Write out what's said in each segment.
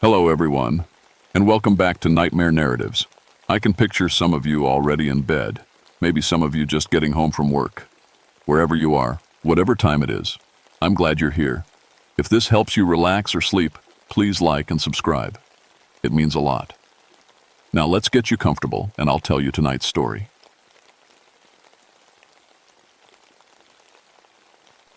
Hello, everyone, and welcome back to Nightmare Narratives. I can picture some of you already in bed, maybe some of you just getting home from work. Wherever you are, whatever time it is, I'm glad you're here. If this helps you relax or sleep, please like and subscribe. It means a lot. Now let's get you comfortable, and I'll tell you tonight's story.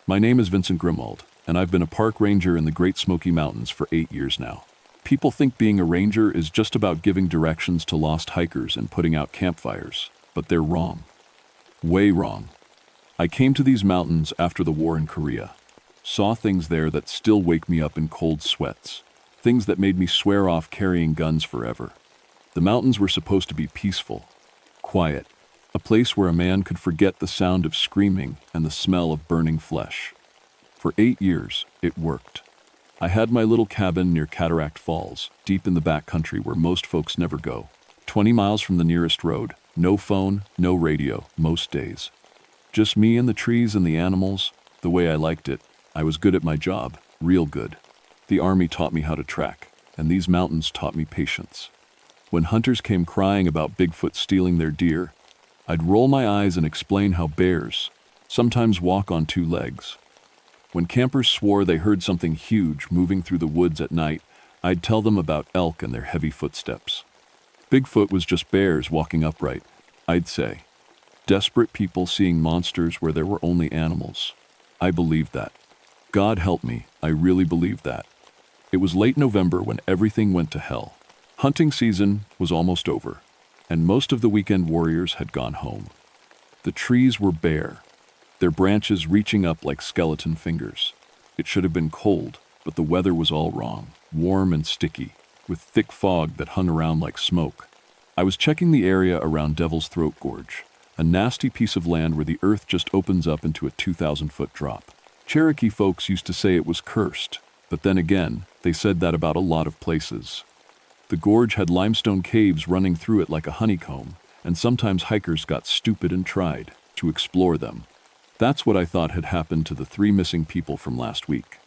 My name is Vincent Grimwald, and I've been a park ranger in the Great Smoky Mountains for 8 years now. People think being a ranger is just about giving directions to lost hikers and putting out campfires, but they're wrong. Way wrong. I came to these mountains after the war in Korea, saw things there that still wake me up in cold sweats, things that made me swear off carrying guns forever. The mountains were supposed to be peaceful, quiet, a place where a man could forget the sound of screaming and the smell of burning flesh. For 8 years, it worked. I had my little cabin near Cataract Falls, deep in the backcountry where most folks never go. 20 miles from the nearest road, no phone, no radio, most days. Just me and the trees and the animals, the way I liked it. I was good at my job, real good. The army taught me how to track, and these mountains taught me patience. When hunters came crying about Bigfoot stealing their deer, I'd roll my eyes and explain how bears sometimes walk on 2 legs. When campers swore they heard something huge moving through the woods at night, I'd tell them about elk and their heavy footsteps. Bigfoot was just bears walking upright, I'd say. Desperate people seeing monsters where there were only animals. I believed that. God help me, I really believed that. It was late November when everything went to hell. Hunting season was almost over, and most of the weekend warriors had gone home. The trees were bare, their branches reaching up like skeleton fingers. It should have been cold, but the weather was all wrong, warm and sticky, with thick fog that hung around like smoke. I was checking the area around Devil's Throat Gorge, a nasty piece of land where the earth just opens up into a 2,000-foot drop. Cherokee folks used to say it was cursed, but then again, they said that about a lot of places. The gorge had limestone caves running through it like a honeycomb, and sometimes hikers got stupid and tried to explore them. That's what I thought had happened to the 3 missing people from last week.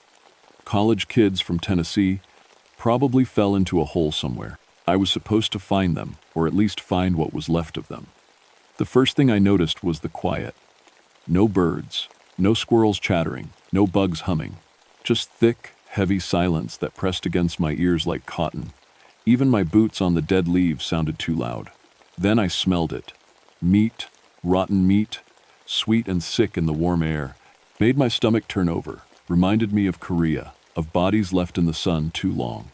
College kids from Tennessee probably fell into a hole somewhere. I was supposed to find them, or at least find what was left of them. The first thing I noticed was the quiet. No birds, no squirrels chattering, no bugs humming. Just thick, heavy silence that pressed against my ears like cotton. Even my boots on the dead leaves sounded too loud. Then I smelled it. Meat, rotten meat, sweet and sick in the warm air, made my stomach turn over, reminded me of Korea, of bodies left in the sun too long.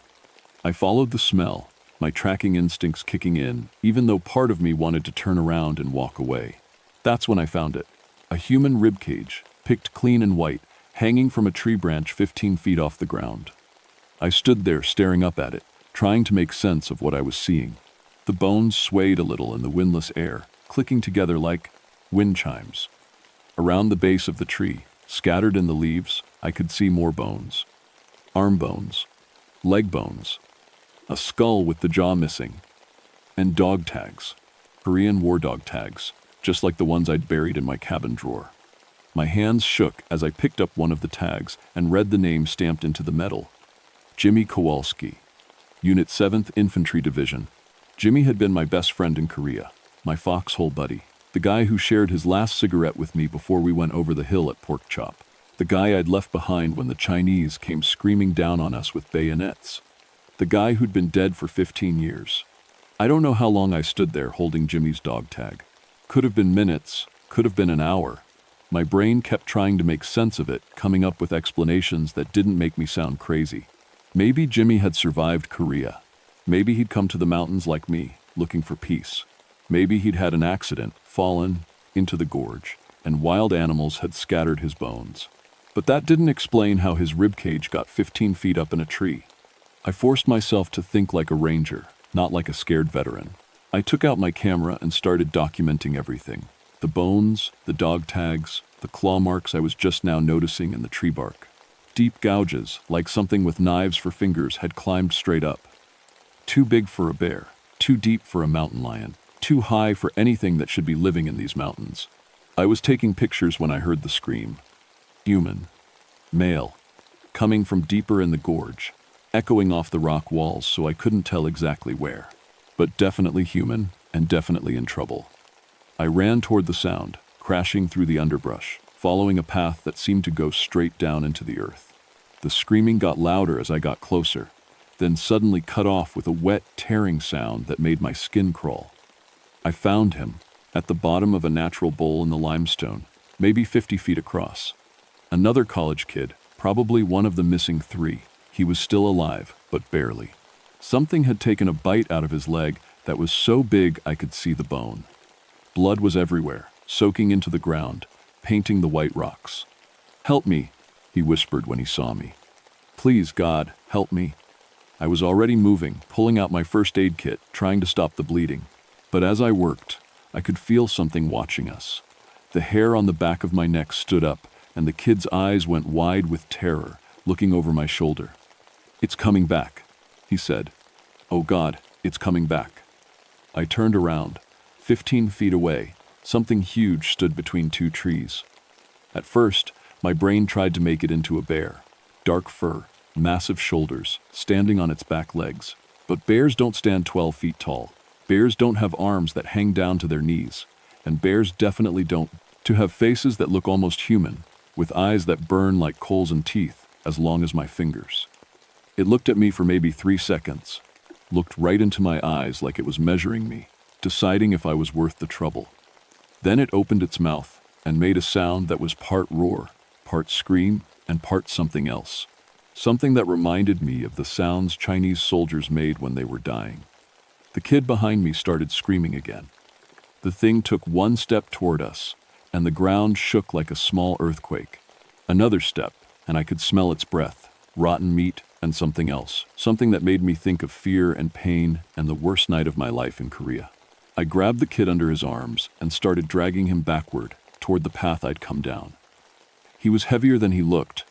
I followed the smell, my tracking instincts kicking in, even though part of me wanted to turn around and walk away. That's when I found it. A human rib cage, picked clean and white, hanging from a tree branch 15 feet off the ground. I stood there staring up at it, trying to make sense of what I was seeing. The bones swayed a little in the windless air, clicking together like wind chimes. Around the base of the tree, scattered in the leaves, I could see more bones. Arm bones, leg bones, a skull with the jaw missing, and dog tags, Korean war dog tags, just like the ones I'd buried in my cabin drawer. My hands shook as I picked up one of the tags and read the name stamped into the metal. Jimmy Kowalski, Unit 7th Infantry Division. Jimmy had been my best friend in Korea, my foxhole buddy. The guy who shared his last cigarette with me before we went over the hill at Pork Chop. The guy I'd left behind when the Chinese came screaming down on us with bayonets. The guy who'd been dead for 15 years. I don't know how long I stood there holding Jimmy's dog tag. Could have been minutes, could have been an hour. My brain kept trying to make sense of it, coming up with explanations that didn't make me sound crazy. Maybe Jimmy had survived Korea. Maybe he'd come to the mountains like me, looking for peace. Maybe he'd had an accident, fallen into the gorge, and wild animals had scattered his bones. But that didn't explain how his ribcage got 15 feet up in a tree. I forced myself to think like a ranger, not like a scared veteran. I took out my camera and started documenting everything. The bones, the dog tags, the claw marks I was just now noticing in the tree bark. Deep gouges, like something with knives for fingers, had climbed straight up. Too big for a bear, too deep for a mountain lion. Too high for anything that should be living in these mountains. I was taking pictures when I heard the scream. Human. Male. Coming from deeper in the gorge. echoing off the rock walls so I couldn't tell exactly where. But definitely human and definitely in trouble. I ran toward the sound, crashing through the underbrush, following a path that seemed to go straight down into the earth. The screaming got louder as I got closer, then suddenly cut off with a wet, tearing sound that made my skin crawl. I found him, at the bottom of a natural bowl in the limestone, maybe 50 feet across. Another college kid, probably one of the missing 3. He was still alive, but barely. Something had taken a bite out of his leg that was so big I could see the bone. Blood was everywhere, soaking into the ground, painting the white rocks. "Help me," he whispered when he saw me. "Please, God, help me." I was already moving, pulling out my first aid kit, trying to stop the bleeding. But as I worked, I could feel something watching us. The hair on the back of my neck stood up, and the kid's eyes went wide with terror, looking over my shoulder. "It's coming back," he said. "Oh God, it's coming back." I turned around. 15 feet away, something huge stood between 2 trees. At first, my brain tried to make it into a bear. Dark fur, massive shoulders, standing on its back legs. But bears don't stand 12 feet tall. Bears don't have arms that hang down to their knees. And bears definitely don't to have faces that look almost human, with eyes that burn like coals and teeth as long as my fingers. It looked at me for maybe 3 seconds, looked right into my eyes like it was measuring me, deciding if I was worth the trouble. Then it opened its mouth and made a sound that was part roar, part scream, and part something else. Something that reminded me of the sounds Chinese soldiers made when they were dying. The kid behind me started screaming again. The thing took 1 step toward us, and the ground shook like a small earthquake. Another step, and I could smell its breath, rotten meat, and something else. Something that made me think of fear and pain and the worst night of my life in Korea. I grabbed the kid under his arms and started dragging him backward toward the path I'd come down. He was heavier than he looked,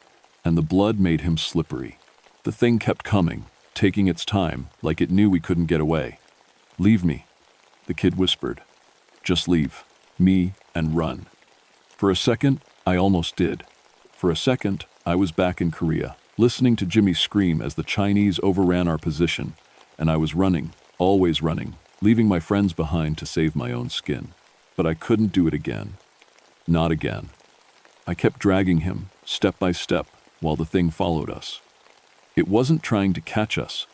and the blood made him slippery. The thing kept coming, taking its time, like it knew we couldn't get away. "Leave me," the kid whispered. "Just leave me and run." For a second, I almost did. For a second, I was back in Korea, listening to Jimmy scream as the Chinese overran our position, and I was running, always running, leaving my friends behind to save my own skin. But I couldn't do it again. Not again. I kept dragging him, step by step, while the thing followed us. It wasn't trying to catch us.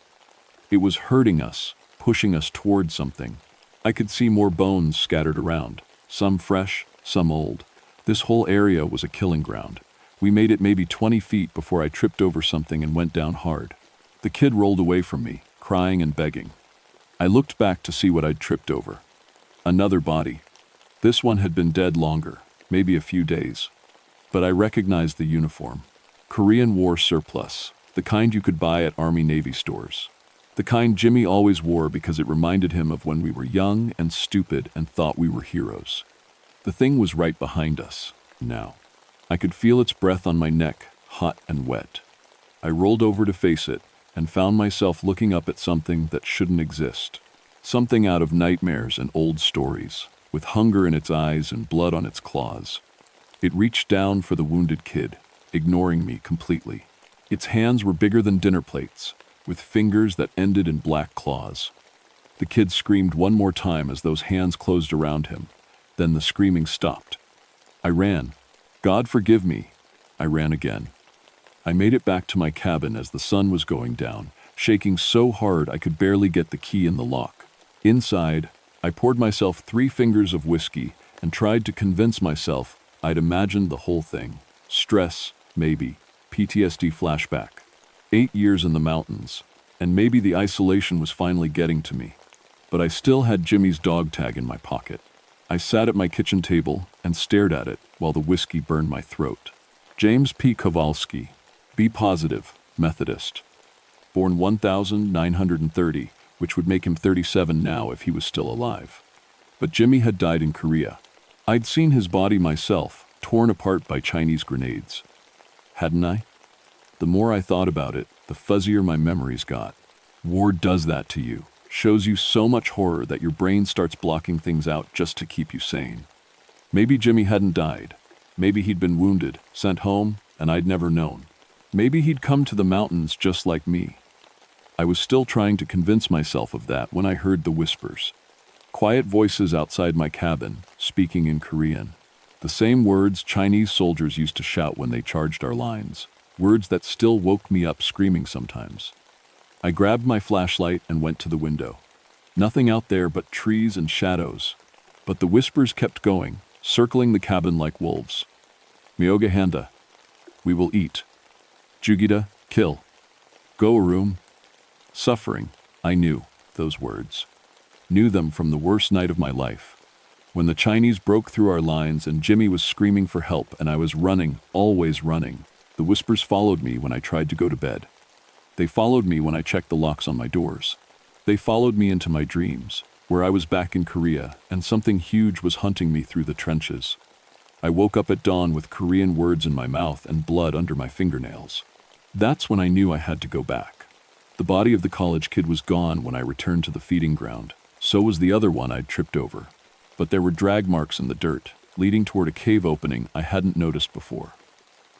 It was hurting us, pushing us toward something. I could see more bones scattered around, some fresh, some old. This whole area was a killing ground. We made it maybe 20 feet before I tripped over something and went down hard. The kid rolled away from me, crying and begging. I looked back to see what I'd tripped over. Another body. This one had been dead longer, maybe a few days. But I recognized the uniform. Korean War surplus, the kind you could buy at Army-Navy stores. The kind Jimmy always wore because it reminded him of when we were young and stupid and thought we were heroes. The thing was right behind us, now. I could feel its breath on my neck, hot and wet. I rolled over to face it and found myself looking up at something that shouldn't exist. Something out of nightmares and old stories, with hunger in its eyes and blood on its claws. It reached down for the wounded kid, ignoring me completely. Its hands were bigger than dinner plates, with fingers that ended in black claws. The kid screamed one more time as those hands closed around him. Then the screaming stopped. I ran. God forgive me. I ran again. I made it back to my cabin as the sun was going down, shaking so hard I could barely get the key in the lock. Inside, I poured myself 3 fingers of whiskey and tried to convince myself I'd imagined the whole thing. Stress, maybe. PTSD flashback. 8 years in the mountains, and maybe the isolation was finally getting to me. But I still had Jimmy's dog tag in my pocket. I sat at my kitchen table and stared at it while the whiskey burned my throat. James P. Kowalski, B positive, Methodist. Born 1930, which would make him 37 now if he was still alive. But Jimmy had died in Korea. I'd seen his body myself, torn apart by Chinese grenades. Hadn't I? The more I thought about it, the fuzzier my memories got. War does that to you. Shows you so much horror that your brain starts blocking things out just to keep you sane. Maybe Jimmy hadn't died. Maybe he'd been wounded, sent home, and I'd never known. Maybe he'd come to the mountains just like me, I was still trying to convince myself of that when I heard the whispers. Quiet voices outside my cabin, speaking in Korean. The same words Chinese soldiers used to shout when they charged our lines. Words that still woke me up screaming sometimes. I grabbed my flashlight and went to the window. Nothing out there but trees and shadows. But the whispers kept going, circling the cabin like wolves. Myoga handa. We will eat. Jugida, kill. Go a room. Suffering, I knew those words. Knew them from the worst night of my life. When the Chinese broke through our lines and Jimmy was screaming for help and I was running, always running, the whispers followed me when I tried to go to bed. They followed me when I checked the locks on my doors. They followed me into my dreams, where I was back in Korea and something huge was hunting me through the trenches. I woke up at dawn with Korean words in my mouth and blood under my fingernails. That's when I knew I had to go back. The body of the college kid was gone when I returned to the feeding ground. So was the other one I'd tripped over. But there were drag marks in the dirt, leading toward a cave opening I hadn't noticed before.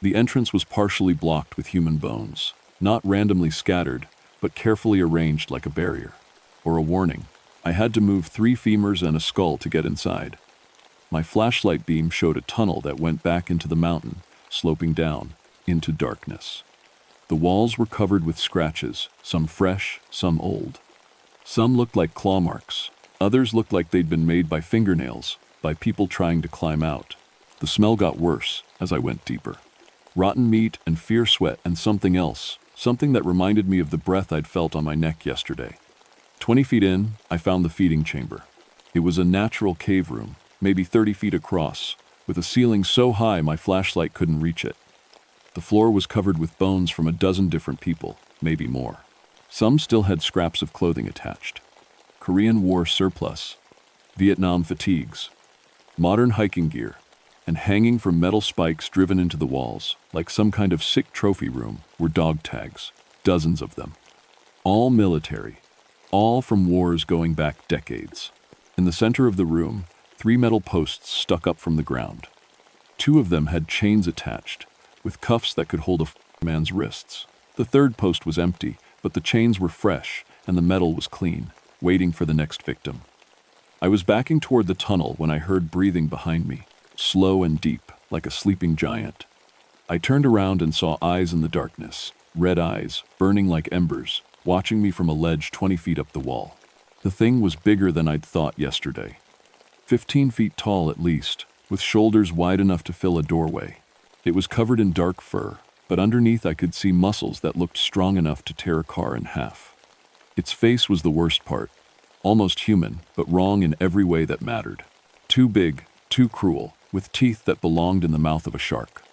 The entrance was partially blocked with human bones, not randomly scattered, but carefully arranged like a barrier. Or a warning. I had to move 3 femurs and a skull to get inside. My flashlight beam showed a tunnel that went back into the mountain, sloping down, into darkness. The walls were covered with scratches, some fresh, some old. Some looked like claw marks. Others looked like they'd been made by fingernails, by people trying to climb out. The smell got worse as I went deeper. Rotten meat and fear sweat and something else, something that reminded me of the breath I'd felt on my neck yesterday. 20 feet in, I found the feeding chamber. It was a natural cave room, maybe 30 feet across, with a ceiling so high my flashlight couldn't reach it. The floor was covered with bones from a dozen different people, maybe more. Some still had scraps of clothing attached. Korean War surplus, Vietnam fatigues, modern hiking gear, and hanging from metal spikes driven into the walls, like some kind of sick trophy room, were dog tags, dozens of them. All military, all from wars going back decades. In the center of the room, 3 metal posts stuck up from the ground. 2 of them had chains attached, with cuffs that could hold a man's wrists. The 3rd post was empty, but the chains were fresh and the metal was clean, waiting for the next victim. I was backing toward the tunnel when I heard breathing behind me, slow and deep, like a sleeping giant. I turned around and saw eyes in the darkness, red eyes, burning like embers, watching me from a ledge 20 feet up the wall. The thing was bigger than I'd thought yesterday. 15 feet tall at least, with shoulders wide enough to fill a doorway. It was covered in dark fur, but underneath I could see muscles that looked strong enough to tear a car in half. Its face was the worst part. Almost human, but wrong in every way that mattered. Too big, too cruel, with teeth that belonged in the mouth of a shark.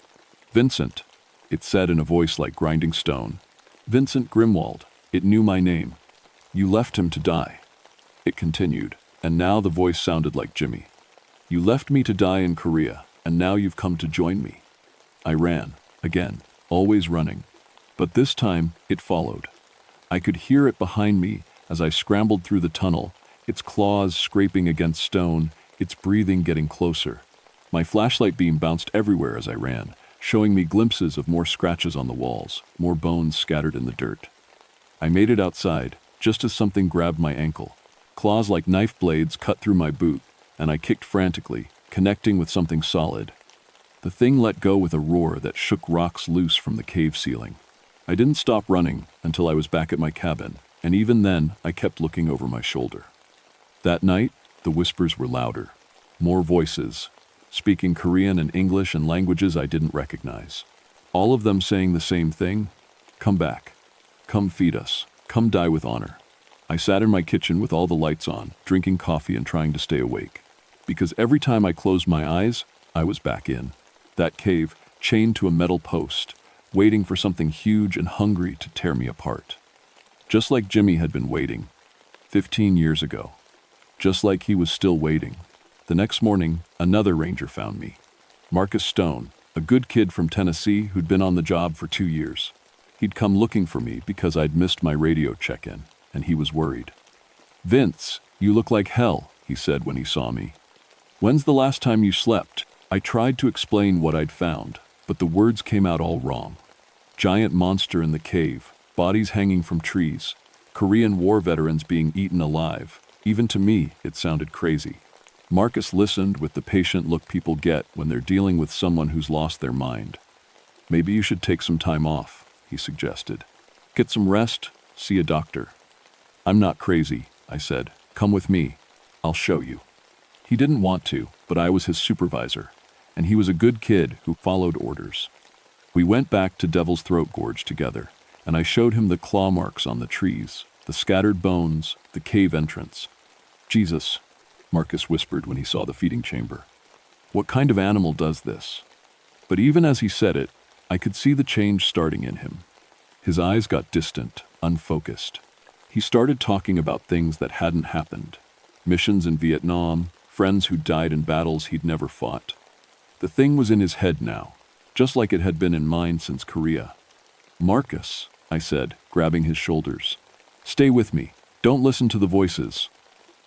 "Vincent," it said in a voice like grinding stone. "Vincent Grimwald." It knew my name. "You left him to die." It continued, and now the voice sounded like Jimmy. "You left me to die in Korea, and now you've come to join me." I ran, again, always running. But this time, it followed. I could hear it behind me as I scrambled through the tunnel, its claws scraping against stone, its breathing getting closer. My flashlight beam bounced everywhere as I ran, showing me glimpses of more scratches on the walls, more bones scattered in the dirt. I made it outside, just as something grabbed my ankle. Claws like knife blades cut through my boot, and I kicked frantically, connecting with something solid. The thing let go with a roar that shook rocks loose from the cave ceiling. I didn't stop running until I was back at my cabin, and even then, I kept looking over my shoulder. That night, the whispers were louder. More voices, speaking Korean and English and languages I didn't recognize. All of them saying the same thing: "Come back. Come feed us. Come die with honor." I sat in my kitchen with all the lights on, drinking coffee and trying to stay awake. Because every time I closed my eyes, I was back in that cave, chained to a metal post, waiting for something huge and hungry to tear me apart. Just like Jimmy had been waiting 15 years ago. Just like he was still waiting. The next morning, another ranger found me. Marcus Stone, a good kid from Tennessee who'd been on the job for 2 years. He'd come looking for me because I'd missed my radio check-in, and he was worried. "Vince, you look like hell," he said when he saw me. "When's the last time you slept?" I tried to explain what I'd found, but the words came out all wrong. Giant monster in the cave, bodies hanging from trees, Korean War veterans being eaten alive. Even to me, it sounded crazy. Marcus listened with the patient look people get when they're dealing with someone who's lost their mind. Maybe you should take some time off, he suggested. Get some rest, see a doctor. I'm not crazy, I said. Come with me. I'll show you. He didn't want to, but I was his supervisor, and he was a good kid who followed orders. We went back to Devil's Throat Gorge together, and I showed him the claw marks on the trees, the scattered bones, the cave entrance. Jesus, Marcus whispered when he saw the feeding chamber. What kind of animal does this? But even as he said it, I could see the change starting in him. His eyes got distant, unfocused. He started talking about things that hadn't happened. Missions in Vietnam, friends who died in battles he'd never fought. The thing was in his head now, just like it had been in mine since Korea. Marcus, I said, grabbing his shoulders. Stay with me. Don't listen to the voices.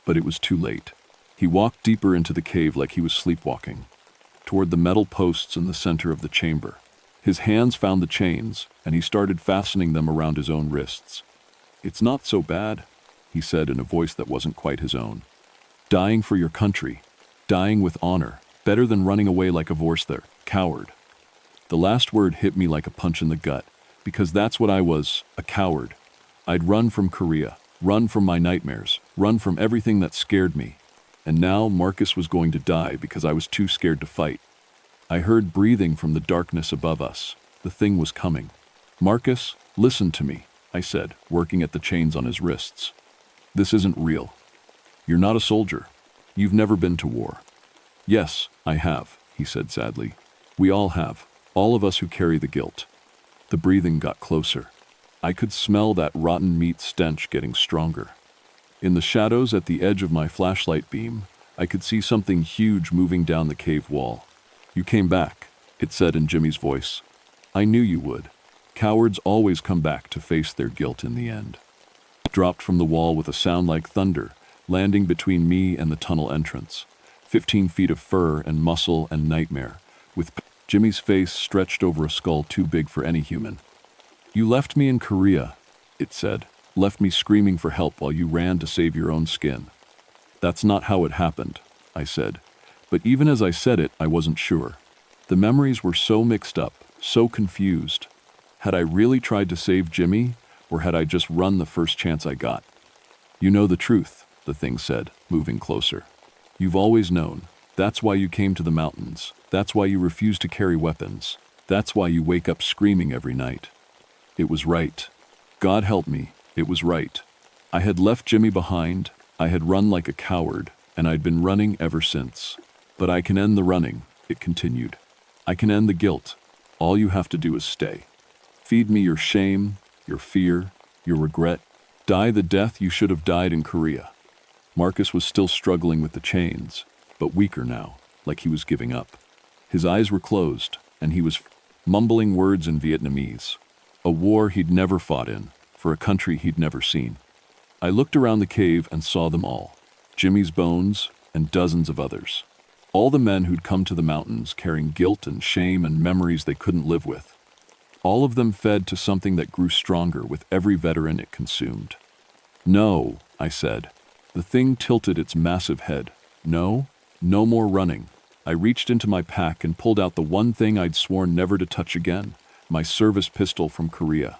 But it was too late. He walked deeper into the cave like he was sleepwalking, toward the metal posts in the center of the chamber. His hands found the chains, and he started fastening them around his own wrists. It's not so bad, he said in a voice that wasn't quite his own. Dying for your country, dying with honor, better than running away like a vorster, coward. The last word hit me like a punch in the gut, because that's what I was, a coward. I'd run from Korea, run from my nightmares, run from everything that scared me. And now Marcus was going to die because I was too scared to fight. I heard breathing from the darkness above us. The thing was coming. Marcus, listen to me, I said, working at the chains on his wrists. This isn't real. You're not a soldier. You've never been to war. Yes, I have, he said sadly. We all have, all of us who carry the guilt. The breathing got closer. I could smell that rotten meat stench getting stronger. In the shadows at the edge of my flashlight beam, I could see something huge moving down the cave wall. You came back, it said in Jimmy's voice. I knew you would. Cowards always come back to face their guilt in the end. It dropped from the wall with a sound like thunder, landing between me and the tunnel entrance. 15 feet of fur and muscle and nightmare, with Jimmy's face stretched over a skull too big for any human. You left me in Korea, it said, left me screaming for help while you ran to save your own skin. That's not how it happened, I said. But even as I said it, I wasn't sure. The memories were so mixed up, so confused. Had I really tried to save Jimmy, or had I just run the first chance I got? You know the truth, the thing said, moving closer. You've always known. That's why you came to the mountains. That's why you refuse to carry weapons. That's why you wake up screaming every night. It was right. God help me, it was right. I had left Jimmy behind, I had run like a coward, and I'd been running ever since. But I can end the running, it continued. I can end the guilt. All you have to do is stay. Feed me your shame, your fear, your regret. Die the death you should have died in Korea. Marcus was still struggling with the chains, but weaker now, like he was giving up. His eyes were closed, and he was mumbling words in Vietnamese. A war he'd never fought in, for a country he'd never seen. I looked around the cave and saw them all. Jimmy's bones and dozens of others. All the men who'd come to the mountains carrying guilt and shame and memories they couldn't live with. All of them fed to something that grew stronger with every veteran it consumed. No, I said. The thing tilted its massive head. No, no more running. I reached into my pack and pulled out the one thing I'd sworn never to touch again, my service pistol from Korea.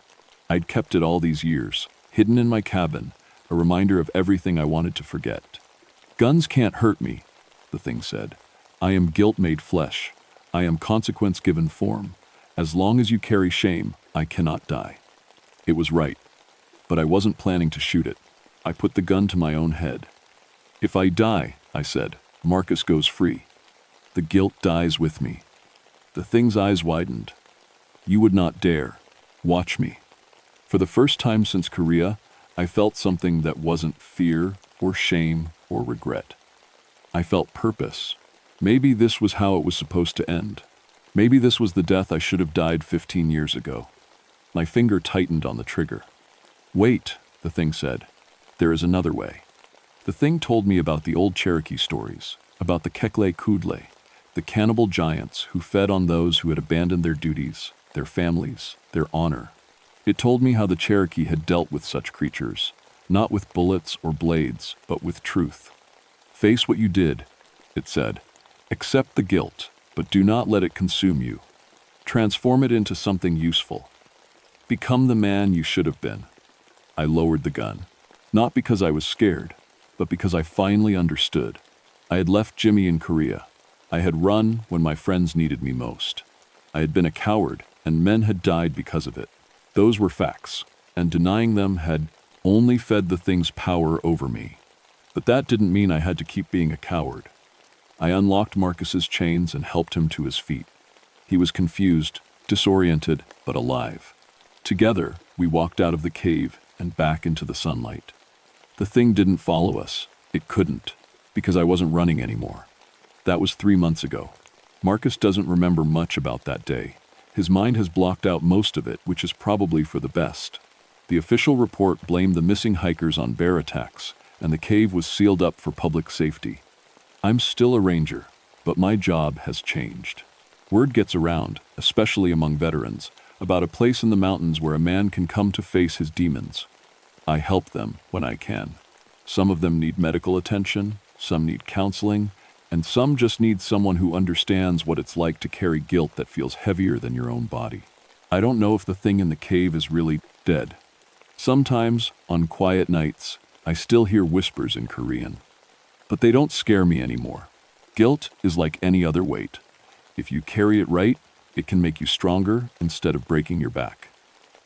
I'd kept it all these years, hidden in my cabin, a reminder of everything I wanted to forget. Guns can't hurt me, the thing said. I am guilt made flesh. I am consequence given form. As long as you carry shame, I cannot die. It was right, but I wasn't planning to shoot it. I put the gun to my own head. If I die, I said, Marcus goes free. The guilt dies with me. The thing's eyes widened. You would not dare. Watch me. For the first time since Korea, I felt something that wasn't fear or shame or regret. I felt purpose. Maybe this was how it was supposed to end. Maybe this was the death I should have died 15 years ago. My finger tightened on the trigger. Wait, the thing said. There is another way. The thing told me about the old Cherokee stories, about the Kekle Kudle, the cannibal giants who fed on those who had abandoned their duties, their families, their honor. It told me how the Cherokee had dealt with such creatures, not with bullets or blades, but with truth. Face what you did, it said. Accept the guilt, but do not let it consume you. Transform it into something useful. Become the man you should have been. I lowered the gun, not because I was scared, but because I finally understood. I had left Jimmy in Korea. I had run when my friends needed me most. I had been a coward, and men had died because of it. Those were facts, and denying them had only fed the thing's power over me. But that didn't mean I had to keep being a coward. I unlocked Marcus's chains and helped him to his feet. He was confused, disoriented, but alive. Together, we walked out of the cave and back into the sunlight. The thing didn't follow us. It couldn't, because I wasn't running anymore. That was 3 months ago. Marcus doesn't remember much about that day. His mind has blocked out most of it, which is probably for the best. The official report blamed the missing hikers on bear attacks, and the cave was sealed up for public safety. I'm still a ranger, but my job has changed. Word gets around, especially among veterans, about a place in the mountains where a man can come to face his demons. I help them when I can. Some of them need medical attention, some need counseling, and some just need someone who understands what it's like to carry guilt that feels heavier than your own body. I don't know if the thing in the cave is really dead. Sometimes, on quiet nights, I still hear whispers in Korean. But they don't scare me anymore. Guilt is like any other weight. If you carry it right, it can make you stronger instead of breaking your back.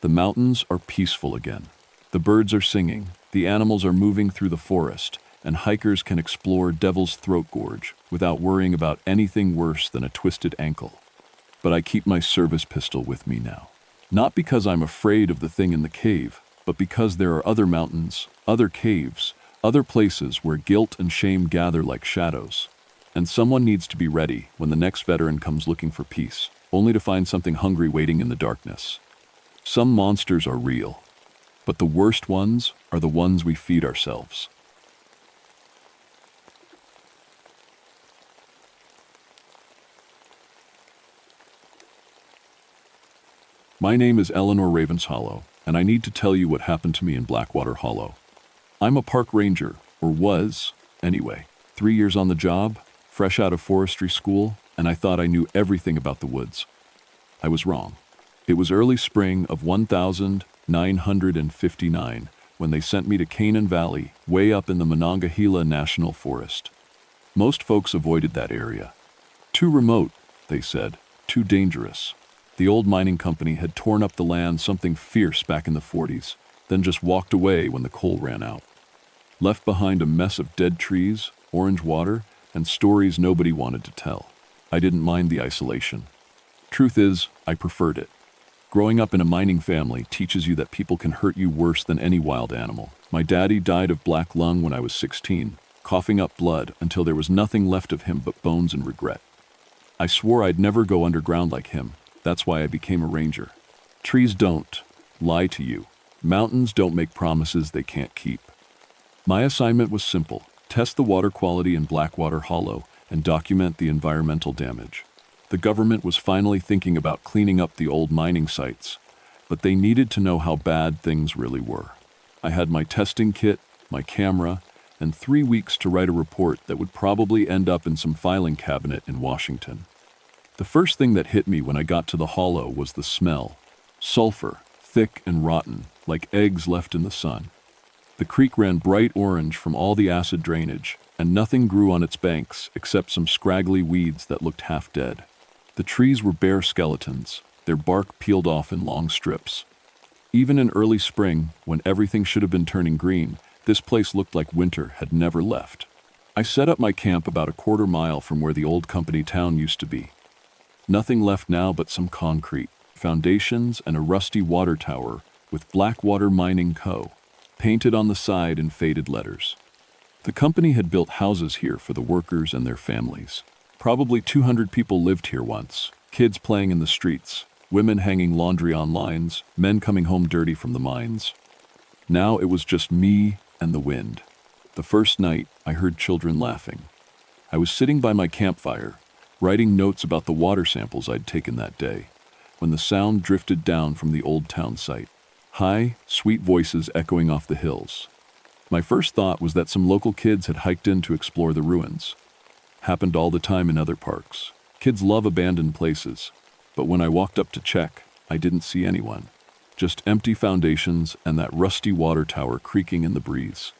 The mountains are peaceful again. The birds are singing, the animals are moving through the forest, and hikers can explore Devil's Throat Gorge without worrying about anything worse than a twisted ankle. But I keep my service pistol with me now. Not because I'm afraid of the thing in the cave, but because there are other mountains, other caves, other places where guilt and shame gather like shadows. And someone needs to be ready when the next veteran comes looking for peace, only to find something hungry waiting in the darkness. Some monsters are real, but the worst ones are the ones we feed ourselves. My name is Eleanor Ravenshollow, and I need to tell you what happened to me in Blackwater Hollow. I'm a park ranger, or was, anyway. 3 years on the job, fresh out of forestry school, and I thought I knew everything about the woods. I was wrong. It was early spring of 1959 when they sent me to Canaan Valley, way up in the Monongahela National Forest. Most folks avoided that area. Too remote, they said, too dangerous. The old mining company had torn up the land something fierce back in the 40s, then just walked away when the coal ran out. Left behind a mess of dead trees, orange water, and stories nobody wanted to tell. I didn't mind the isolation. Truth is, I preferred it. Growing up in a mining family teaches you that people can hurt you worse than any wild animal. My daddy died of black lung when I was 16, coughing up blood until there was nothing left of him but bones and regret. I swore I'd never go underground like him. That's why I became a ranger. Trees don't lie to you. Mountains don't make promises they can't keep. My assignment was simple: test the water quality in Blackwater Hollow and document the environmental damage. The government was finally thinking about cleaning up the old mining sites, but they needed to know how bad things really were. I had my testing kit, my camera, and 3 weeks to write a report that would probably end up in some filing cabinet in Washington. The first thing that hit me when I got to the hollow was the smell. Sulfur, thick and rotten, like eggs left in the sun. The creek ran bright orange from all the acid drainage, and nothing grew on its banks except some scraggly weeds that looked half dead. The trees were bare skeletons, their bark peeled off in long strips. Even in early spring, when everything should have been turning green, this place looked like winter had never left. I set up my camp about a quarter mile from where the old company town used to be. Nothing left now but some concrete, foundations, and a rusty water tower with Blackwater Mining Co. painted on the side in faded letters. The company had built houses here for the workers and their families. Probably 200 people lived here once, kids playing in the streets, women hanging laundry on lines, men coming home dirty from the mines. Now it was just me and the wind. The first night, I heard children laughing. I was sitting by my campfire, writing notes about the water samples I'd taken that day, when the sound drifted down from the old town site. High, sweet voices echoing off the hills. My first thought was that some local kids had hiked in to explore the ruins. Happened all the time in other parks. Kids love abandoned places, but when I walked up to check, I didn't see anyone. Just empty foundations and that rusty water tower creaking in the breeze.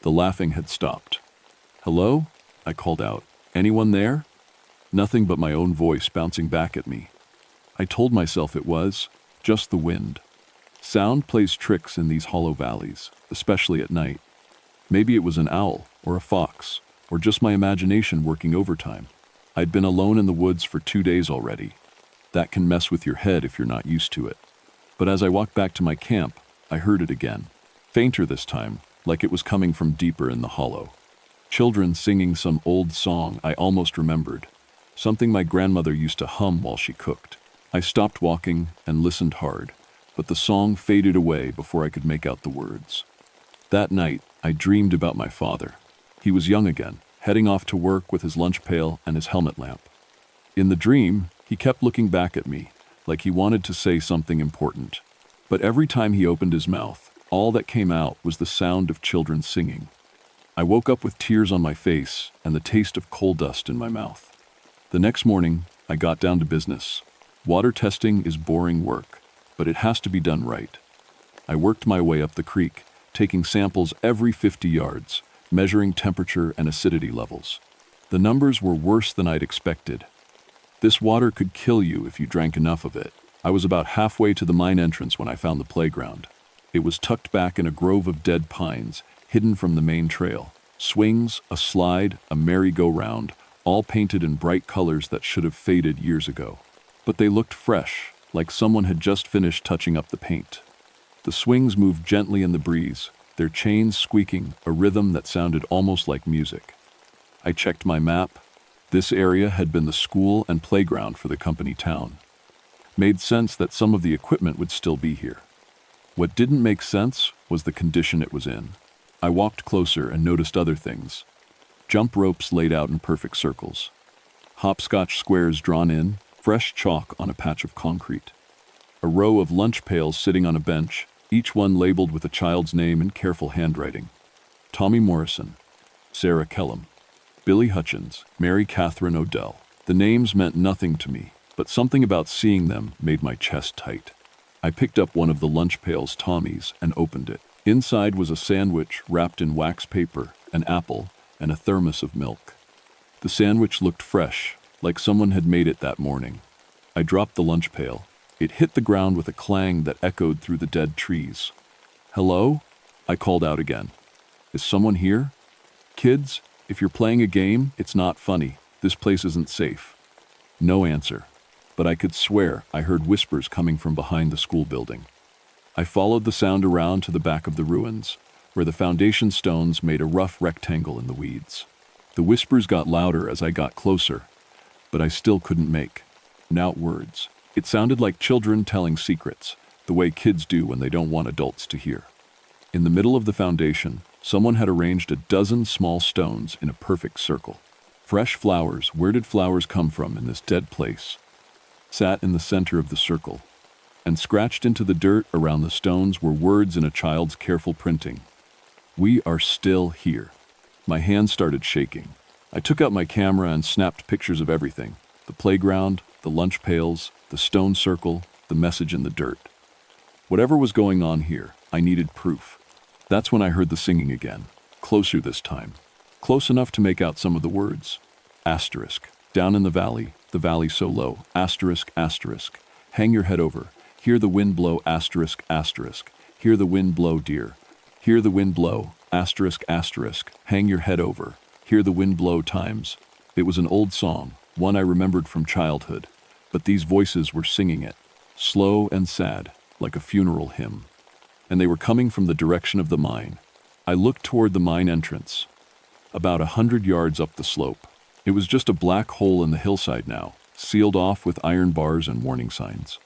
The laughing had stopped. "Hello?" I called out. "Anyone there?" Nothing but my own voice bouncing back at me. I told myself it was just the wind. Sound plays tricks in these hollow valleys, especially at night. Maybe it was an owl or a fox, or just my imagination working overtime. I'd been alone in the woods for 2 days already. That can mess with your head if you're not used to it. But as I walked back to my camp, I heard it again. Fainter this time, like it was coming from deeper in the hollow. Children singing some old song I almost remembered. Something my grandmother used to hum while she cooked. I stopped walking and listened hard, but the song faded away before I could make out the words. That night, I dreamed about my father. He was young again, heading off to work with his lunch pail and his helmet lamp. In the dream, he kept looking back at me, like he wanted to say something important. But every time he opened his mouth, all that came out was the sound of children singing. I woke up with tears on my face and the taste of coal dust in my mouth. The next morning, I got down to business. Water testing is boring work, but it has to be done right. I worked my way up the creek, taking samples every 50 yards, measuring temperature and acidity levels. The numbers were worse than I'd expected. This water could kill you if you drank enough of it. I was about halfway to the mine entrance when I found the playground. It was tucked back in a grove of dead pines, hidden from the main trail. Swings, a slide, a merry-go-round, all painted in bright colors that should have faded years ago. But they looked fresh, like someone had just finished touching up the paint. The swings moved gently in the breeze, their chains squeaking, a rhythm that sounded almost like music. I checked my map. This area had been the school and playground for the company town. Made sense that some of the equipment would still be here. What didn't make sense was the condition it was in. I walked closer and noticed other things. Jump ropes laid out in perfect circles. Hopscotch squares drawn in, fresh chalk on a patch of concrete. A row of lunch pails sitting on a bench, each one labeled with a child's name in careful handwriting. Tommy Morrison, Sarah Kellum, Billy Hutchins, Mary Catherine Odell. The names meant nothing to me, but something about seeing them made my chest tight. I picked up one of the lunch pails Tommy's and opened it. Inside was a sandwich wrapped in wax paper, an apple, and a thermos of milk. The sandwich looked fresh, like someone had made it that morning. I dropped the lunch pail. It hit the ground with a clang that echoed through the dead trees. "Hello?" I called out again. "Is someone here? Kids, if you're playing a game, it's not funny. This place isn't safe." No answer, but I could swear I heard whispers coming from behind the school building. I followed the sound around to the back of the ruins, where the foundation stones made a rough rectangle in the weeds. The whispers got louder as I got closer, but I still couldn't make out words. It sounded like children telling secrets, the way kids do when they don't want adults to hear. In the middle of the foundation, someone had arranged a dozen small stones in a perfect circle. Fresh flowers, where did flowers come from in this dead place, sat in the center of the circle, and scratched into the dirt around the stones were words in a child's careful printing. "We are still here." My hands started shaking. I took out my camera and snapped pictures of everything: the playground, the lunch pails, the stone circle, the message in the dirt. Whatever was going on here, I needed proof. That's when I heard the singing again, closer this time. Close enough to make out some of the words. Asterisk. Down in the valley so low. Asterisk, asterisk. Hang your head over. Hear the wind blow. Asterisk, asterisk. Hear the wind blow, dear. Hear the wind blow. Asterisk, asterisk. Hang your head over. Hear the wind blow times. It was an old song, one I remembered from childhood, but these voices were singing it, slow and sad, like a funeral hymn. And they were coming from the direction of the mine. I looked toward the mine entrance, about 100 yards up the slope. It was just a black hole in the hillside now, sealed off with iron bars and warning signs.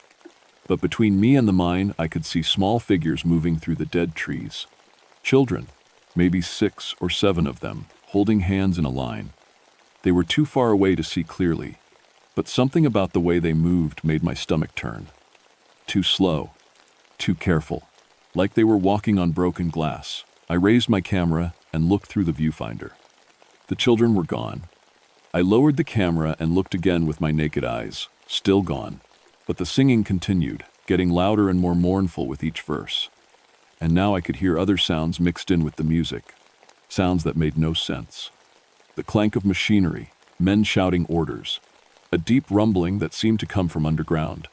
But between me and the mine, I could see small figures moving through the dead trees. Children, maybe 6 or 7 of them, holding hands in a line. They were too far away to see clearly, but something about the way they moved made my stomach turn. Too slow, too careful. like they were walking on broken glass. I raised my camera and looked through the viewfinder. The children were gone. I lowered the camera and looked again with my naked eyes, still gone. But the singing continued, getting louder and more mournful with each verse. And now I could hear other sounds mixed in with the music, sounds that made no sense. The clank of machinery, men shouting orders, a deep rumbling that seemed to come from underground.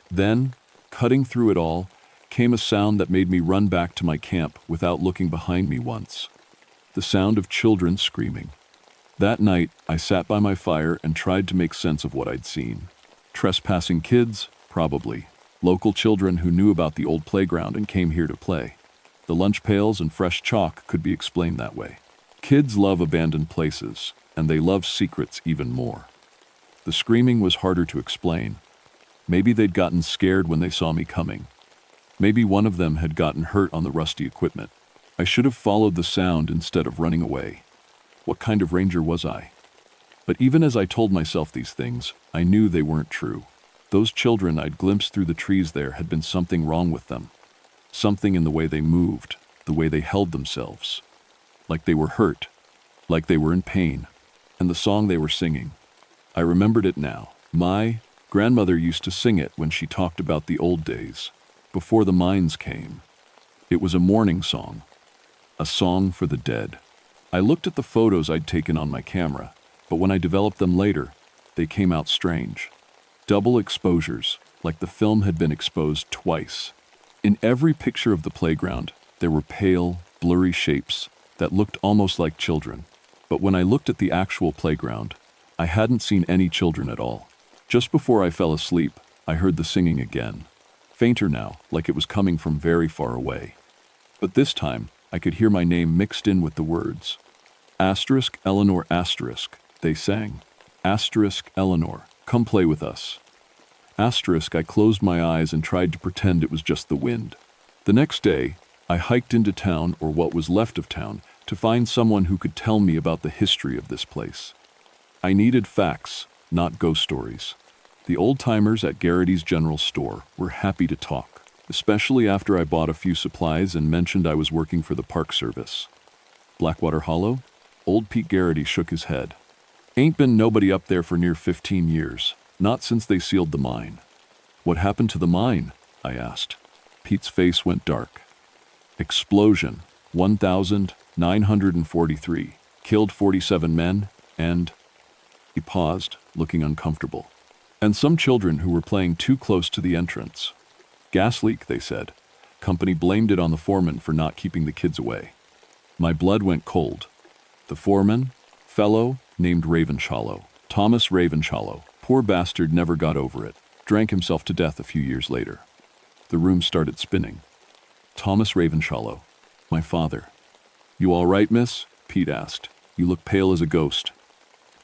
Then, cutting through it all, came a sound that made me run back to my camp without looking behind me once. The sound of children screaming. That night, I sat by my fire and tried to make sense of what I'd seen. Trespassing kids? Probably. Local children who knew about the old playground and came here to play. The lunch pails and fresh chalk could be explained that way. Kids love abandoned places, and they love secrets even more. The screaming was harder to explain. Maybe they'd gotten scared when they saw me coming. Maybe one of them had gotten hurt on the rusty equipment. I should have followed the sound instead of running away. What kind of ranger was I? But even as I told myself these things, I knew they weren't true. Those children I'd glimpsed through the trees there had been something wrong with them. Something in the way they moved, the way they held themselves. Like they were hurt, like they were in pain. And the song they were singing. I remembered it now. My grandmother used to sing it when she talked about the old days, before the mines came. It was a mourning song, a song for the dead. I looked at the photos I'd taken on my camera, but when I developed them later, they came out strange. Double exposures, like the film had been exposed twice. In every picture of the playground, there were pale, blurry shapes that looked almost like children. But when I looked at the actual playground, I hadn't seen any children at all. Just before I fell asleep, I heard the singing again. Fainter now, like it was coming from very far away. But this time, I could hear my name mixed in with the words. Asterisk Eleanor asterisk, they sang. Asterisk Eleanor, come play with us. Asterisk, I closed my eyes and tried to pretend it was just the wind. The next day, I hiked into town, or what was left of town, to find someone who could tell me about the history of this place. I needed facts, not ghost stories. The old-timers at Garrity's General Store were happy to talk, especially after I bought a few supplies and mentioned I was working for the Park Service. Blackwater Hollow? Old Pete Garrity shook his head. Ain't been nobody up there for near 15 years, not since they sealed the mine. What happened to the mine? I asked. Pete's face went dark. Explosion, 1,943, killed 47 men, and... He paused, looking uncomfortable. And some children who were playing too close to the entrance. Gas leak, they said. Company blamed it on the foreman for not keeping the kids away. My blood went cold. The foreman? Fellow named Ravenshallow. Thomas Ravenshallow. Poor bastard never got over it. Drank himself to death a few years later. The room started spinning. Thomas Ravenshallow. My father. You all right, miss? Pete asked. You look pale as a ghost.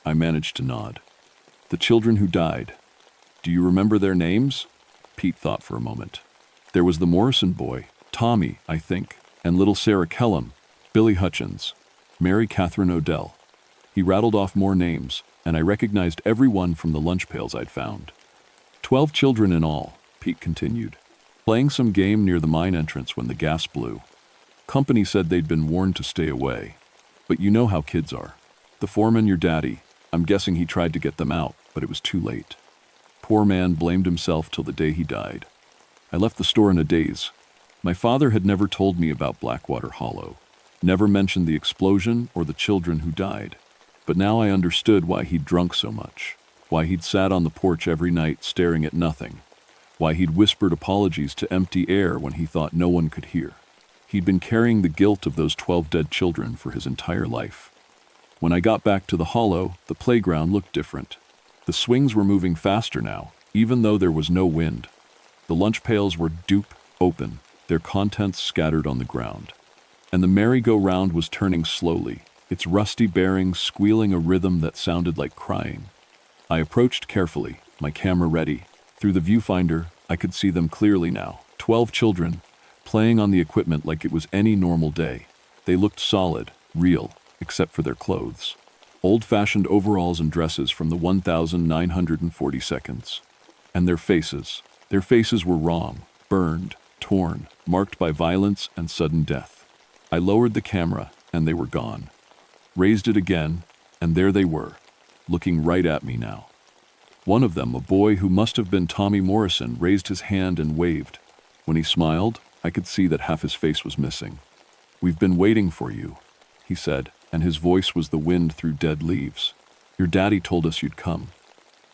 I managed to nod. The children who died. Do you remember their names? Pete thought for a moment. There was the Morrison boy, Tommy, I think, and little Sarah Kellum, Billy Hutchins, Mary Catherine Odell. He rattled off more names, and I recognized every one from the lunch pails I'd found. 12 children in all, Pete continued, playing some game near the mine entrance when the gas blew. Company said they'd been warned to stay away. But you know how kids are. The foreman, your daddy, I'm guessing he tried to get them out, but it was too late. Poor man blamed himself till the day he died. I left the store in a daze. My father had never told me about Blackwater Hollow, never mentioned the explosion or the children who died. But now I understood why he'd drunk so much, why he'd sat on the porch every night staring at nothing, why he'd whispered apologies to empty air when he thought no one could hear. He'd been carrying the guilt of those 12 dead children for his entire life. When I got back to the hollow, the playground looked different. The swings were moving faster now, even though there was no wind. The lunch pails were dupe open, their contents scattered on the ground. And the merry-go-round was turning slowly, its rusty bearings squealing a rhythm that sounded like crying. I approached carefully, my camera ready. Through the viewfinder, I could see them clearly now. 12 children, playing on the equipment like it was any normal day. They looked solid, real, except for their clothes. Old-fashioned overalls and dresses from the 1940 seconds. And their faces were wrong, burned, torn, marked by violence and sudden death. I lowered the camera, and they were gone. Raised it again, and there they were, looking right at me now. One of them, a boy who must have been Tommy Morrison, raised his hand and waved. When he smiled, I could see that half his face was missing. "We've been waiting for you," he said, and his voice was the wind through dead leaves. "Your daddy told us you'd come."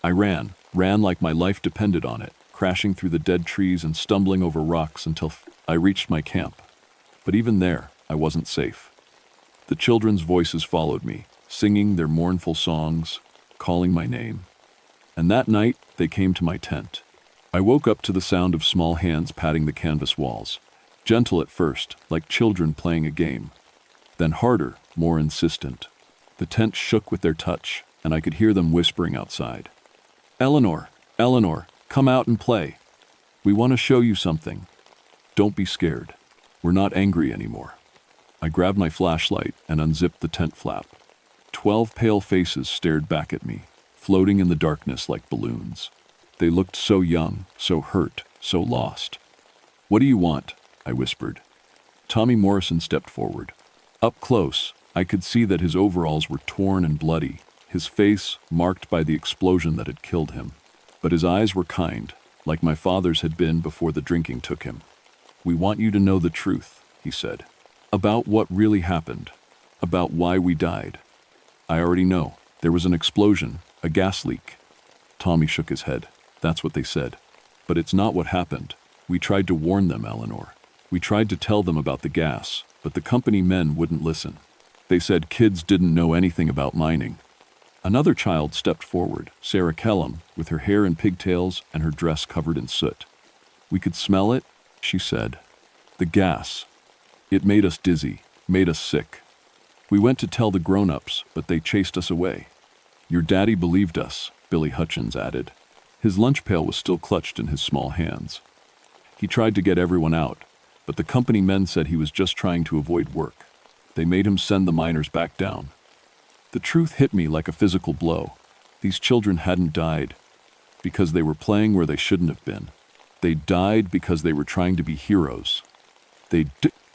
I ran like my life depended on it, crashing through the dead trees and stumbling over rocks until I reached my camp. But even there, I wasn't safe. The children's voices followed me, singing their mournful songs, calling my name. And that night, they came to my tent. I woke up to the sound of small hands patting the canvas walls, gentle at first, like children playing a game. Then harder, more insistent. The tent shook with their touch, and I could hear them whispering outside. "Eleanor, Eleanor, come out and play. We want to show you something. Don't be scared. We're not angry anymore." I grabbed my flashlight and unzipped the tent flap. 12 pale faces stared back at me, floating in the darkness like balloons. They looked so young, so hurt, so lost. "What do you want?" I whispered. Tommy Morrison stepped forward. Up close, I could see that his overalls were torn and bloody, his face marked by the explosion that had killed him. But his eyes were kind, like my father's had been before the drinking took him. "We want you to know the truth," he said. "About what really happened. About why we died." "I already know. There was an explosion, a gas leak." Tommy shook his head. "That's what they said. But it's not what happened. We tried to warn them, Eleanor. We tried to tell them about the gas, but the company men wouldn't listen. They said kids didn't know anything about mining." Another child stepped forward, Sarah Kellum, with her hair in pigtails and her dress covered in soot. "We could smell it," she said. "The gas. It made us dizzy, made us sick. We went to tell the grown-ups, but they chased us away." "Your daddy believed us," Billy Hutchins added. His lunch pail was still clutched in his small hands. "He tried to get everyone out, but the company men said he was just trying to avoid work. They made him send the miners back down." The truth hit me like a physical blow. These children hadn't died because they were playing where they shouldn't have been. They died because they were trying to be heroes. They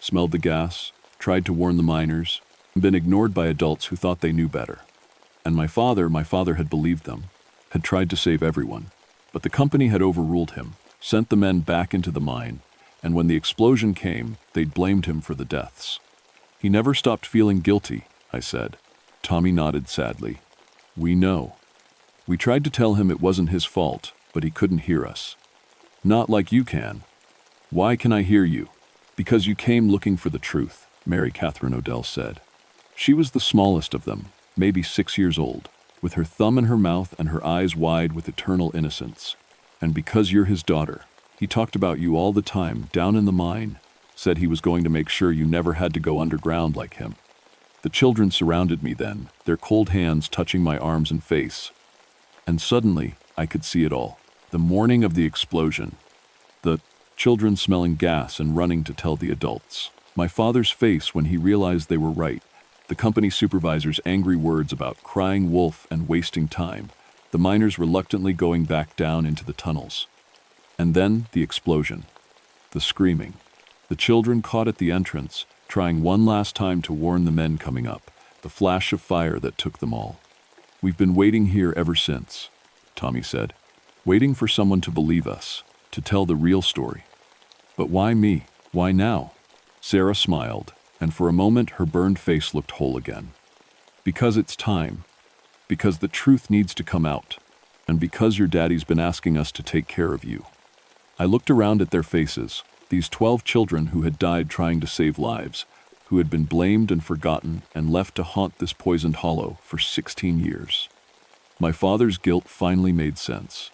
smelled the gas, tried to warn the miners, and been ignored by adults who thought they knew better. And my father had believed them, had tried to save everyone. But the company had overruled him, sent the men back into the mine, and when the explosion came, they'd blamed him for the deaths. "He never stopped feeling guilty," I said. Tommy nodded sadly. "We know. We tried to tell him it wasn't his fault, but he couldn't hear us." "Not like you can." "Why can I hear you?" "Because you came looking for the truth," Mary Catherine Odell said. She was the smallest of them, maybe 6 years old, with her thumb in her mouth and her eyes wide with eternal innocence. "And because you're his daughter, he talked about you all the time down in the mine, said he was going to make sure you never had to go underground like him." The children surrounded me then, their cold hands touching my arms and face. And suddenly, I could see it all. The morning of the explosion. The children smelling gas and running to tell the adults. My father's face when he realized they were right. The company supervisor's angry words about crying wolf and wasting time. The miners reluctantly going back down into the tunnels. And then the explosion. The screaming. The children caught at the entrance, trying one last time to warn the men coming up, the flash of fire that took them all. "We've been waiting here ever since," Tommy said, "waiting for someone to believe us, to tell the real story." "But why me? Why now?" Sarah smiled, and for a moment her burned face looked whole again. "Because it's time. Because the truth needs to come out. And because your daddy's been asking us to take care of you." I looked around at their faces. These 12 children who had died trying to save lives, who had been blamed and forgotten and left to haunt this poisoned hollow for 16 years. My father's guilt finally made sense.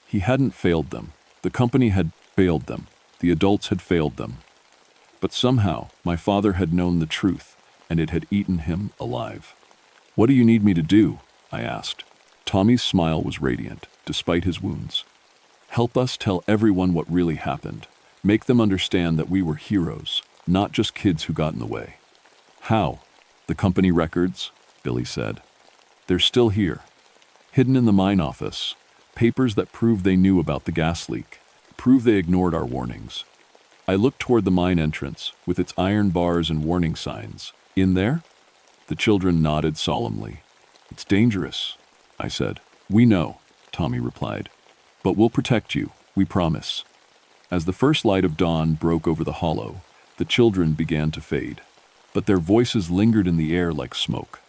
He hadn't failed them. The company had failed them. The adults had failed them. But somehow, my father had known the truth, and it had eaten him alive. "What do you need me to do?" I asked. Tommy's smile was radiant, despite his wounds. "Help us tell everyone what really happened. Make them understand that we were heroes, not just kids who got in the way." "How?" "The company records," Billy said. "They're still here. Hidden in the mine office. Papers that prove they knew about the gas leak. Prove they ignored our warnings. I looked toward the mine entrance, with its iron bars and warning signs. In there? The children nodded solemnly. It's dangerous, I said. We know, Tommy replied. But we'll protect you, we promise. As the first light of dawn broke over the hollow, the children began to fade. But their voices lingered in the air like smoke.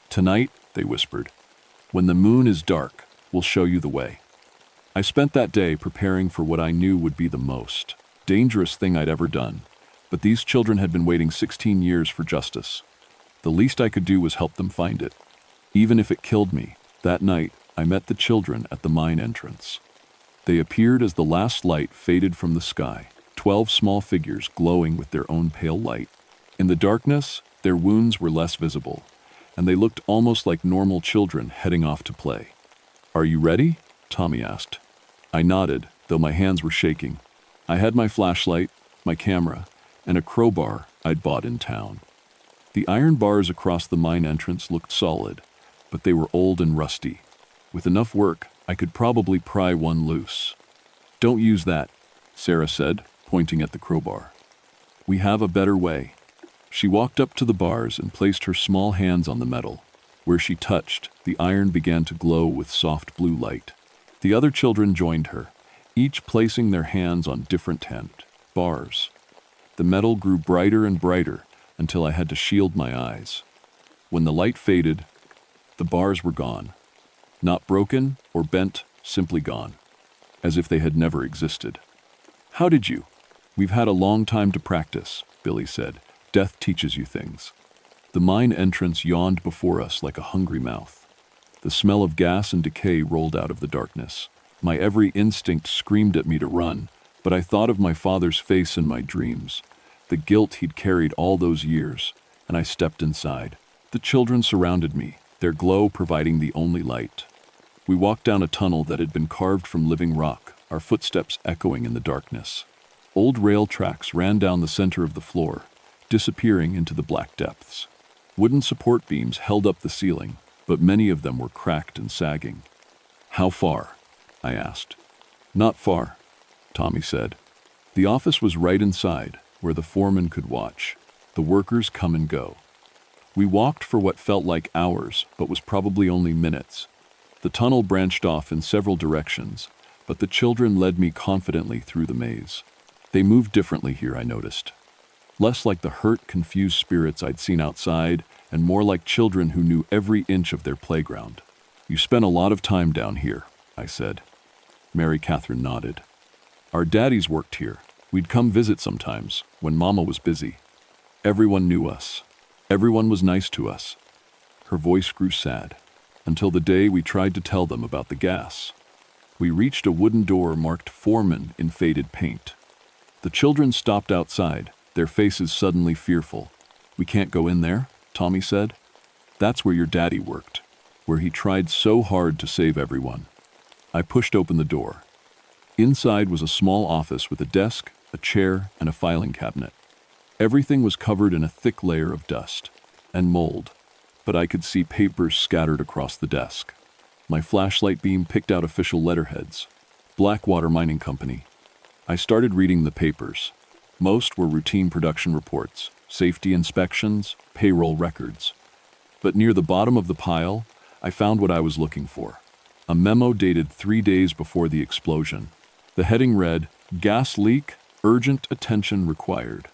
Tonight, they whispered, when the moon is dark, we'll show you the way. I spent that day preparing for what I knew would be the most dangerous thing I'd ever done, but these children had been waiting 16 years for justice. The least I could do was help them find it. Even if it killed me, that night I met the children at the mine entrance. They appeared as the last light faded from the sky, 12 small figures glowing with their own pale light. In the darkness, their wounds were less visible, and they looked almost like normal children heading off to play. Are you ready? Tommy asked. I nodded, though my hands were shaking. I had my flashlight, my camera, and a crowbar I'd bought in town. The iron bars across the mine entrance looked solid, but they were old and rusty. With enough work, I could probably pry one loose. Don't use that, Sarah said, pointing at the crowbar. We have a better way. She walked up to the bars and placed her small hands on the metal. Where she touched, the iron began to glow with soft blue light. The other children joined her, each placing their hands on different bars. The metal grew brighter and brighter until I had to shield my eyes. When the light faded, the bars were gone. Not broken or bent, simply gone, as if they had never existed. How did you? We've had a long time to practice, Billy said. Death teaches you things. The mine entrance yawned before us like a hungry mouth. The smell of gas and decay rolled out of the darkness. My every instinct screamed at me to run, but I thought of my father's face in my dreams, the guilt he'd carried all those years, and I stepped inside. The children surrounded me, their glow providing the only light. We walked down a tunnel that had been carved from living rock, our footsteps echoing in the darkness. Old rail tracks ran down the center of the floor, disappearing into the black depths. Wooden support beams held up the ceiling, but many of them were cracked and sagging. How far? I asked. Not far, Tommy said. The office was right inside, where the foreman could watch. The workers come and go. We walked for what felt like hours, but was probably only minutes. The tunnel branched off in several directions, but the children led me confidently through the maze. They moved differently here, I noticed. Less like the hurt, confused spirits I'd seen outside, and more like children who knew every inch of their playground. You spent a lot of time down here, I said. Mary Catherine nodded. Our daddies worked here. We'd come visit sometimes, when Mama was busy. Everyone knew us. Everyone was nice to us. Her voice grew sad, until the day we tried to tell them about the gas. We reached a wooden door marked Foreman in faded paint. The children stopped outside, their faces suddenly fearful. We can't go in there, Tommy said. That's where your daddy worked, where he tried so hard to save everyone. I pushed open the door. Inside was a small office with a desk, a chair, and a filing cabinet. Everything was covered in a thick layer of dust and mold, but I could see papers scattered across the desk. My flashlight beam picked out official letterheads. Blackwater Mining Company. I started reading the papers. Most were routine production reports, safety inspections, payroll records. But near the bottom of the pile, I found what I was looking for. A memo dated 3 days before the explosion. The heading read, "Gas leak, urgent attention required."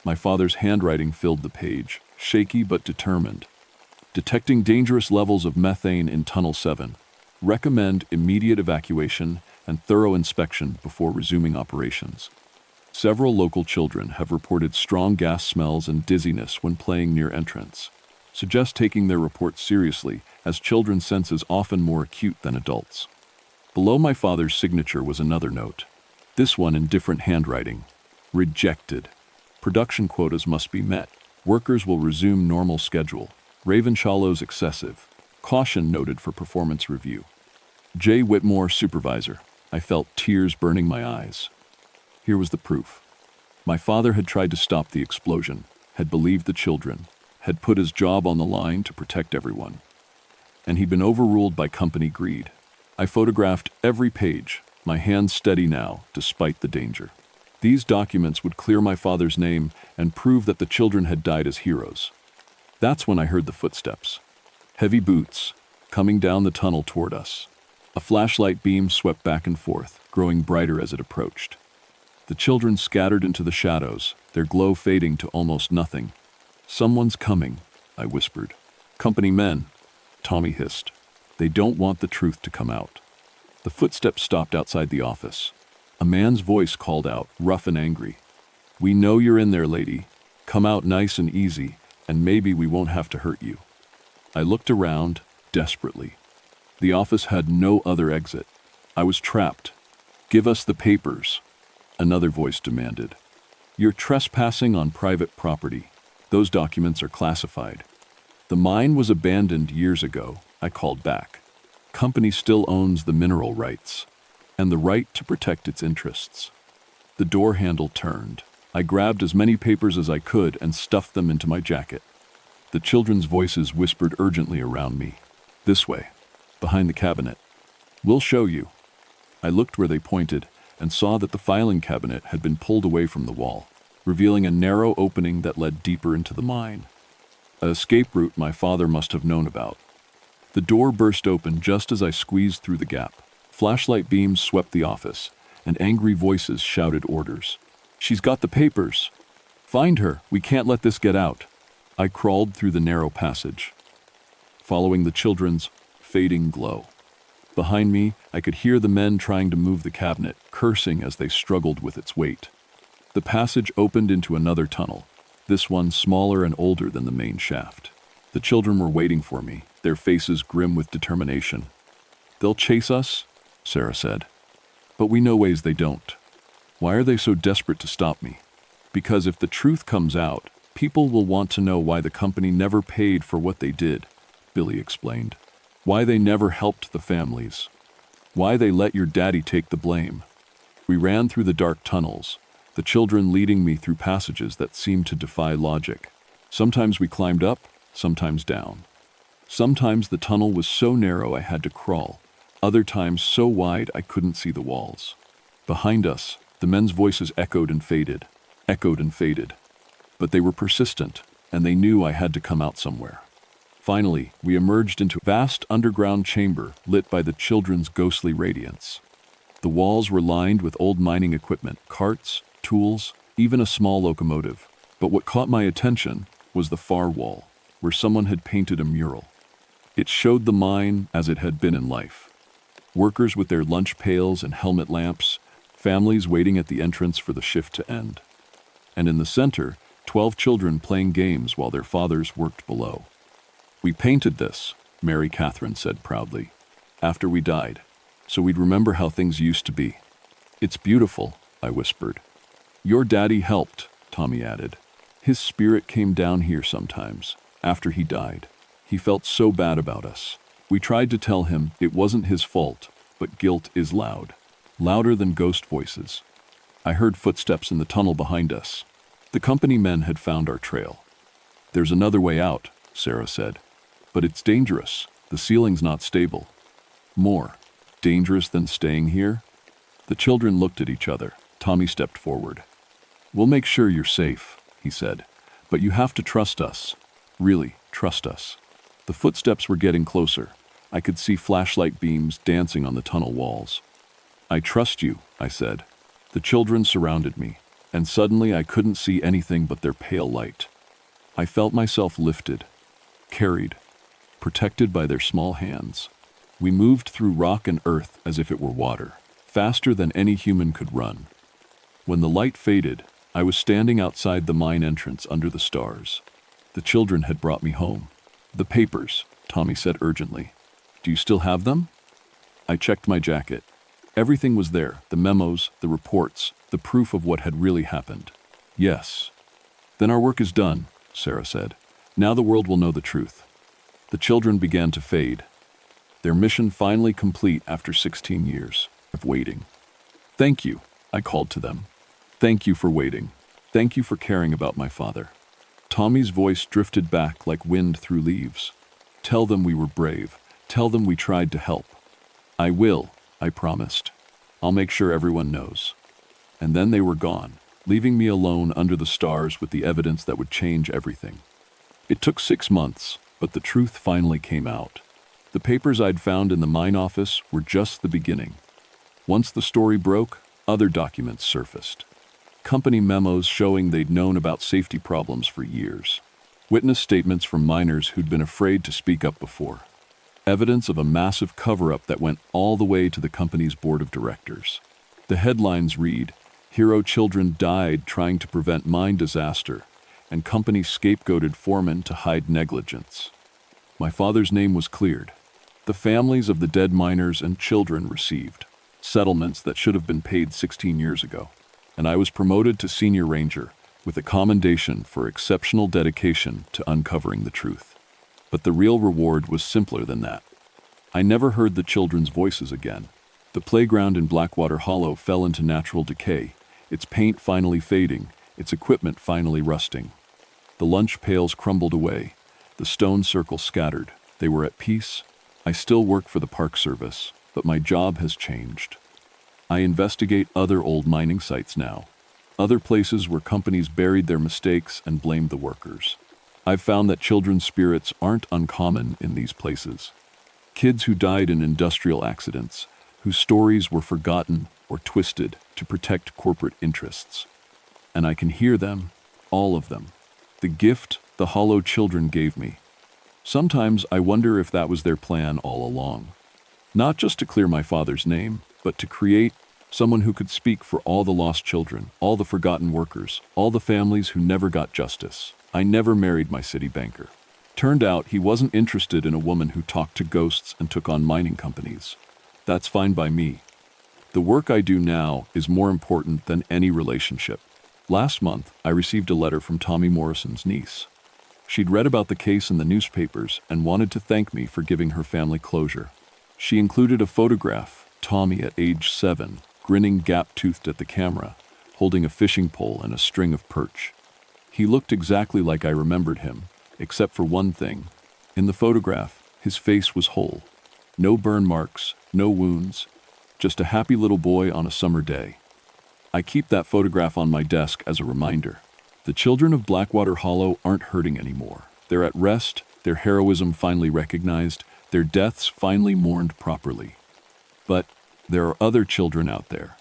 My father's handwriting filled the page, shaky but determined. Detecting dangerous levels of methane in Tunnel 7. Recommend immediate evacuation and thorough inspection before resuming operations. Several local children have reported strong gas smells and dizziness when playing near entrance. Suggest taking their reports seriously, as children's senses often more acute than adults. Below my father's signature was another note, this one in different handwriting. Rejected. Production quotas must be met. Workers will resume normal schedule. Ravenshallows excessive. Caution noted for performance review. J. Whitmore, supervisor. I felt tears burning my eyes. Here was the proof. My father had tried to stop the explosion, had believed the children, had put his job on the line to protect everyone. And he'd been overruled by company greed. I photographed every page, my hands steady now, despite the danger. These documents would clear my father's name and prove that the children had died as heroes. That's when I heard the footsteps. Heavy boots, coming down the tunnel toward us. A flashlight beam swept back and forth, growing brighter as it approached. The children scattered into the shadows, their glow fading to almost nothing. "Someone's coming," I whispered. "Company men," Tommy hissed. "They don't want the truth to come out." The footsteps stopped outside the office. A man's voice called out, rough and angry. "We know you're in there, lady. Come out nice and easy, and maybe we won't have to hurt you." I looked around, desperately. The office had no other exit. I was trapped. "Give us the papers," another voice demanded. "You're trespassing on private property. Those documents are classified." "The mine was abandoned years ago," I called back. "Company still owns the mineral rights and the right to protect its interests." The door handle turned. I grabbed as many papers as I could and stuffed them into my jacket. The children's voices whispered urgently around me. "This way, behind the cabinet. We'll show you." I looked where they pointed and saw that the filing cabinet had been pulled away from the wall, revealing a narrow opening that led deeper into the mine. An escape route my father must have known about. The door burst open just as I squeezed through the gap. Flashlight beams swept the office, and angry voices shouted orders. "She's got the papers! Find her! We can't let this get out!" I crawled through the narrow passage, following the children's fading glow. Behind me, I could hear the men trying to move the cabinet, cursing as they struggled with its weight. The passage opened into another tunnel, this one smaller and older than the main shaft. The children were waiting for me, their faces grim with determination. "They'll chase us," Sarah said. "But we know ways they don't." "Why are they so desperate to stop me?" "Because if the truth comes out, people will want to know why the company never paid for what they did," Billy explained. "Why they never helped the families. Why they let your daddy take the blame." We ran through the dark tunnels, the children leading me through passages that seemed to defy logic. Sometimes we climbed up, sometimes down. Sometimes the tunnel was so narrow I had to crawl, other times so wide I couldn't see the walls. Behind us, the men's voices echoed and faded. But they were persistent, and they knew I had to come out somewhere. Finally, we emerged into a vast underground chamber lit by the children's ghostly radiance. The walls were lined with old mining equipment, carts, tools, even a small locomotive. But what caught my attention was the far wall, where someone had painted a mural. It showed the mine as it had been in life. Workers with their lunch pails and helmet lamps, families waiting at the entrance for the shift to end. And in the center, 12 children playing games while their fathers worked below. "We painted this," Mary Catherine said proudly, "after we died, so we'd remember how things used to be." "It's beautiful," I whispered. "Your daddy helped," Tommy added. "His spirit came down here sometimes, after he died. He felt so bad about us. We tried to tell him it wasn't his fault, but guilt is loud, louder than ghost voices." I heard footsteps in the tunnel behind us. The company men had found our trail. "There's another way out," Sarah said. "But it's dangerous. The ceiling's not stable." "More dangerous than staying here?" The children looked at each other. Tommy stepped forward. "We'll make sure you're safe," he said. "But you have to trust us. Really, trust us." The footsteps were getting closer. I could see flashlight beams dancing on the tunnel walls. "I trust you," I said. The children surrounded me, and suddenly I couldn't see anything but their pale light. I felt myself lifted, carried, protected by their small hands. We moved through rock and earth as if it were water, faster than any human could run. When the light faded, I was standing outside the mine entrance under the stars. The children had brought me home. "The papers," Tommy said urgently. "Do you still have them?" I checked my jacket. Everything was there, the memos, the reports, the proof of what had really happened. "Yes." "Then our work is done," Sarah said. "Now the world will know the truth." The children began to fade, their mission finally complete after 16 years of waiting. "Thank you," I called to them. "Thank you for waiting. Thank you for caring about my father." Tommy's voice drifted back like wind through leaves. "Tell them we were brave. Tell them we tried to help." "I will," I promised. "I'll make sure everyone knows." And then they were gone, leaving me alone under the stars with the evidence that would change everything. It took 6 months, but the truth finally came out. The papers I'd found in the mine office were just the beginning. Once the story broke, other documents surfaced. Company memos showing they'd known about safety problems for years. Witness statements from miners who'd been afraid to speak up before. Evidence of a massive cover-up that went all the way to the company's board of directors. The headlines read, "Hero children died trying to prevent mine disaster," and company scapegoated foreman to hide negligence. My father's name was cleared. The families of the dead miners and children received settlements that should have been paid 16 years ago. And I was promoted to senior ranger with a commendation for exceptional dedication to uncovering the truth. But the real reward was simpler than that. I never heard the children's voices again. The playground in Blackwater Hollow fell into natural decay, its paint finally fading, its equipment finally rusting. The lunch pails crumbled away, the stone circle scattered. They were at peace. I still work for the Park Service, but my job has changed. I investigate other old mining sites now, other places where companies buried their mistakes and blamed the workers. I've found that children's spirits aren't uncommon in these places. Kids who died in industrial accidents, whose stories were forgotten or twisted to protect corporate interests. And I can hear them, all of them. The gift the hollow children gave me. Sometimes I wonder if that was their plan all along. Not just to clear my father's name, but to create someone who could speak for all the lost children, all the forgotten workers, all the families who never got justice. I never married my city banker. Turned out he wasn't interested in a woman who talked to ghosts and took on mining companies. That's fine by me. The work I do now is more important than any relationship. Last month, I received a letter from Tommy Morrison's niece. She'd read about the case in the newspapers and wanted to thank me for giving her family closure. She included a photograph, Tommy at age 7, grinning gap-toothed at the camera, holding a fishing pole and a string of perch. He looked exactly like I remembered him, except for one thing. In the photograph, his face was whole. No burn marks, no wounds, just a happy little boy on a summer day. I keep that photograph on my desk as a reminder. The children of Blackwater Hollow aren't hurting anymore. They're at rest, their heroism finally recognized, their deaths finally mourned properly. But there are other children out there.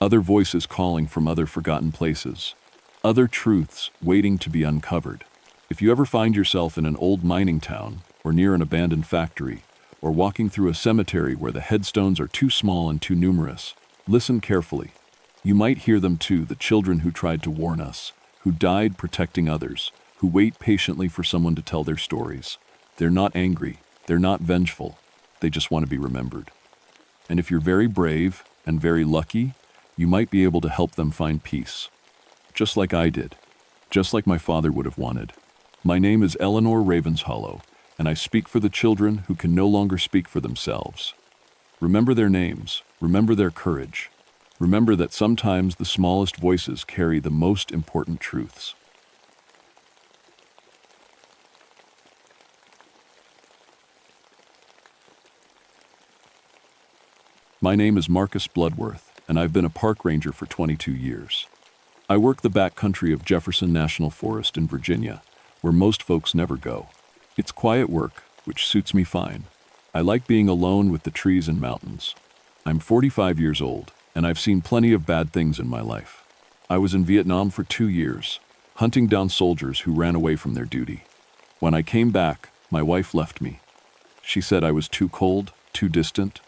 Other voices calling from other forgotten places. Other truths waiting to be uncovered. If you ever find yourself in an old mining town, or near an abandoned factory, or walking through a cemetery where the headstones are too small and too numerous, listen carefully. You might hear them too, the children who tried to warn us, who died protecting others, who wait patiently for someone to tell their stories. They're not angry, they're not vengeful, they just want to be remembered. And if you're very brave and very lucky, you might be able to help them find peace. Just like I did, just like my father would have wanted. My name is Eleanor Ravenshollow, and I speak for the children who can no longer speak for themselves. Remember their names, remember their courage. Remember that sometimes the smallest voices carry the most important truths. My name is Marcus Bloodworth, and I've been a park ranger for 22 years. I work the backcountry of Jefferson National Forest in Virginia, where most folks never go. It's quiet work, which suits me fine. I like being alone with the trees and mountains. I'm 45 years old, and I've seen plenty of bad things in my life. I was in Vietnam for 2 years, hunting down soldiers who ran away from their duty. When I came back, my wife left me. She said I was too cold, too distant.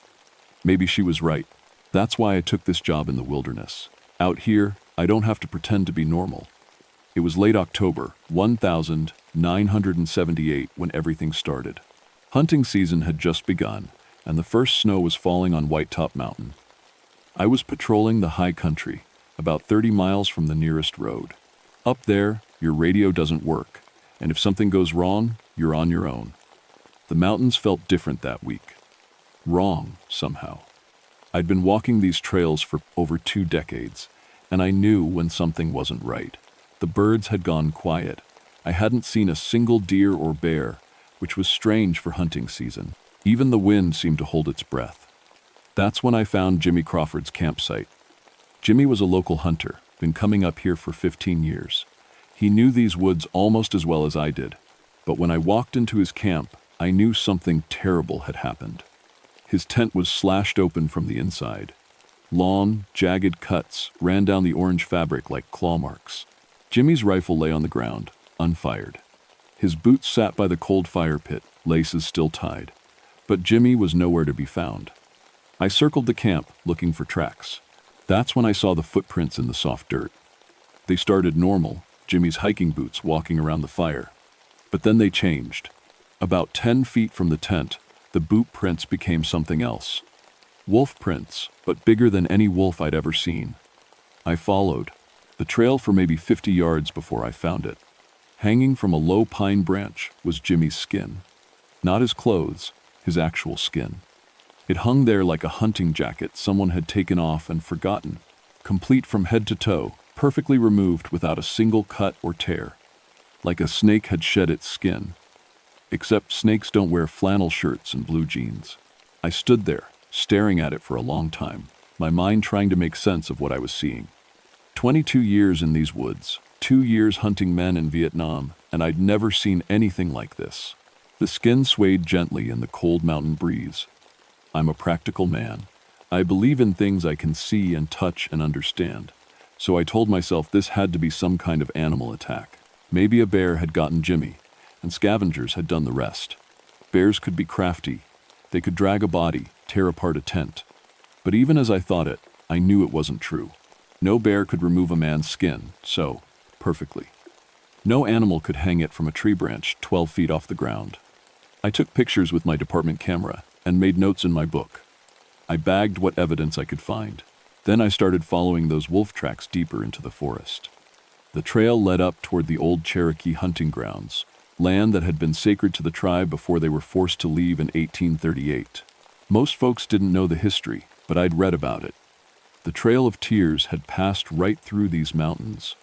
Maybe she was right. That's why I took this job in the wilderness. Out here, I don't have to pretend to be normal. It was late October, 1978, when everything started. Hunting season had just begun, and the first snow was falling on White Top Mountain. I was patrolling the high country, about 30 miles from the nearest road. Up there, your radio doesn't work, and if something goes wrong, you're on your own. The mountains felt different that week. Wrong, somehow. I'd been walking these trails for over 2 decades, and I knew when something wasn't right. The birds had gone quiet. I hadn't seen a single deer or bear, which was strange for hunting season. Even the wind seemed to hold its breath. That's when I found Jimmy Crawford's campsite. Jimmy was a local hunter, been coming up here for 15 years. He knew these woods almost as well as I did, but when I walked into his camp, I knew something terrible had happened. His tent was slashed open from the inside. Long, jagged cuts ran down the orange fabric like claw marks. Jimmy's rifle lay on the ground, unfired. His boots sat by the cold fire pit, laces still tied. But Jimmy was nowhere to be found. I circled the camp, looking for tracks. That's when I saw the footprints in the soft dirt. They started normal, Jimmy's hiking boots walking around the fire. But then they changed. About 10 feet from the tent, the boot prints became something else. Wolf prints, but bigger than any wolf I'd ever seen. I followed the trail for maybe 50 yards before I found it. Hanging from a low pine branch was Jimmy's skin. Not his clothes, his actual skin. It hung there like a hunting jacket someone had taken off and forgotten, complete from head to toe, perfectly removed without a single cut or tear. Like a snake had shed its skin. Except snakes don't wear flannel shirts and blue jeans. I stood there, staring at it for a long time, my mind trying to make sense of what I was seeing. 22 years in these woods, 2 years hunting men in Vietnam, and I'd never seen anything like this. The skin swayed gently in the cold mountain breeze. I'm a practical man. I believe in things I can see and touch and understand. So I told myself this had to be some kind of animal attack. Maybe a bear had gotten Jimmy, and scavengers had done the rest. Bears could be crafty. They could drag a body, tear apart a tent. But even as I thought it, I knew it wasn't true. No bear could remove a man's skin, so perfectly. No animal could hang it from a tree branch 12 feet off the ground. I took pictures with my department camera and made notes in my book. I bagged what evidence I could find. Then I started following those wolf tracks deeper into the forest. The trail led up toward the old Cherokee hunting grounds, land that had been sacred to the tribe before they were forced to leave in 1838. Most folks didn't know the history, but I'd read about it. The Trail of Tears had passed right through these mountains.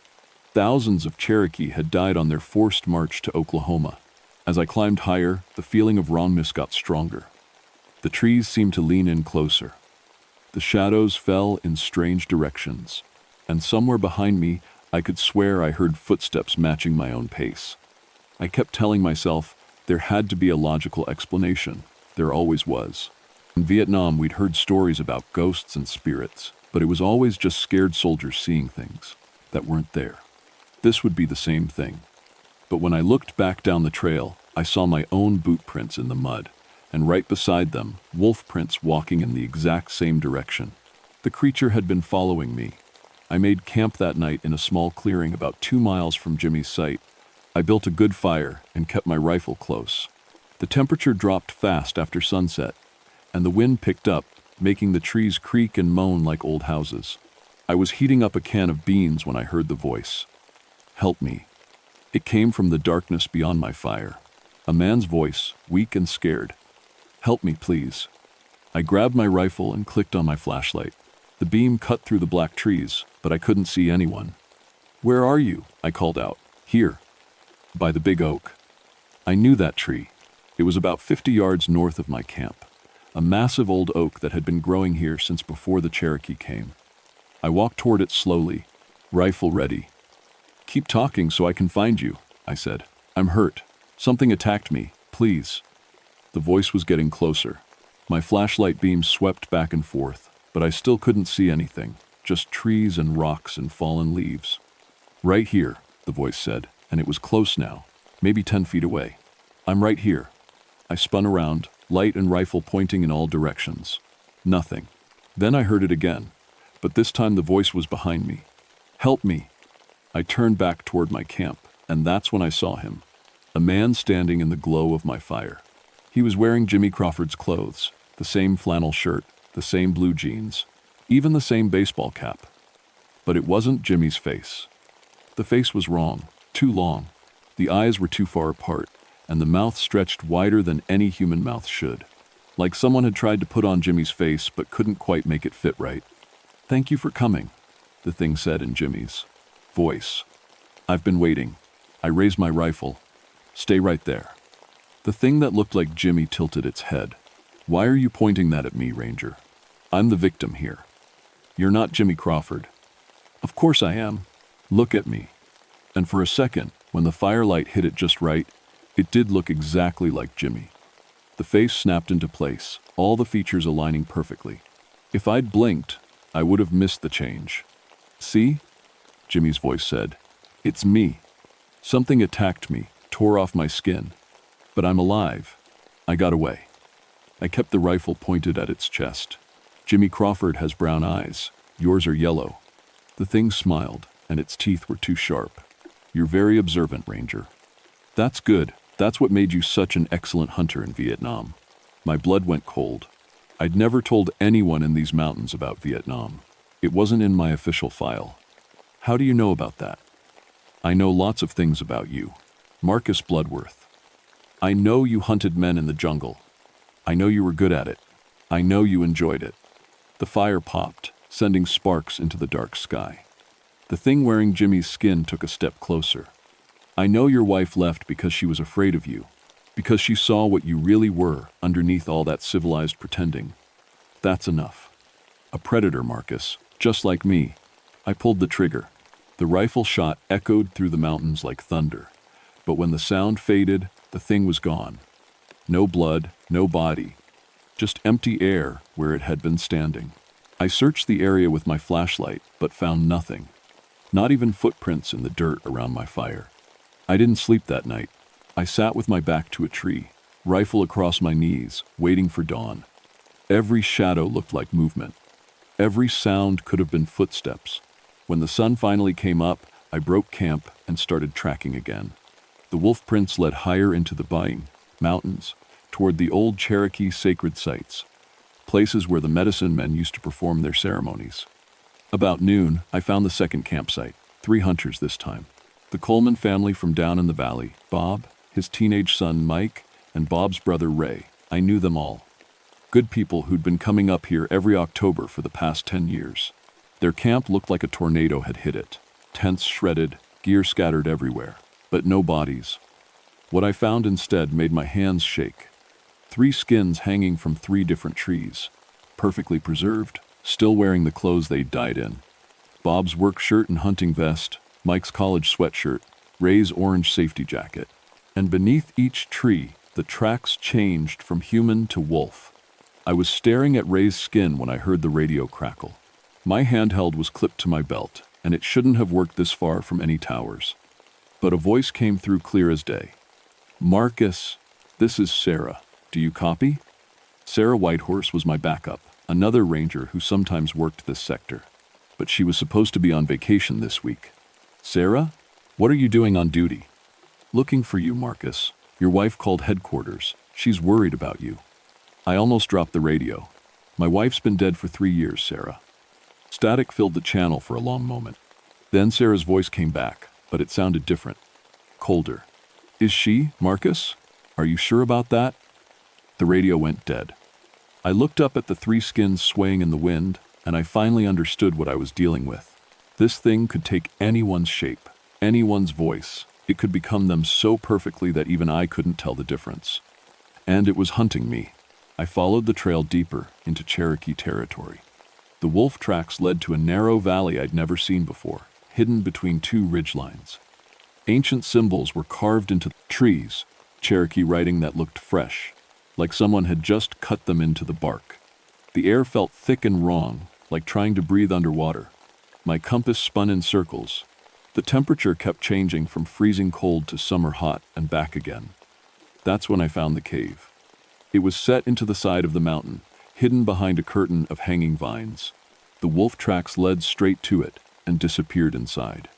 Thousands of Cherokee had died on their forced march to Oklahoma. As I climbed higher, the feeling of wrongness got stronger. The trees seemed to lean in closer. The shadows fell in strange directions, and somewhere behind me, I could swear I heard footsteps matching my own pace. I kept telling myself there had to be a logical explanation. There always was. In Vietnam, we'd heard stories about ghosts and spirits, but it was always just scared soldiers seeing things that weren't there. This would be the same thing. But when I looked back down the trail, I saw my own boot prints in the mud, and right beside them, wolf prints walking in the exact same direction. The creature had been following me. I made camp that night in a small clearing about 2 miles from Jimmy's site. I built a good fire and kept my rifle close. The temperature dropped fast after sunset, and the wind picked up, making the trees creak and moan like old houses. I was heating up a can of beans when I heard the voice. "Help me." It came from the darkness beyond my fire. A man's voice, weak and scared. "Help me, please." I grabbed my rifle and clicked on my flashlight. The beam cut through the black trees, but I couldn't see anyone. "Where are you?" I called out. "Here." By the big oak. I knew that tree. It was about 50 yards north of my camp. A massive old oak that had been growing here since before the Cherokee came. I walked toward it slowly, rifle ready. "Keep talking so I can find you," I said. "I'm hurt. Something attacked me. Please." The voice was getting closer. My flashlight beam swept back and forth, but I still couldn't see anything, just trees and rocks and fallen leaves. "Right here," the voice said, and it was close now, maybe 10 feet away. "I'm right here." I spun around, light and rifle pointing in all directions. Nothing. Then I heard it again, but this time the voice was behind me. "Help me." I turned back toward my camp, and that's when I saw him. A man standing in the glow of my fire. He was wearing Jimmy Crawford's clothes, the same flannel shirt, the same blue jeans, even the same baseball cap. But it wasn't Jimmy's face. The face was wrong, too long. The eyes were too far apart, and the mouth stretched wider than any human mouth should. Like someone had tried to put on Jimmy's face but couldn't quite make it fit right. "Thank you for coming," the thing said in Jimmy's voice. "I've been waiting." I raised my rifle. "Stay right there." The thing that looked like Jimmy tilted its head. "Why are you pointing that at me, Ranger? I'm the victim here. You're not Jimmy Crawford. Of course I am. Look at me. And for a second, when the firelight hit it just right, it did look exactly like Jimmy. The face snapped into place, all the features aligning perfectly. If I'd blinked, I would have missed the change. See? Jimmy's voice said. It's me. Something attacked me, tore off my skin. But I'm alive. I got away. I kept the rifle pointed at its chest. Jimmy Crawford has brown eyes. Yours are yellow. The thing smiled, and its teeth were too sharp. You're very observant, Ranger. That's good. That's what made you such an excellent hunter in Vietnam. My blood went cold. I'd never told anyone in these mountains about Vietnam. It wasn't in my official file. How do you know about that? I know lots of things about you. Marcus Bloodworth. I know you hunted men in the jungle. I know you were good at it. I know you enjoyed it. The fire popped, sending sparks into the dark sky. The thing wearing Jimmy's skin took a step closer. I know your wife left because she was afraid of you, because she saw what you really were underneath all that civilized pretending. That's enough. A predator, Marcus, just like me. I pulled the trigger. The rifle shot echoed through the mountains like thunder. But when the sound faded, the thing was gone. No blood, no body. Just empty air where it had been standing. I searched the area with my flashlight, but found nothing. Not even footprints in the dirt around my fire. I didn't sleep that night. I sat with my back to a tree, rifle across my knees, waiting for dawn. Every shadow looked like movement. Every sound could have been footsteps. When the sun finally came up, I broke camp and started tracking again. The wolf prints led higher into the Baying Mountains, toward the old Cherokee sacred sites, places where the medicine men used to perform their ceremonies. About noon, I found the second campsite, 3 hunters this time. The Coleman family from down in the valley, Bob, his teenage son Mike, and Bob's brother Ray. I knew them all. Good people who'd been coming up here every October for the past 10 years. Their camp looked like a tornado had hit it. Tents shredded, gear scattered everywhere, but no bodies. What I found instead made my hands shake. 3 skins hanging from 3 different trees, perfectly preserved, still wearing the clothes they'd died in. Bob's work shirt and hunting vest, Mike's college sweatshirt, Ray's orange safety jacket. And beneath each tree, the tracks changed from human to wolf. I was staring at Ray's skin when I heard the radio crackle. My handheld was clipped to my belt, and it shouldn't have worked this far from any towers. But a voice came through clear as day. Marcus, this is Sarah. Do you copy? Sarah Whitehorse was my backup, another ranger who sometimes worked this sector. But she was supposed to be on vacation this week. Sarah, what are you doing on duty? Looking for you, Marcus. Your wife called headquarters. She's worried about you. I almost dropped the radio. My wife's been dead for 3 years, Sarah. Static filled the channel for a long moment. Then Sarah's voice came back, but it sounded different. Colder. Is she, Marcus? Are you sure about that? The radio went dead. I looked up at the 3 skins swaying in the wind, and I finally understood what I was dealing with. This thing could take anyone's shape, anyone's voice. It could become them so perfectly that even I couldn't tell the difference. And it was hunting me. I followed the trail deeper into Cherokee territory. The wolf tracks led to a narrow valley I'd never seen before, hidden between 2 ridgelines. Ancient symbols were carved into trees, Cherokee writing that looked fresh, like someone had just cut them into the bark. The air felt thick and wrong, like trying to breathe underwater. My compass spun in circles. The temperature kept changing from freezing cold to summer hot and back again. That's when I found the cave. It was set into the side of the mountain, hidden behind a curtain of hanging vines. The wolf tracks led straight to it and disappeared inside.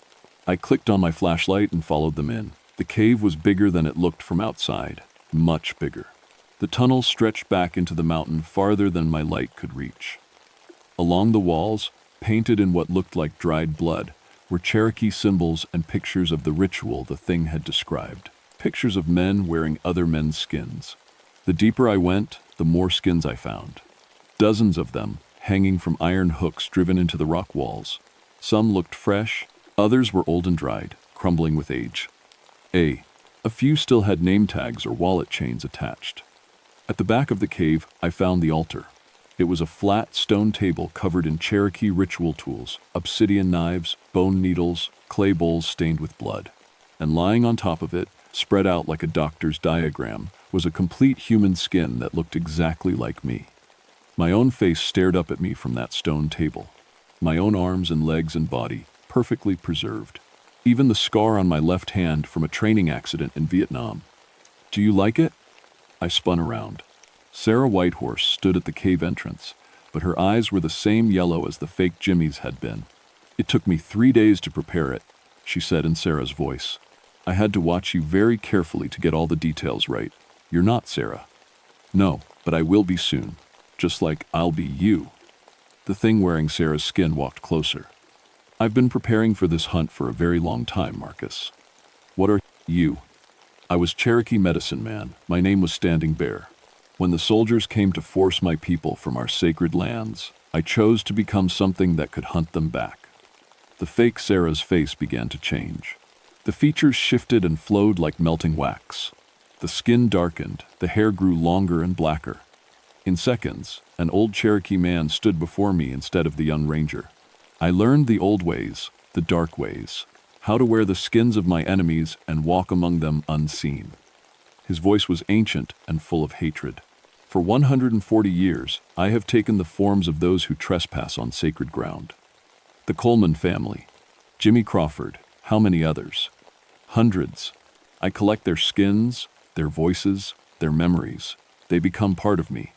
I clicked on my flashlight and followed them in. The cave was bigger than it looked from outside, much bigger. The tunnel stretched back into the mountain farther than my light could reach. Along the walls, painted in what looked like dried blood, were Cherokee symbols and pictures of the ritual the thing had described. Pictures of men wearing other men's skins. The deeper I went, the more skins I found. Dozens of them, hanging from iron hooks driven into the rock walls. Some looked fresh, others were old and dried, crumbling with age. A few still had name tags or wallet chains attached. At the back of the cave, I found the altar. It was a flat stone table covered in Cherokee ritual tools, obsidian knives, bone needles, clay bowls stained with blood. And lying on top of it, spread out like a doctor's diagram, was a complete human skin that looked exactly like me. My own face stared up at me from that stone table. My own arms and legs and body, perfectly preserved. Even the scar on my left hand from a training accident in Vietnam. "Do you like it?" I spun around. Sarah Whitehorse stood at the cave entrance, but her eyes were the same yellow as the fake Jimmy's had been. "It took me 3 days to prepare it," she said in Sarah's voice. "I had to watch you very carefully to get all the details right. You're not Sarah." "No, but I will be soon. Just like I'll be you." The thing wearing Sarah's skin walked closer. "I've been preparing for this hunt for a very long time, Marcus." "What are you?" "I was Cherokee medicine man. My name was Standing Bear. When the soldiers came to force my people from our sacred lands, I chose to become something that could hunt them back." The fake Sarah's face began to change. The features shifted and flowed like melting wax. The skin darkened, the hair grew longer and blacker. In seconds, an old Cherokee man stood before me instead of the young ranger. I learned the old ways, the dark ways, how to wear the skins of my enemies and walk among them unseen. His voice was ancient and full of hatred. "For 140 years, I have taken the forms of those who trespass on sacred ground. The Coleman family, Jimmy Crawford, how many others? Hundreds. I collect their skins, their voices, their memories. They become part of me."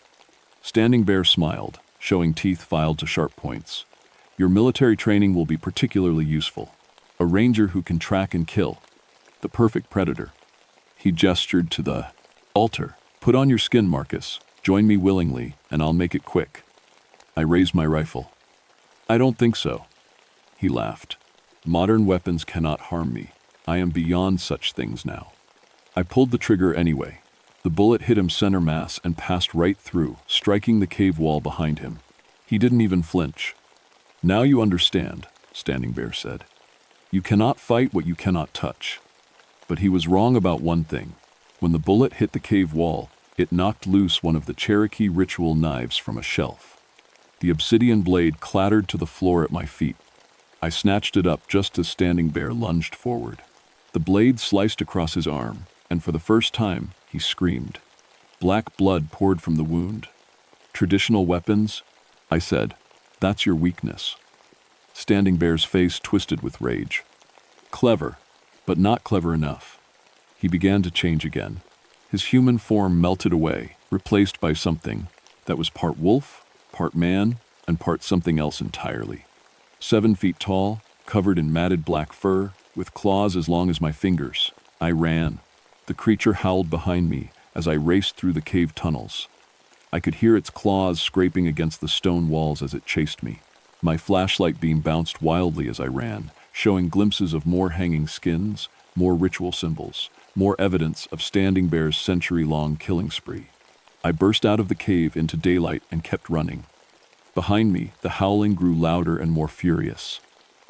Standing Bear smiled, showing teeth filed to sharp points. "Your military training will be particularly useful. A ranger who can track and kill. The perfect predator." He gestured to the altar. "Put on your skin, Marcus. Join me willingly, and I'll make it quick." I raised my rifle. "I don't think so." He laughed. "Modern weapons cannot harm me. I am beyond such things now." I pulled the trigger anyway. The bullet hit him center mass and passed right through, striking the cave wall behind him. He didn't even flinch. "Now you understand," Standing Bear said. "You cannot fight what you cannot touch." But he was wrong about one thing. When the bullet hit the cave wall, it knocked loose one of the Cherokee ritual knives from a shelf. The obsidian blade clattered to the floor at my feet. I snatched it up just as Standing Bear lunged forward. The blade sliced across his arm, and for the first time, he screamed. Black blood poured from the wound. "Traditional weapons?" I said. "That's your weakness." Standing Bear's face twisted with rage. "Clever, but not clever enough." He began to change again. His human form melted away, replaced by something that was part wolf, part man, and part something else entirely. 7 feet tall, covered in matted black fur, with claws as long as my fingers. I ran. The creature howled behind me as I raced through the cave tunnels. I could hear its claws scraping against the stone walls as it chased me. My flashlight beam bounced wildly as I ran, showing glimpses of more hanging skins, more ritual symbols, more evidence of Standing Bear's century-long killing spree. I burst out of the cave into daylight and kept running. Behind me, the howling grew louder and more furious.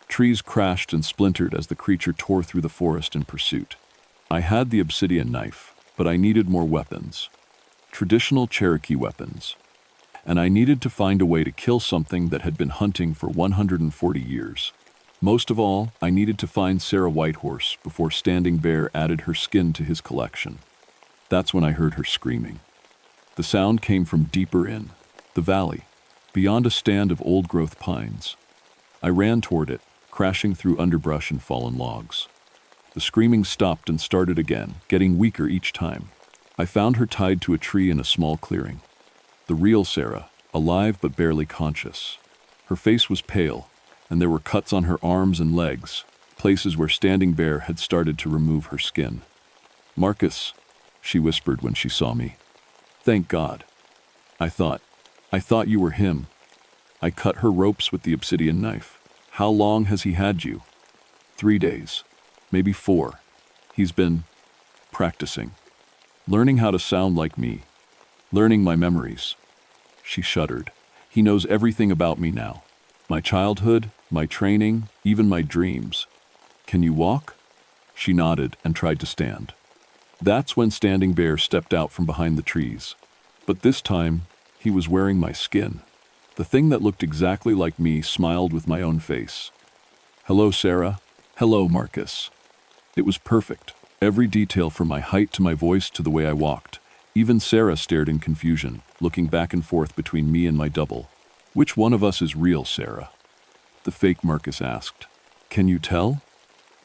Trees crashed and splintered as the creature tore through the forest in pursuit. I had the obsidian knife, but I needed more weapons. Traditional Cherokee weapons. And I needed to find a way to kill something that had been hunting for 140 years. Most of all, I needed to find Sarah Whitehorse before Standing Bear added her skin to his collection. That's when I heard her screaming. The sound came from deeper in, the valley, beyond a stand of old-growth pines. I ran toward it, crashing through underbrush and fallen logs. The screaming stopped and started again, getting weaker each time. I found her tied to a tree in a small clearing. The real Sarah, alive but barely conscious. Her face was pale, and there were cuts on her arms and legs, places where Standing Bear had started to remove her skin. "Marcus," she whispered when she saw me. "Thank God. I thought you were him." I cut her ropes with the obsidian knife. "How long has he had you?" 3 days. Maybe 4. He's been practicing. Learning how to sound like me. Learning my memories." She shuddered. "He knows everything about me now. My childhood, my training, even my dreams. Can you walk?" She nodded and tried to stand. That's when Standing Bear stepped out from behind the trees. But this time, He was wearing my skin. The thing that looked exactly like me smiled with my own face. "Hello, Sarah." "Hello, Marcus." It was perfect. Every detail from my height to my voice to the way I walked. Even Sarah stared in confusion, looking back and forth between me and my double. "Which one of us is real, Sarah?" the fake Marcus asked. "Can you tell?"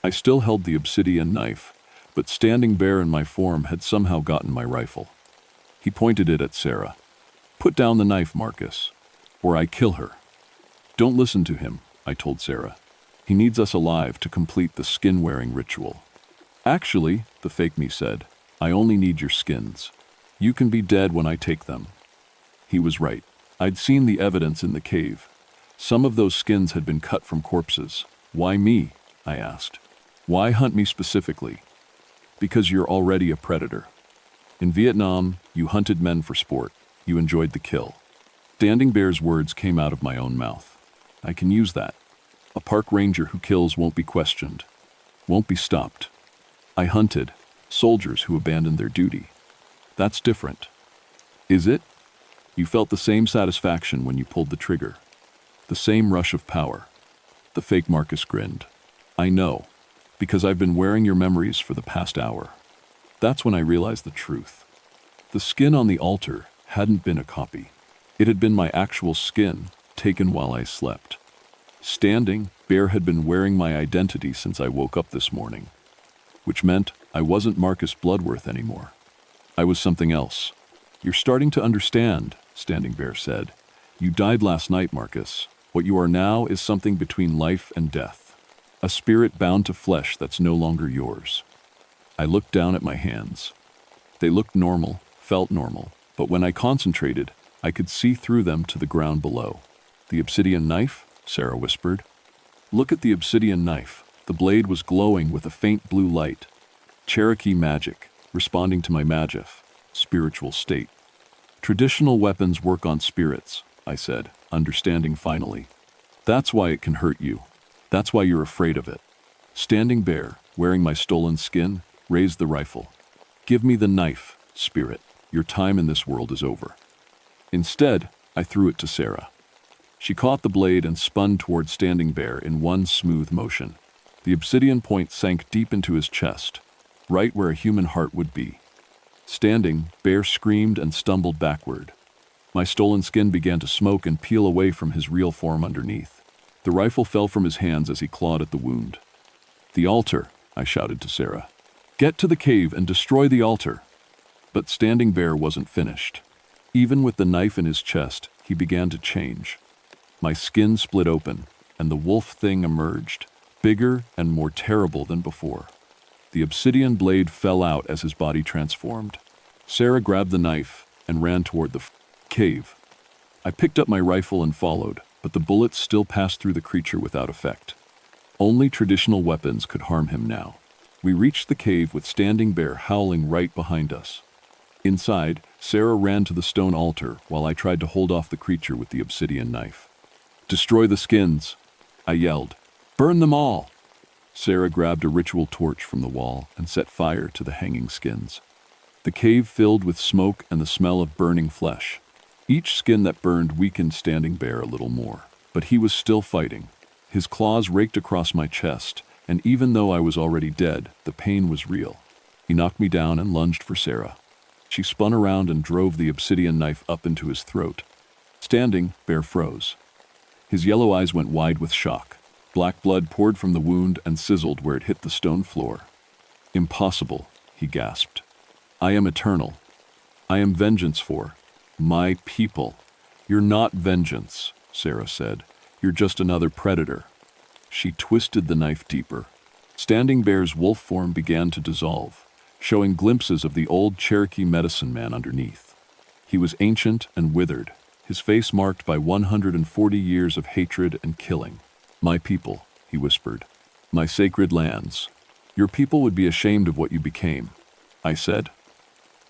I still held the obsidian knife, but Standing Bear in my form had somehow gotten my rifle. He pointed it at Sarah. "Put down the knife, Marcus, or I kill her." "Don't listen to him," I told Sarah. "He needs us alive to complete the skin-wearing ritual." "Actually," the fake me said, "I only need your skins. You can be dead when I take them." He was right. I'd seen the evidence in the cave. Some of those skins had been cut from corpses. "Why me?" I asked. "Why hunt me specifically?" "Because you're already a predator. In Vietnam, you hunted men for sport. You enjoyed the kill." Standing Bear's words came out of my own mouth. I can use that. A park ranger who kills won't be questioned, won't be stopped. I hunted soldiers who abandoned their duty. That's different. Is it? You felt the same satisfaction when you pulled the trigger. The same rush of power. The fake Marcus grinned. "I know, because I've been wearing your memories for the past hour." That's when I realized the truth. The skin on the altar hadn't been a copy. It had been my actual skin, taken while I slept. Standing Bear had been wearing my identity since I woke up this morning, which meant I wasn't Marcus Bloodworth anymore. I was something else. "You're starting to understand," Standing Bear said. "You died last night, Marcus. What you are now is something between life and death. A spirit bound to flesh that's no longer yours." I looked down at my hands. They looked normal, felt normal, but when I concentrated, I could see through them to the ground below. "The obsidian knife?" Sarah whispered. "Look at the obsidian knife." The blade was glowing with a faint blue light. Cherokee magic, responding to my magif, spiritual state. "Traditional weapons work on spirits," I said, understanding finally. "That's why it can hurt you. That's why you're afraid of it." Standing Bear, wearing my stolen skin, raised the rifle. "Give me the knife, spirit. Your time in this world is over." Instead, I threw it to Sarah. She caught the blade and spun toward Standing Bear in one smooth motion. The obsidian point sank deep into his chest, right where a human heart would be. Standing Bear screamed and stumbled backward. My stolen skin began to smoke and peel away from his real form underneath. The rifle fell from his hands as he clawed at the wound. "The altar," I shouted to Sarah. "Get to the cave and destroy the altar." But Standing Bear wasn't finished. Even with the knife in his chest, he began to change. My skin split open, and the wolf thing emerged, bigger and more terrible than before. The obsidian blade fell out as his body transformed. Sarah grabbed the knife and ran toward the cave. I picked up my rifle and followed, but the bullets still passed through the creature without effect. Only traditional weapons could harm him now. We reached the cave with Standing Bear howling right behind us. Inside, Sarah ran to the stone altar while I tried to hold off the creature with the obsidian knife. "Destroy the skins," I yelled. "Burn them all." Sarah grabbed a ritual torch from the wall and set fire to the hanging skins. The cave filled with smoke and the smell of burning flesh. Each skin that burned weakened Standing Bear a little more, but he was still fighting. His claws raked across my chest, and even though I was already dead, the pain was real. He knocked me down and lunged for Sarah. She spun around and drove the obsidian knife up into his throat. Standing Bear froze. His yellow eyes went wide with shock. Black blood poured from the wound and sizzled where it hit the stone floor. "Impossible," he gasped. "I am eternal. I am vengeance for my people." "You're not vengeance," Sarah said. "You're just another predator." She twisted the knife deeper. Standing Bear's wolf form began to dissolve, showing glimpses of the old Cherokee medicine man underneath. He was ancient and withered, his face marked by 140 years of hatred and killing. "My people," he whispered. "My sacred lands. Your people would be ashamed of what you became," I said.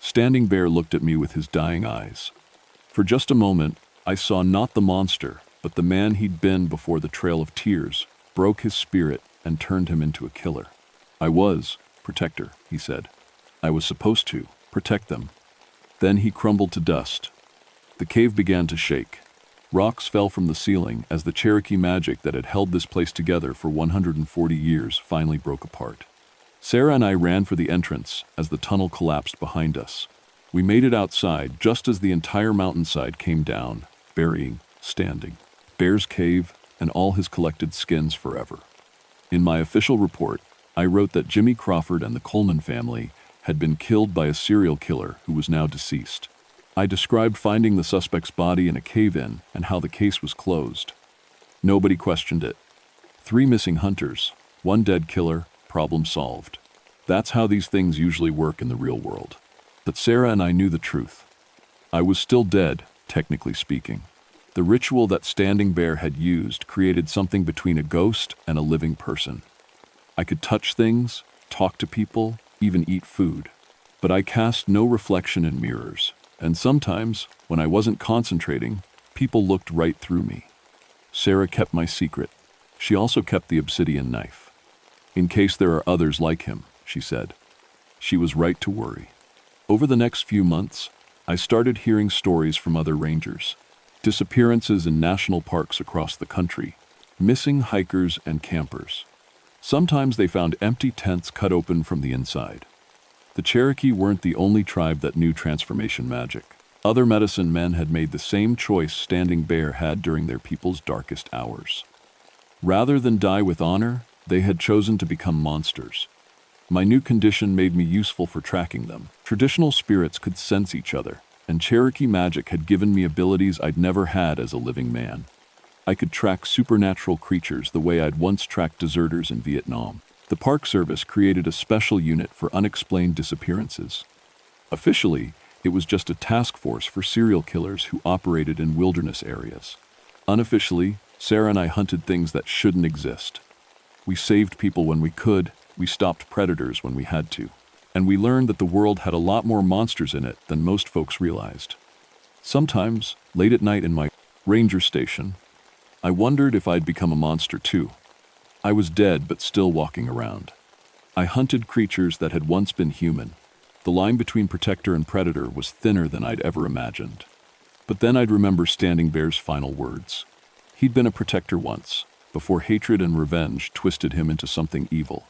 Standing Bear looked at me with his dying eyes. For just a moment, I saw not the monster, but the man he'd been before the Trail of Tears broke his spirit and turned him into a killer. "I was protector," he said. "I was supposed to protect them." Then he crumbled to dust. The cave began to shake. Rocks fell from the ceiling as the Cherokee magic that had held this place together for 140 years finally broke apart. Sarah and I ran for the entrance as the tunnel collapsed behind us. We made it outside just as the entire mountainside came down, burying, standing, Bear's cave and all his collected skins forever. In my official report, I wrote that Jimmy Crawford and the Coleman family had been killed by a serial killer who was now deceased. I described finding the suspect's body in a cave-in and how the case was closed. Nobody questioned it. 3 missing hunters, 1 dead killer, problem solved. That's how these things usually work in the real world. But Sarah and I knew the truth. I was still dead, technically speaking. The ritual that Standing Bear had used created something between a ghost and a living person. I could touch things, talk to people, even eat food. But I cast no reflection in mirrors, and sometimes, when I wasn't concentrating, people looked right through me. Sarah kept my secret. She also kept the obsidian knife. In case there are others like him, she said. She was right to worry. Over the next few months, I started hearing stories from other rangers. Disappearances in national parks across the country, missing hikers and campers. Sometimes they found empty tents cut open from the inside. The Cherokee weren't the only tribe that knew transformation magic. Other medicine men had made the same choice Standing Bear had during their people's darkest hours. Rather than die with honor, they had chosen to become monsters. My new condition made me useful for tracking them. Traditional spirits could sense each other, and Cherokee magic had given me abilities I'd never had as a living man. I could track supernatural creatures the way I'd once tracked deserters in Vietnam. The Park Service created a special unit for unexplained disappearances. Officially, it was just a task force for serial killers who operated in wilderness areas. Unofficially, Sarah and I hunted things that shouldn't exist. We saved people when we could, we stopped predators when we had to, and we learned that the world had a lot more monsters in it than most folks realized. Sometimes, late at night in my ranger station, I wondered if I'd become a monster too. I was dead but still walking around. I hunted creatures that had once been human. The line between protector and predator was thinner than I'd ever imagined. But then I'd remember Standing Bear's final words. He'd been a protector once, before hatred and revenge twisted him into something evil.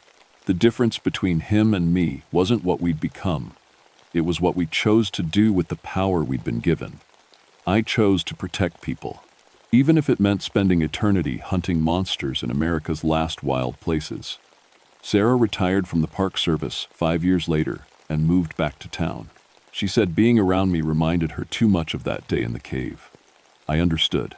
The difference between him and me wasn't what we'd become. It was what we chose to do with the power we'd been given. I chose to protect people, even if it meant spending eternity hunting monsters in America's last wild places. Sarah retired from the Park Service 5 years later and moved back to town. She said being around me reminded her too much of that day in the cave. I understood.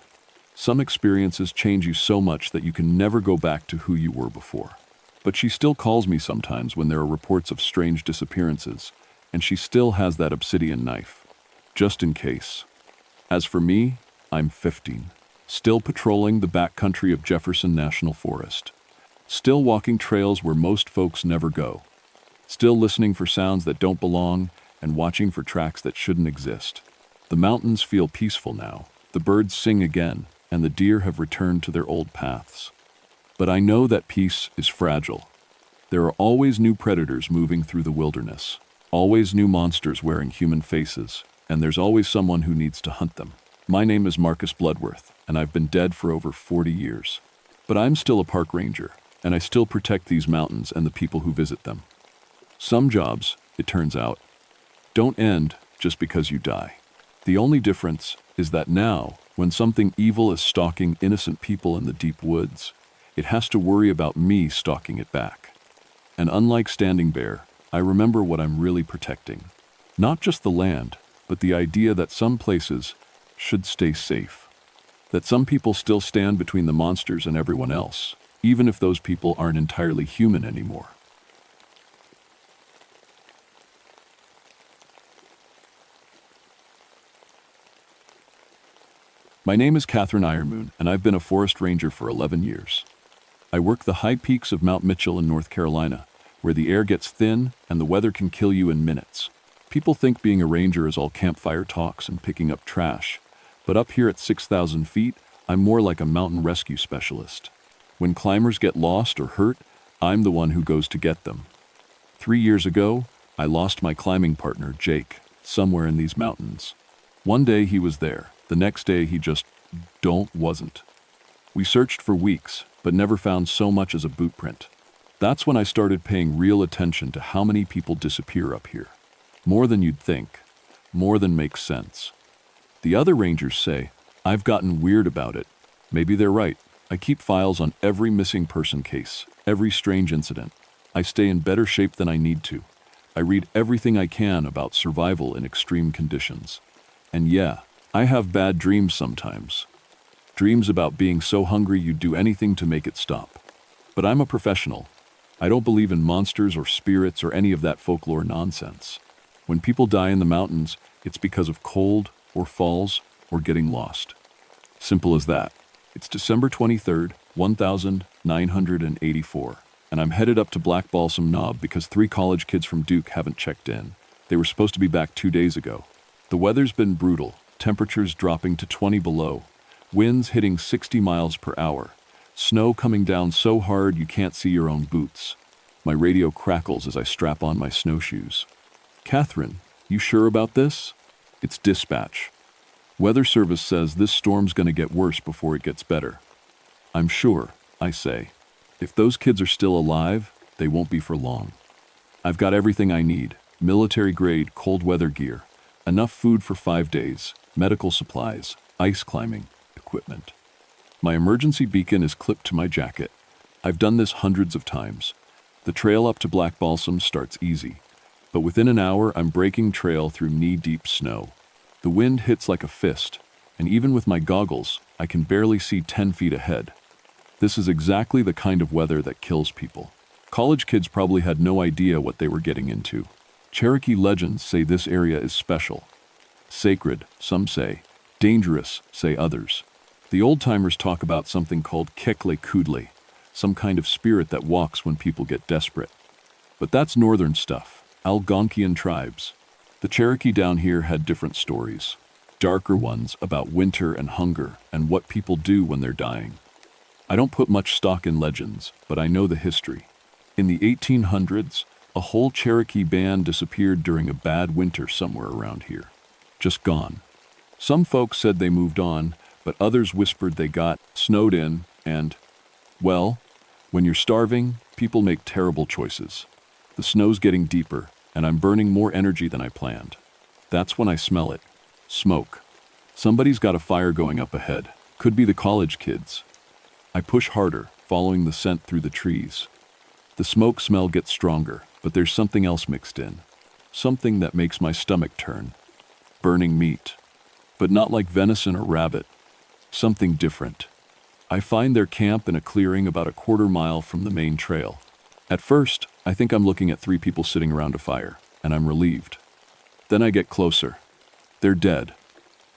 Some experiences change you so much that you can never go back to who you were before. But she still calls me sometimes when there are reports of strange disappearances, and she still has that obsidian knife, just in case. As for me, I'm 15, still patrolling the backcountry of Jefferson National Forest, still walking trails where most folks never go, still listening for sounds that don't belong and watching for tracks that shouldn't exist. The mountains feel peaceful now, the birds sing again, and the deer have returned to their old paths. But I know that peace is fragile. There are always new predators moving through the wilderness, always new monsters wearing human faces, and there's always someone who needs to hunt them. My name is Marcus Bloodworth, and I've been dead for over 40 years. But I'm still a park ranger, and I still protect these mountains and the people who visit them. Some jobs, it turns out, don't end just because you die. The only difference is that now, when something evil is stalking innocent people in the deep woods, it has to worry about me stalking it back. And unlike Standing Bear, I remember what I'm really protecting. Not just the land, but the idea that some places should stay safe. That some people still stand between the monsters and everyone else, even if those people aren't entirely human anymore. My name is Catherine Ironmoon, and I've been a forest ranger for 11 years. I work the high peaks of Mount Mitchell in North Carolina, where the air gets thin and the weather can kill you in minutes. People think being a ranger is all campfire talks and picking up trash, but up here at 6,000 feet, I'm more like a mountain rescue specialist. When climbers get lost or hurt, I'm the one who goes to get them. 3 years ago, I lost my climbing partner, Jake, somewhere in these mountains. One day he was there, the next day he just wasn't. We searched for weeks, but never found so much as a boot print. That's when I started paying real attention to how many people disappear up here. More than you'd think, more than makes sense. The other rangers say, I've gotten weird about it. Maybe they're right. I keep files on every missing person case, every strange incident. I stay in better shape than I need to. I read everything I can about survival in extreme conditions. And yeah, I have bad dreams sometimes. Dreams about being so hungry you'd do anything to make it stop. But I'm a professional. I don't believe in monsters or spirits or any of that folklore nonsense. When people die in the mountains, it's because of cold, or falls, or getting lost. Simple as that. It's December 23rd, 1984, and I'm headed up to Black Balsam Knob because 3 college kids from Duke haven't checked in. They were supposed to be back 2 days ago. The weather's been brutal, temperatures dropping to 20 below, winds hitting 60 miles per hour, snow coming down so hard you can't see your own boots. My radio crackles as I strap on my snowshoes. Catherine, you sure about this? It's dispatch. Weather service says this storm's gonna get worse before it gets better. I'm sure, I say. If those kids are still alive, they won't be for long. I've got everything I need, military-grade cold weather gear, enough food for 5 days, medical supplies, ice climbing, equipment. My emergency beacon is clipped to my jacket. I've done this hundreds of times. The trail up to Black Balsam starts easy, but within an hour I'm breaking trail through knee-deep snow. The wind hits like a fist, and even with my goggles, I can barely see 10 feet ahead. This is exactly the kind of weather that kills people. College kids probably had no idea what they were getting into. Cherokee legends say this area is special. Sacred, some say. Dangerous, say others. The old-timers talk about something called Kekle Kudle, some kind of spirit that walks when people get desperate. But that's northern stuff, Algonquian tribes. The Cherokee down here had different stories, darker ones about winter and hunger and what people do when they're dying. I don't put much stock in legends, but I know the history. In the 1800s, a whole Cherokee band disappeared during a bad winter somewhere around here. Just gone. Some folks said they moved on, but others whispered they got snowed in and, well, when you're starving, people make terrible choices. The snow's getting deeper, and I'm burning more energy than I planned. That's when I smell it. Smoke. Somebody's got a fire going up ahead. Could be the college kids. I push harder, following the scent through the trees. The smoke smell gets stronger, but there's something else mixed in. Something that makes my stomach turn. Burning meat. But not like venison or rabbit. Something different. I find their camp in a clearing about a quarter mile from the main trail. At first, I think I'm looking at 3 people sitting around a fire, and I'm relieved. Then I get closer. They're dead.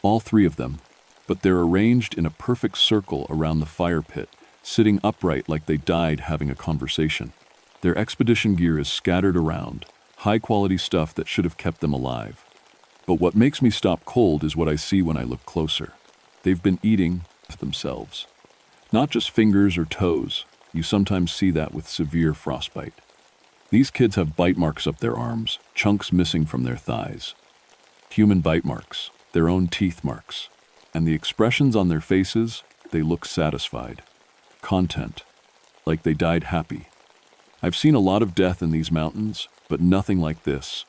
All 3 of them. But they're arranged in a perfect circle around the fire pit, sitting upright like they died having a conversation. Their expedition gear is scattered around, high-quality stuff that should have kept them alive. But what makes me stop cold is what I see when I look closer. They've been eating themselves. Not just fingers or toes. You sometimes see that with severe frostbite. These kids have bite marks up their arms, chunks missing from their thighs. Human bite marks, their own teeth marks. And the expressions on their faces, they look satisfied. Content, like they died happy. I've seen a lot of death in these mountains, but nothing like this.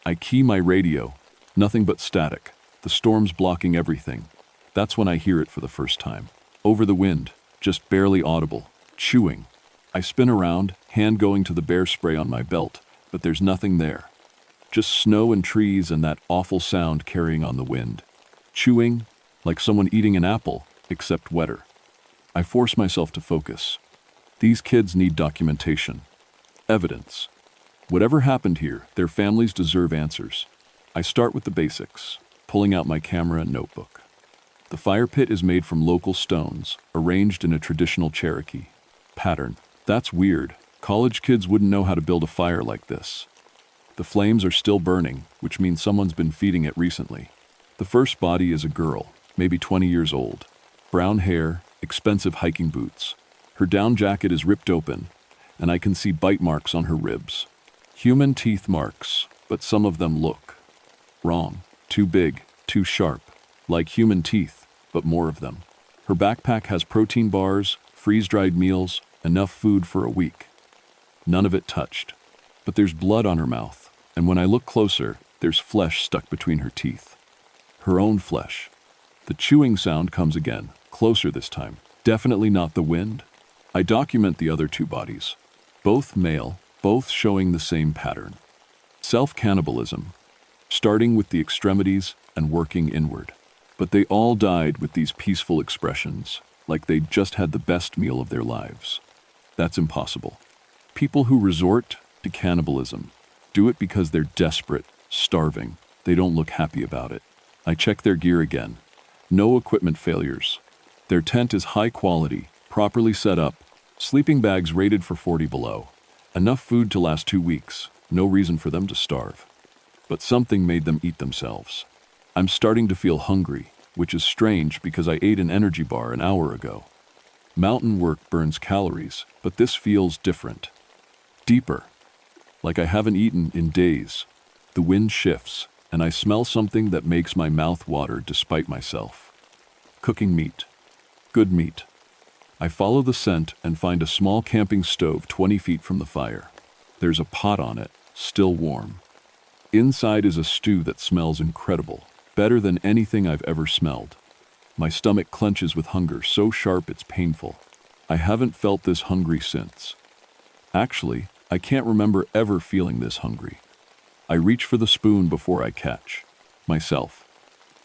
I key my radio, nothing but static. The storm's blocking everything. That's when I hear it for the first time. Over the wind, just barely audible. Chewing. I spin around, hand going to the bear spray on my belt, but there's nothing there. Just snow and trees and that awful sound carrying on the wind. Chewing, like someone eating an apple, except wetter. I force myself to focus. These kids need documentation. Evidence. Whatever happened here, their families deserve answers. I start with the basics, pulling out my camera and notebook. The fire pit is made from local stones, arranged in a traditional Cherokee pattern. That's weird. College kids wouldn't know how to build a fire like this. The flames are still burning, which means someone's been feeding it recently. The first body is a girl, maybe 20 years old. Brown hair, expensive hiking boots. Her down jacket is ripped open, and I can see bite marks on her ribs. Human teeth marks, but some of them look wrong. Too big, Too sharp, like human teeth, but more of them. Her backpack has protein bars, freeze-dried meals, enough food for a week. None of it touched. But there's blood on her mouth, and when I look closer, there's flesh stuck between her teeth. Her own flesh. The chewing sound comes again, closer this time. Definitely not the wind. I document the other two bodies. Both male, both showing the same pattern. Self-cannibalism, starting with the extremities and working inward. But they all died with these peaceful expressions, like they'd just had the best meal of their lives. That's impossible. People who resort to cannibalism do it because they're desperate, starving. They don't look happy about it. I check their gear again. No equipment failures. Their tent is high quality, properly set up, sleeping bags rated for 40 below. Enough food to last 2 weeks. No reason for them to starve. But something made them eat themselves. I'm starting to feel hungry, which is strange because I ate an energy bar an hour ago. Mountain work burns calories, but this feels different. Deeper. Like I haven't eaten in days. The wind shifts, and I smell something that makes my mouth water despite myself. Cooking meat. Good meat. I follow the scent and find a small camping stove 20 feet from the fire. There's a pot on it, still warm. Inside is a stew that smells incredible, better than anything I've ever smelled. My stomach clenches with hunger, so sharp it's painful. I haven't felt this hungry since. Actually, I can't remember ever feeling this hungry. I reach for the spoon before I catch myself.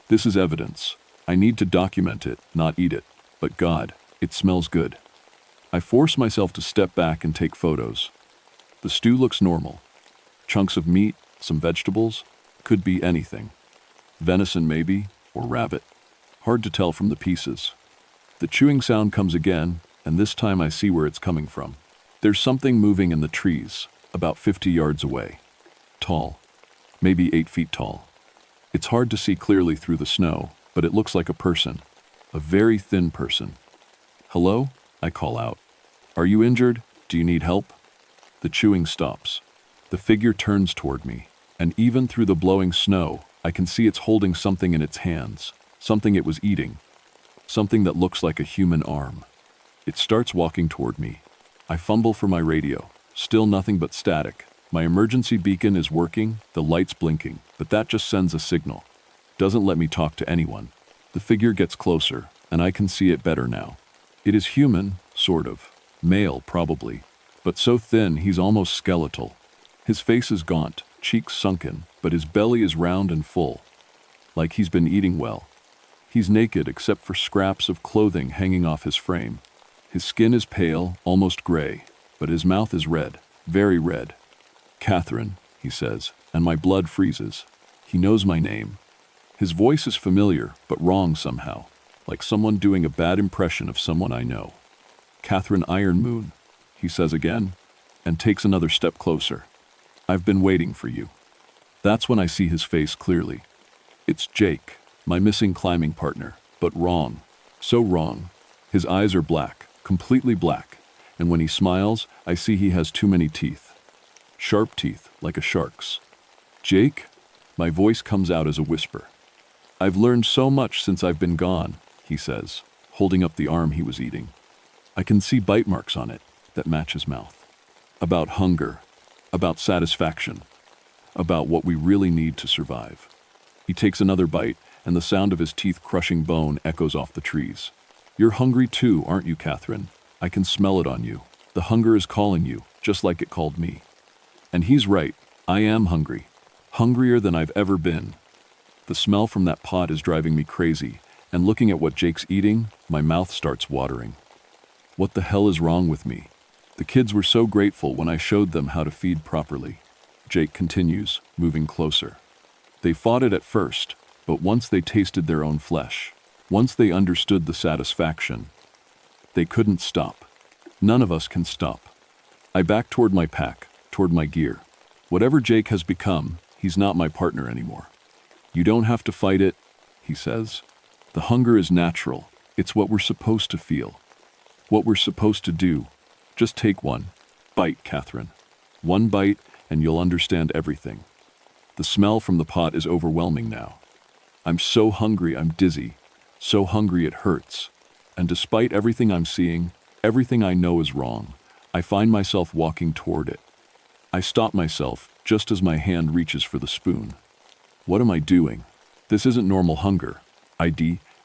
This is evidence. I need to document it, not eat it. But God, it smells good. I force myself to step back and take photos. The stew looks normal. Chunks of meat, some vegetables, could be anything. Venison maybe, or rabbit. Hard to tell from the pieces. The chewing sound comes again, and this time I see where it's coming from. There's something moving in the trees, about 50 yards away. Tall, maybe 8 feet tall. It's hard to see clearly through the snow, but it looks like a person. A very thin person. Hello? I call out. Are you injured? Do you need help? The chewing stops. The figure turns toward me, and even through the blowing snow, I can see it's holding something in its hands, something it was eating, something that looks like a human arm. It starts walking toward me. I fumble for my radio, still nothing but static. My emergency beacon is working, the light's blinking, but that just sends a signal. Doesn't let me talk to anyone. The figure gets closer, and I can see it better now. It is human, sort of. Male, probably. But so thin he's almost skeletal. His face is gaunt, cheeks sunken, but his belly is round and full. Like he's been eating well. He's naked except for scraps of clothing hanging off his frame. His skin is pale, almost gray, but his mouth is red, very red. Catherine, he says, and my blood freezes. He knows my name. His voice is familiar, but wrong somehow, like someone doing a bad impression of someone I know. Catherine Ironmoon, he says again, and takes another step closer. I've been waiting for you. That's when I see his face clearly. It's Jake, my missing climbing partner, but wrong. So wrong. His eyes are black, completely black, and when he smiles, I see he has too many teeth. Sharp teeth, like a shark's. Jake? My voice comes out as a whisper. I've learned so much since I've been gone, he says, holding up the arm he was eating. I can see bite marks on it that match his mouth. About hunger, about satisfaction, about what we really need to survive. He takes another bite, and the sound of his teeth crushing bone echoes off the trees. You're hungry too, aren't you, Catherine? I can smell it on you. The hunger is calling you, just like it called me. And he's right. I am hungry. Hungrier than I've ever been. The smell from that pot is driving me crazy, and looking at what Jake's eating, my mouth starts watering. What the hell is wrong with me? The kids were so grateful when I showed them how to feed properly. Jake continues, moving closer. They fought it at first, but once they tasted their own flesh, once they understood the satisfaction, they couldn't stop. None of us can stop. I back toward my pack, toward my gear. Whatever Jake has become, he's not my partner anymore. You don't have to fight it, he says. The hunger is natural. It's what we're supposed to feel. What we're supposed to do. Just take one. Bite, Catherine. One bite, and you'll understand everything. The smell from the pot is overwhelming now. I'm so hungry, I'm dizzy. So hungry it hurts. And despite everything I'm seeing, everything I know is wrong, I find myself walking toward it. I stop myself just as my hand reaches for the spoon. What am I doing? This isn't normal hunger.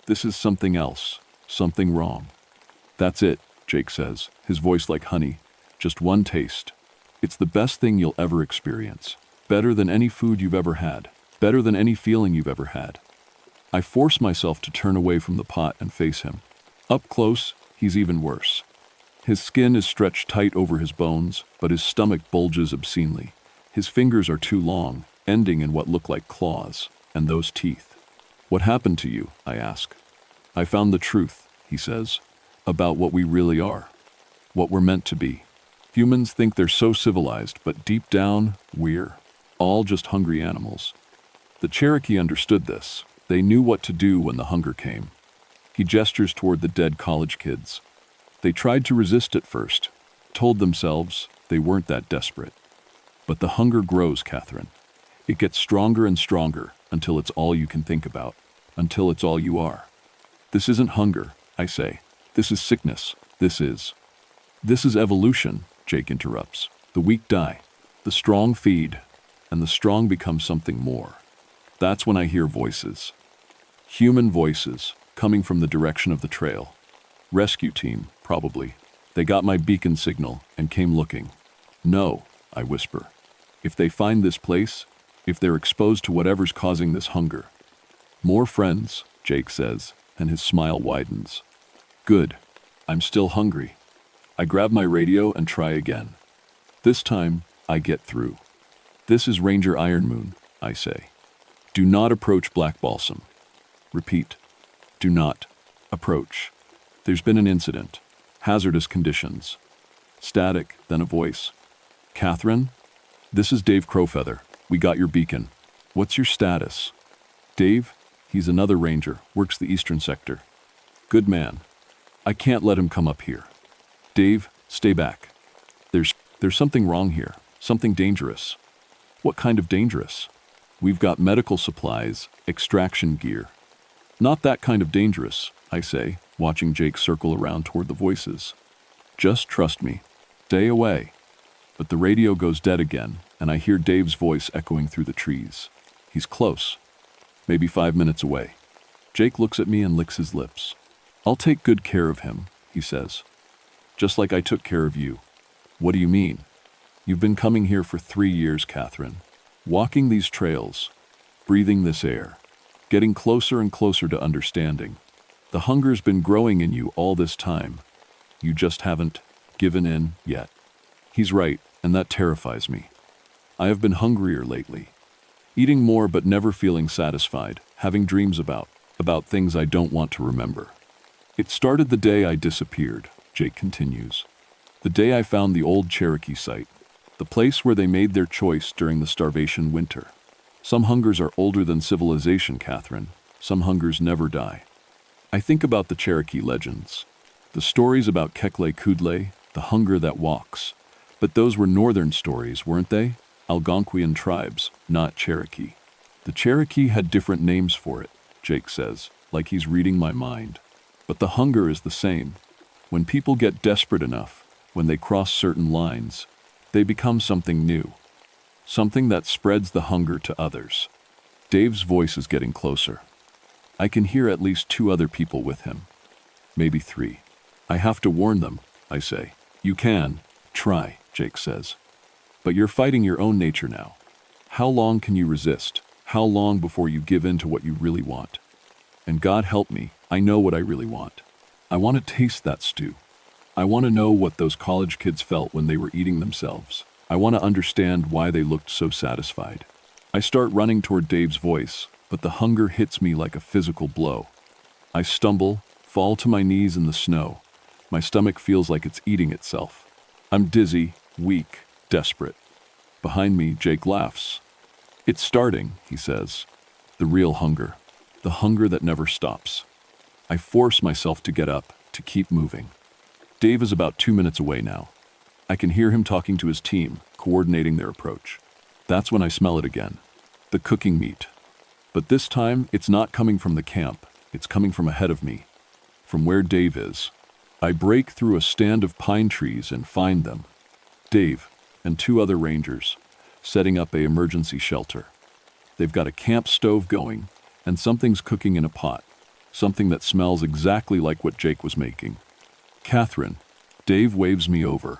This is something else. Something wrong. That's it, Jake says, his voice like honey. Just one taste. It's the best thing you'll ever experience. Better than any food you've ever had. Better than any feeling you've ever had. I force myself to turn away from the pot and face him. Up close, he's even worse. His skin is stretched tight over his bones, but his stomach bulges obscenely. His fingers are too long, ending in what look like claws, and those teeth. What happened to you? I ask. I found the truth, he says, about what we really are. What we're meant to be. Humans think they're so civilized, but deep down, we're all just hungry animals. The Cherokee understood this. They knew what to do when the hunger came. He gestures toward the dead college kids. They tried to resist at first, told themselves they weren't that desperate. But the hunger grows, Catherine. It gets stronger and stronger until it's all you can think about, until it's all you are. This isn't hunger, I say. This is sickness. This is evolution, Jake interrupts. The weak die, the strong feed, and the strong become something more. That's when I hear voices. Human voices, coming from the direction of the trail. Rescue team, probably. They got my beacon signal and came looking. No, I whisper. If they find this place, if they're exposed to whatever's causing this hunger. More friends, Jake says, and his smile widens. Good. I'm still hungry. I grab my radio and try again. This time, I get through. This is Ranger Ironmoon, I say. Do not approach Black Balsam. Repeat. Do not approach. There's been an incident. Hazardous conditions. Static, then a voice. Catherine? This is Dave Crowfeather. We got your beacon. What's your status? Dave? He's another ranger, works the eastern sector. Good man. I can't let him come up here. Dave, stay back. There's something wrong here. Something dangerous. What kind of dangerous? We've got medical supplies, extraction gear. Not that kind of dangerous, I say, watching Jake circle around toward the voices. Just trust me. Stay away. But the radio goes dead again, and I hear Dave's voice echoing through the trees. He's close. Maybe 5 minutes away. Jake looks at me and licks his lips. I'll take good care of him, he says. Just like I took care of you. What do you mean? You've been coming here for 3 years, Catherine. Walking these trails, breathing this air, getting closer and closer to understanding. The hunger's been growing in you all this time. You just haven't given in yet. He's right, and that terrifies me. I have been hungrier lately. Eating more but never feeling satisfied, having dreams about things I don't want to remember. It started the day I disappeared, Jake continues. The day I found the old Cherokee site, the place where they made their choice during the starvation winter. Some hungers are older than civilization, Catherine. Some hungers never die. I think about the Cherokee legends. The stories about Kekle Kudle, the hunger that walks. But those were northern stories, weren't they? Algonquian tribes, not Cherokee. The Cherokee had different names for it, Jake says, like he's reading my mind. But the hunger is the same. When people get desperate enough, when they cross certain lines, they become something new. Something that spreads the hunger to others. Dave's voice is getting closer. I can hear at least 2 other people with him. Maybe 3. I have to warn them, I say. You can. Try, Jake says. But you're fighting your own nature now. How long can you resist? How long before you give in to what you really want? And God help me, I know what I really want. I want to taste that stew. I want to know what those college kids felt when they were eating themselves. I want to understand why they looked so satisfied. I start running toward Dave's voice, but the hunger hits me like a physical blow. I stumble, fall to my knees in the snow. My stomach feels like it's eating itself. I'm dizzy, weak, desperate. Behind me, Jake laughs. It's starting, he says. The real hunger. The hunger that never stops. I force myself to get up, to keep moving. Dave is about 2 minutes away now. I can hear him talking to his team, coordinating their approach. That's when I smell it again. The cooking meat. But this time, it's not coming from the camp. It's coming from ahead of me, from where Dave is. I break through a stand of pine trees and find them. Dave and 2 other rangers, setting up an emergency shelter. They've got a camp stove going, and something's cooking in a pot, something that smells exactly like what Jake was making. Catherine, Dave waves me over.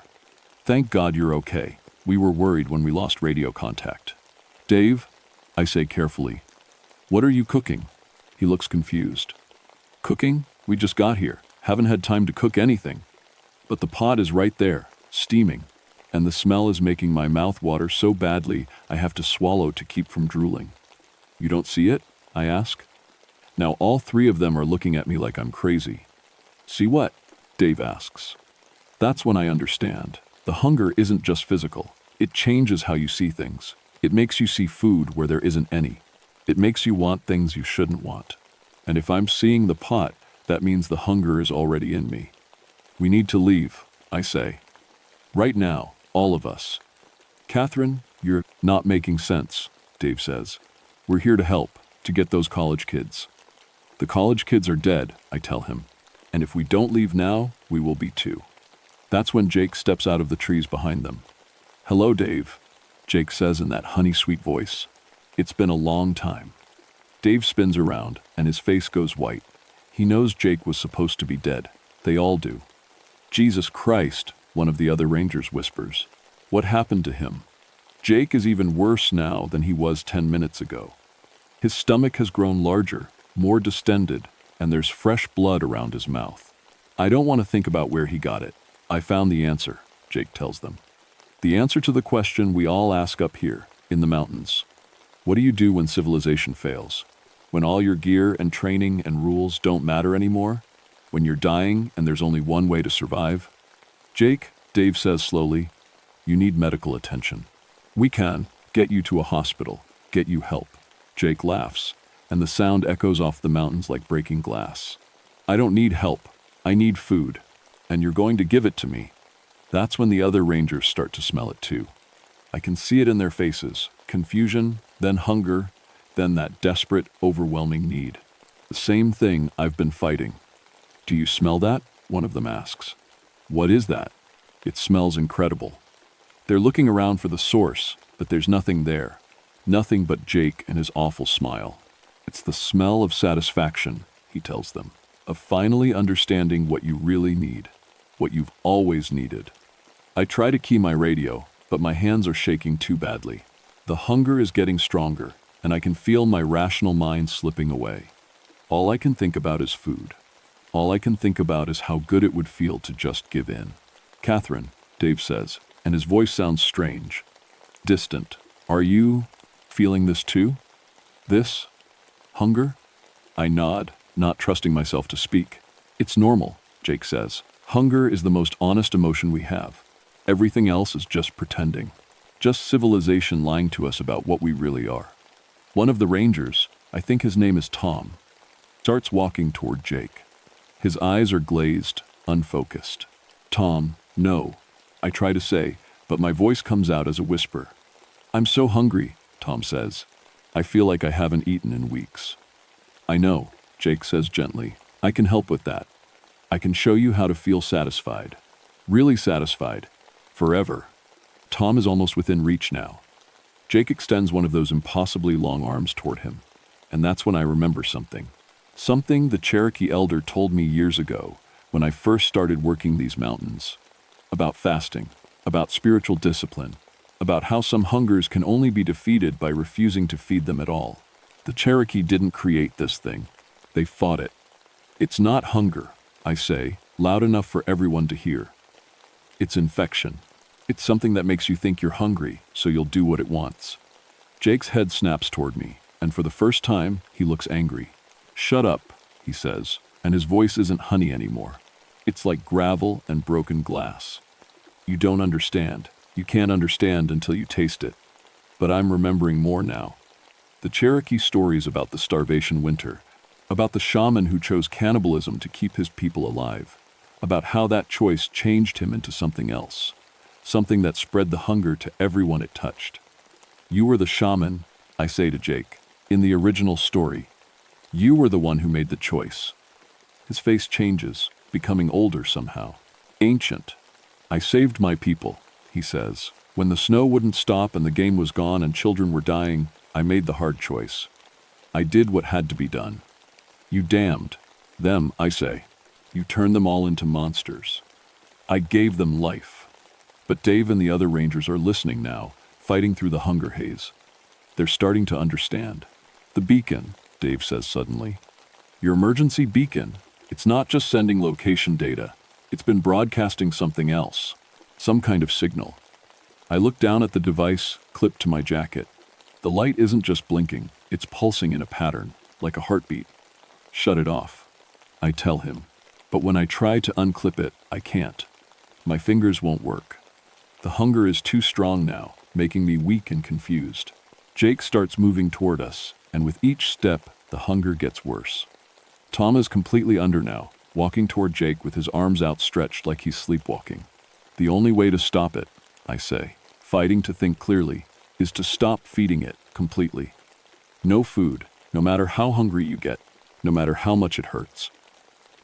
Thank God you're okay. We were worried when we lost radio contact. Dave, I say carefully, what are you cooking? He looks confused. Cooking? We just got here. Haven't had time to cook anything. But the pot is right there, steaming, and the smell is making my mouth water so badly I have to swallow to keep from drooling. You don't see it? I ask. Now all 3 of them are looking at me like I'm crazy. See what? Dave asks. That's when I understand. The hunger isn't just physical. It changes how you see things. It makes you see food where there isn't any. It makes you want things you shouldn't want. And if I'm seeing the pot, that means the hunger is already in me. We need to leave, I say. Right now, all of us. Catherine, you're not making sense, Dave says. We're here to help, to get those college kids. The college kids are dead, I tell him. And if we don't leave now, we will be too. That's when Jake steps out of the trees behind them. Hello, Dave, Jake says in that honey-sweet voice. It's been a long time. Dave spins around, and his face goes white. He knows Jake was supposed to be dead. They all do. Jesus Christ, one of the other rangers whispers. What happened to him? Jake is even worse now than he was 10 minutes ago. His stomach has grown larger, more distended, and there's fresh blood around his mouth. I don't want to think about where he got it. I found the answer, Jake tells them. The answer to the question we all ask up here, in the mountains. What do you do when civilization fails? When all your gear and training and rules don't matter anymore? When you're dying and there's only one way to survive? Jake, Dave says slowly, you need medical attention. We can get you to a hospital, get you help. Jake laughs, and the sound echoes off the mountains like breaking glass. I don't need help. I need food, and you're going to give it to me. That's when the other rangers start to smell it too. I can see it in their faces, confusion, then hunger, then that desperate, overwhelming need. The same thing I've been fighting. Do you smell that? One of them asks. What is that? It smells incredible. They're looking around for the source, but there's nothing there. Nothing but Jake and his awful smile. It's the smell of satisfaction, he tells them, of finally understanding what you really need, what you've always needed. I try to key my radio, but my hands are shaking too badly. The hunger is getting stronger, and I can feel my rational mind slipping away. All I can think about is food. All I can think about is how good it would feel to just give in. Catherine, Dave says, and his voice sounds strange, distant. Are you feeling this too? This? Hunger? I nod, not trusting myself to speak. It's normal, Jake says. Hunger is the most honest emotion we have. Everything else is just pretending. Just civilization lying to us about what we really are. One of the rangers, I think his name is Tom, starts walking toward Jake. His eyes are glazed, unfocused. Tom, no, I try to say, but my voice comes out as a whisper. I'm so hungry, Tom says. I feel like I haven't eaten in weeks. I know, Jake says gently. I can help with that. I can show you how to feel satisfied. Really satisfied. Forever. Tom is almost within reach now. Jake extends one of those impossibly long arms toward him. And that's when I remember something. Something the Cherokee elder told me years ago when I first started working these mountains. About fasting, about spiritual discipline, about how some hungers can only be defeated by refusing to feed them at all. The Cherokee didn't create this thing. They fought it. It's not hunger, I say, loud enough for everyone to hear. It's infection. It's something that makes you think you're hungry, so you'll do what it wants. Jake's head snaps toward me, and for the first time, he looks angry. Shut up, he says, and his voice isn't honey anymore. It's like gravel and broken glass. You don't understand. You can't understand until you taste it. But I'm remembering more now. The Cherokee stories about the starvation winter, about the shaman who chose cannibalism to keep his people alive, about how that choice changed him into something else, something that spread the hunger to everyone it touched. You were the shaman, I say to Jake. In the original story, you were the one who made the choice. His face changes, becoming older somehow. Ancient. I saved my people, he says. When the snow wouldn't stop and the game was gone and children were dying, I made the hard choice. I did what had to be done. You damned them, I say. You turned them all into monsters. I gave them life. But Dave and the other rangers are listening now, fighting through the hunger haze. They're starting to understand. The beacon, Dave says suddenly. Your emergency beacon. It's not just sending location data. It's been broadcasting something else. Some kind of signal. I look down at the device, clipped to my jacket. The light isn't just blinking, it's pulsing in a pattern, like a heartbeat. Shut it off, I tell him. But when I try to unclip it, I can't. My fingers won't work. The hunger is too strong now, making me weak and confused. Jake starts moving toward us, and with each step, the hunger gets worse. Tom is completely under now, walking toward Jake with his arms outstretched like he's sleepwalking. The only way to stop it, I say, fighting to think clearly, is to stop feeding it completely. No food, no matter how hungry you get, no matter how much it hurts.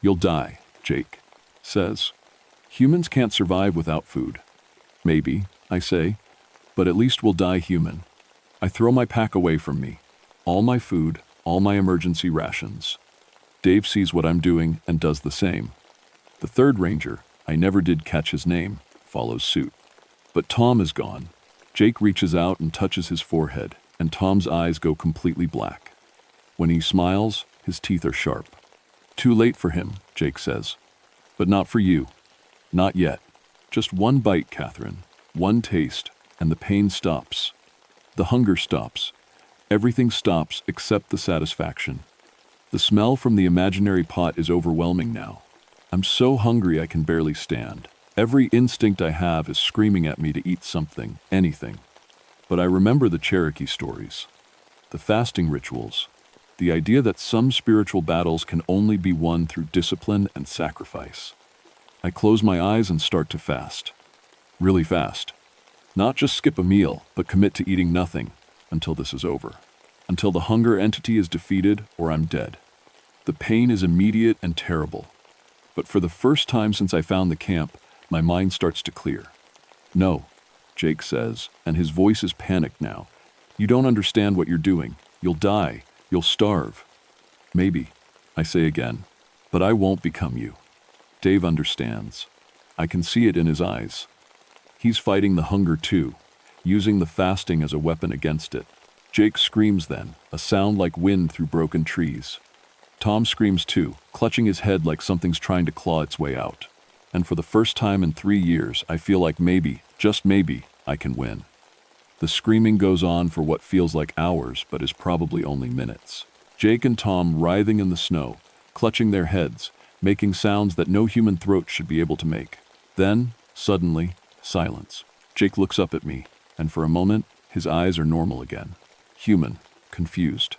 You'll die, Jake says. Humans can't survive without food. Maybe, I say, but at least we'll die human. I throw my pack away from me. All my food, all my emergency rations. Dave sees what I'm doing and does the same. The third ranger, I never did catch his name, follows suit. But Tom is gone. Jake reaches out and touches his forehead, and Tom's eyes go completely black. When he smiles, his teeth are sharp. Too late for him, Jake says. But not for you. Not yet. Just one bite, Catherine. One taste, and the pain stops. The hunger stops. Everything stops except the satisfaction. The smell from the imaginary pot is overwhelming now. I'm so hungry I can barely stand. Every instinct I have is screaming at me to eat something, anything. But I remember the Cherokee stories, the fasting rituals, the idea that some spiritual battles can only be won through discipline and sacrifice. I close my eyes and start to fast. Really fast. Not just skip a meal, but commit to eating nothing until this is over. Until the hunger entity is defeated or I'm dead. The pain is immediate and terrible. But for the first time since I found the camp, my mind starts to clear. No, Jake says, and his voice is panicked now. You don't understand what you're doing. You'll die. You'll starve. Maybe, I say again, but I won't become you. Dave understands. I can see it in his eyes. He's fighting the hunger too, using the fasting as a weapon against it. Jake screams then, a sound like wind through broken trees. Tom screams too, clutching his head like something's trying to claw its way out. And for the first time in 3 years, I feel like maybe, just maybe, I can win. The screaming goes on for what feels like hours, but is probably only minutes. Jake and Tom writhing in the snow, clutching their heads, making sounds that no human throat should be able to make. Then, suddenly, silence. Jake looks up at me, and for a moment, his eyes are normal again. Human, confused.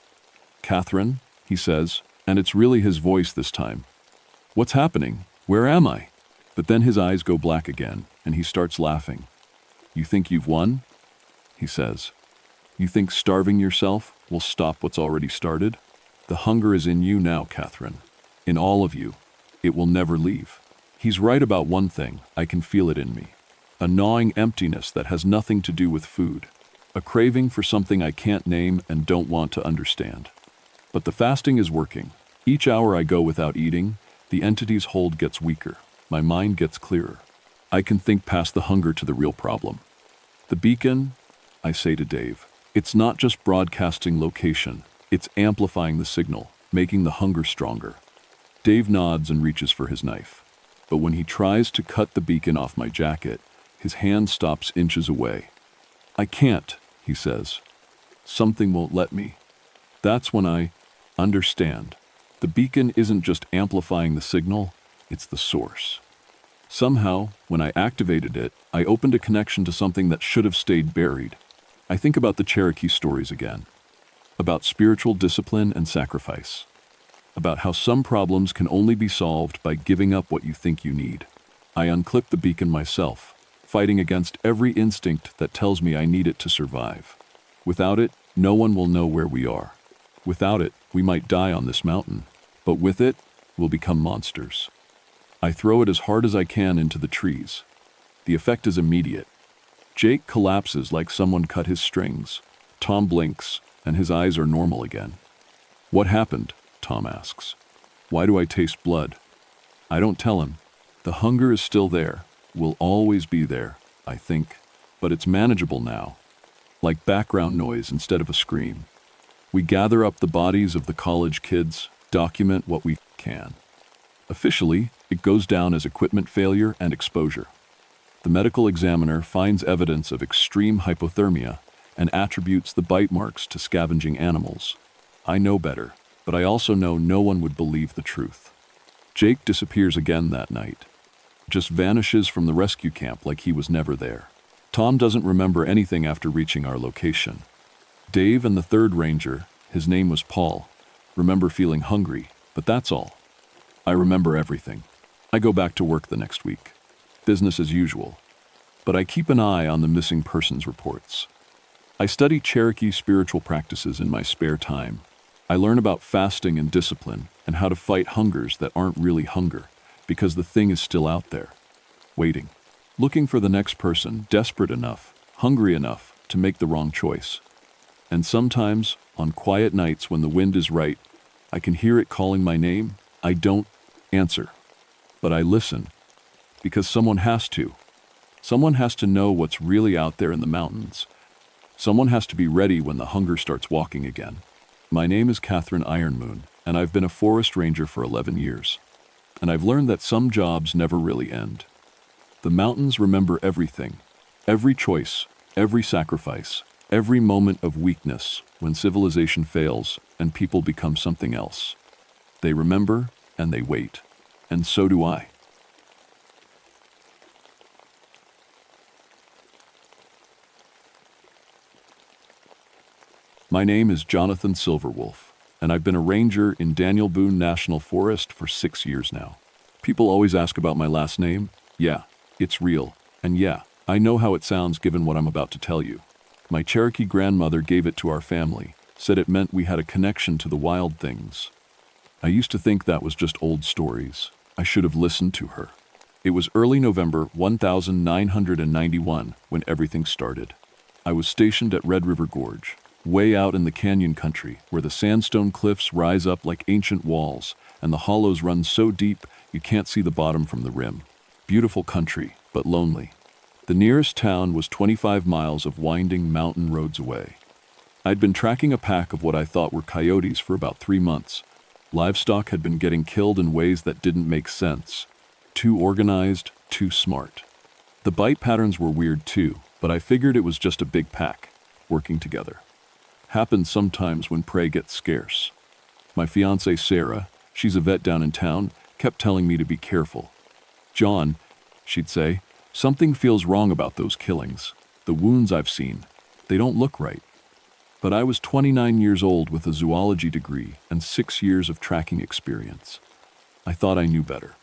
Catherine, he says, and it's really his voice this time. What's happening? Where am I? But then his eyes go black again, and he starts laughing. You think you've won? He says. You think starving yourself will stop what's already started? The hunger is in you now, Catherine. In all of you. It will never leave. He's right about one thing. I can feel it in me. A gnawing emptiness that has nothing to do with food. A craving for something I can't name and don't want to understand. But the fasting is working. Each hour I go without eating, the entity's hold gets weaker. My mind gets clearer. I can think past the hunger to the real problem. The beacon, I say to Dave, it's not just broadcasting location, it's amplifying the signal, making the hunger stronger. Dave nods and reaches for his knife. But when he tries to cut the beacon off my jacket, his hand stops inches away. I can't, he says. Something won't let me. That's when I understand. The beacon isn't just amplifying the signal, it's the source. Somehow, when I activated it, I opened a connection to something that should have stayed buried. I think about the Cherokee stories again. About spiritual discipline and sacrifice. About how some problems can only be solved by giving up what you think you need. I unclip the beacon myself, fighting against every instinct that tells me I need it to survive. Without it, no one will know where we are. Without it, we might die on this mountain, but with it, we'll become monsters. I throw it as hard as I can into the trees. The effect is immediate. Jake collapses like someone cut his strings. Tom blinks, and his eyes are normal again. "What happened?" Tom asks. "Why do I taste blood?" I don't tell him. The hunger is still there, will always be there, I think, but it's manageable now, like background noise instead of a scream. We gather up the bodies of the college kids, document what we can. Officially, it goes down as equipment failure and exposure. The medical examiner finds evidence of extreme hypothermia and attributes the bite marks to scavenging animals. I know better, but I also know no one would believe the truth. Jake disappears again that night. Just vanishes from the rescue camp like he was never there. Tom doesn't remember anything after reaching our location. Dave and the third ranger, his name was Paul, remember feeling hungry, but that's all. I remember everything. I go back to work the next week. Business as usual. But I keep an eye on the missing persons reports. I study Cherokee spiritual practices in my spare time. I learn about fasting and discipline and how to fight hungers that aren't really hunger, because the thing is still out there, waiting, looking for the next person, desperate enough, hungry enough to make the wrong choice. And sometimes, on quiet nights when the wind is right, I can hear it calling my name. I don't answer, but I listen, because someone has to. Someone has to know what's really out there in the mountains. Someone has to be ready when the hunger starts walking again. My name is Catherine Ironmoon, and I've been a forest ranger for 11 years. And I've learned that some jobs never really end. The mountains remember everything, every choice, every sacrifice, every moment of weakness when civilization fails and people become something else. They remember and they wait, and so do I. My name is Jonathan Silverwolf, and I've been a ranger in Daniel Boone National Forest for 6 years now. People always ask about my last name. Yeah, it's real, and yeah, I know how it sounds given what I'm about to tell you. My Cherokee grandmother gave it to our family, said it meant we had a connection to the wild things. I used to think that was just old stories. I should have listened to her. It was early November 1991 when everything started. I was stationed at Red River Gorge, way out in the canyon country where the sandstone cliffs rise up like ancient walls and the hollows run so deep you can't see the bottom from the rim. Beautiful country, but lonely. The nearest town was 25 miles of winding mountain roads away. I'd been tracking a pack of what I thought were coyotes for about 3 months. Livestock had been getting killed in ways that didn't make sense. Too organized, too smart. The bite patterns were weird too, but I figured it was just a big pack, working together. Happens sometimes when prey gets scarce. My fiancée Sarah, she's a vet down in town, kept telling me to be careful. "John," she'd say, "something feels wrong about those killings. The wounds I've seen, they don't look right." But I was 29 years old with a zoology degree and 6 years of tracking experience. I thought I knew better.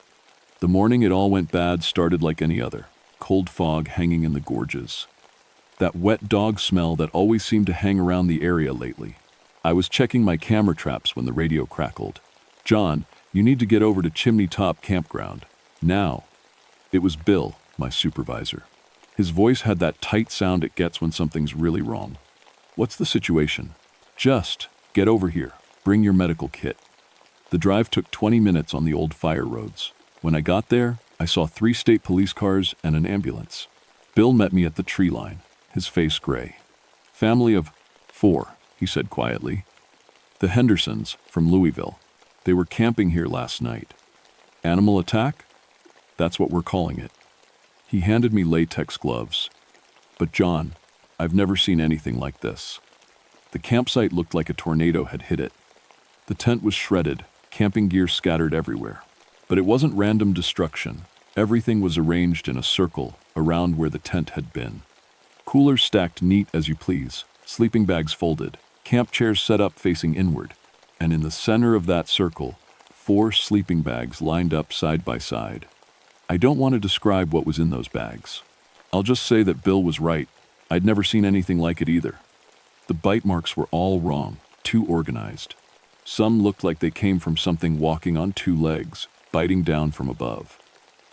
The morning it all went bad started like any other. Cold fog hanging in the gorges. That wet dog smell that always seemed to hang around the area lately. I was checking my camera traps when the radio crackled. "John, you need to get over to Chimney Top Campground. Now." It was Bill, my supervisor. His voice had that tight sound it gets when something's really wrong. "What's the situation?" "Just get over here. Bring your medical kit." The drive took 20 minutes on the old fire roads. When I got there, I saw 3 state police cars and an ambulance. Bill met me at the tree line, his face gray. "Family of 4, he said quietly. "The Hendersons from Louisville. They were camping here last night." "Animal attack?" "That's what we're calling it." He handed me latex gloves. "But John, I've never seen anything like this." The campsite looked like a tornado had hit it. The tent was shredded, camping gear scattered everywhere. But it wasn't random destruction. Everything was arranged in a circle around where the tent had been. Coolers stacked neat as you please, sleeping bags folded, camp chairs set up facing inward, and in the center of that circle, 4 sleeping bags lined up side by side. I don't want to describe what was in those bags. I'll just say that Bill was right. I'd never seen anything like it either. The bite marks were all wrong. too organized. Some looked like they came from something walking on two legs, biting down from above.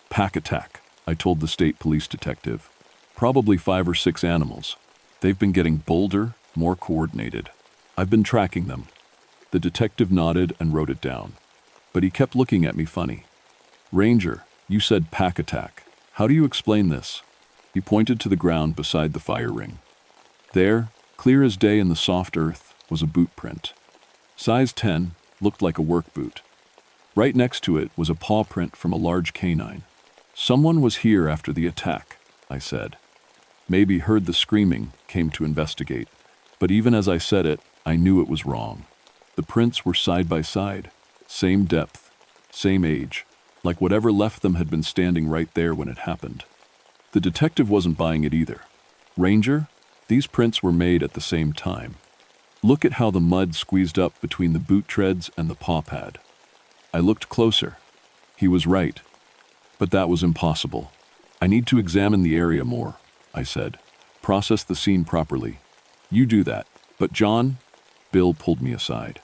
Pack attack, I told the state police detective. Probably 5 or 6 animals. They've been getting bolder, more coordinated. I've been tracking them. The detective nodded and wrote it down. But he kept looking at me funny. Ranger, you said pack attack. How do you explain this? He pointed to the ground beside the fire ring. There, clear as day in the soft earth, was a boot print. Size 10, looked like a work boot. Right next to it was a paw print from a large canine. Someone was here after the attack, I said. Maybe heard the screaming, came to investigate. But even as I said it, I knew it was wrong. The prints were side by side, same depth, same age, like whatever left them had been standing right there when it happened. The detective wasn't buying it either. Ranger, these prints were made at the same time. Look at how the mud squeezed up between the boot treads and the paw pad. I looked closer. He was right. But that was impossible. I need to examine the area more, I said. Process the scene properly. You do that. But John, Bill pulled me aside.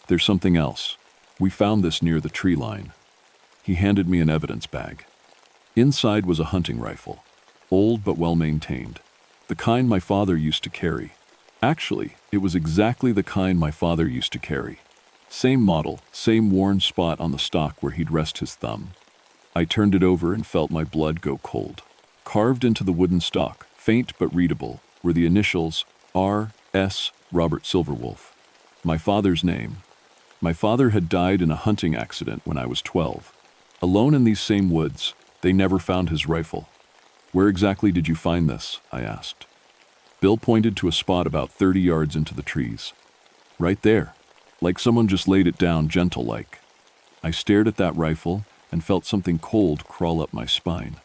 There's something else. We found this near the tree line. He handed me an evidence bag. Inside was a hunting rifle, old but well maintained, the kind my father used to carry. Actually, it was exactly the kind my father used to carry. Same model, same worn spot on the stock where he'd rest his thumb. I turned it over and felt my blood go cold. Carved into the wooden stock, faint but readable, were the initials R.S. Robert Silverwolf. My father's name. My father had died in a hunting accident when I was 12. Alone in these same woods, they never found his rifle. Where exactly did you find this? I asked. Bill pointed to a spot about 30 yards into the trees. Right there, like someone just laid it down gentle-like. I stared at that rifle and felt something cold crawl up my spine.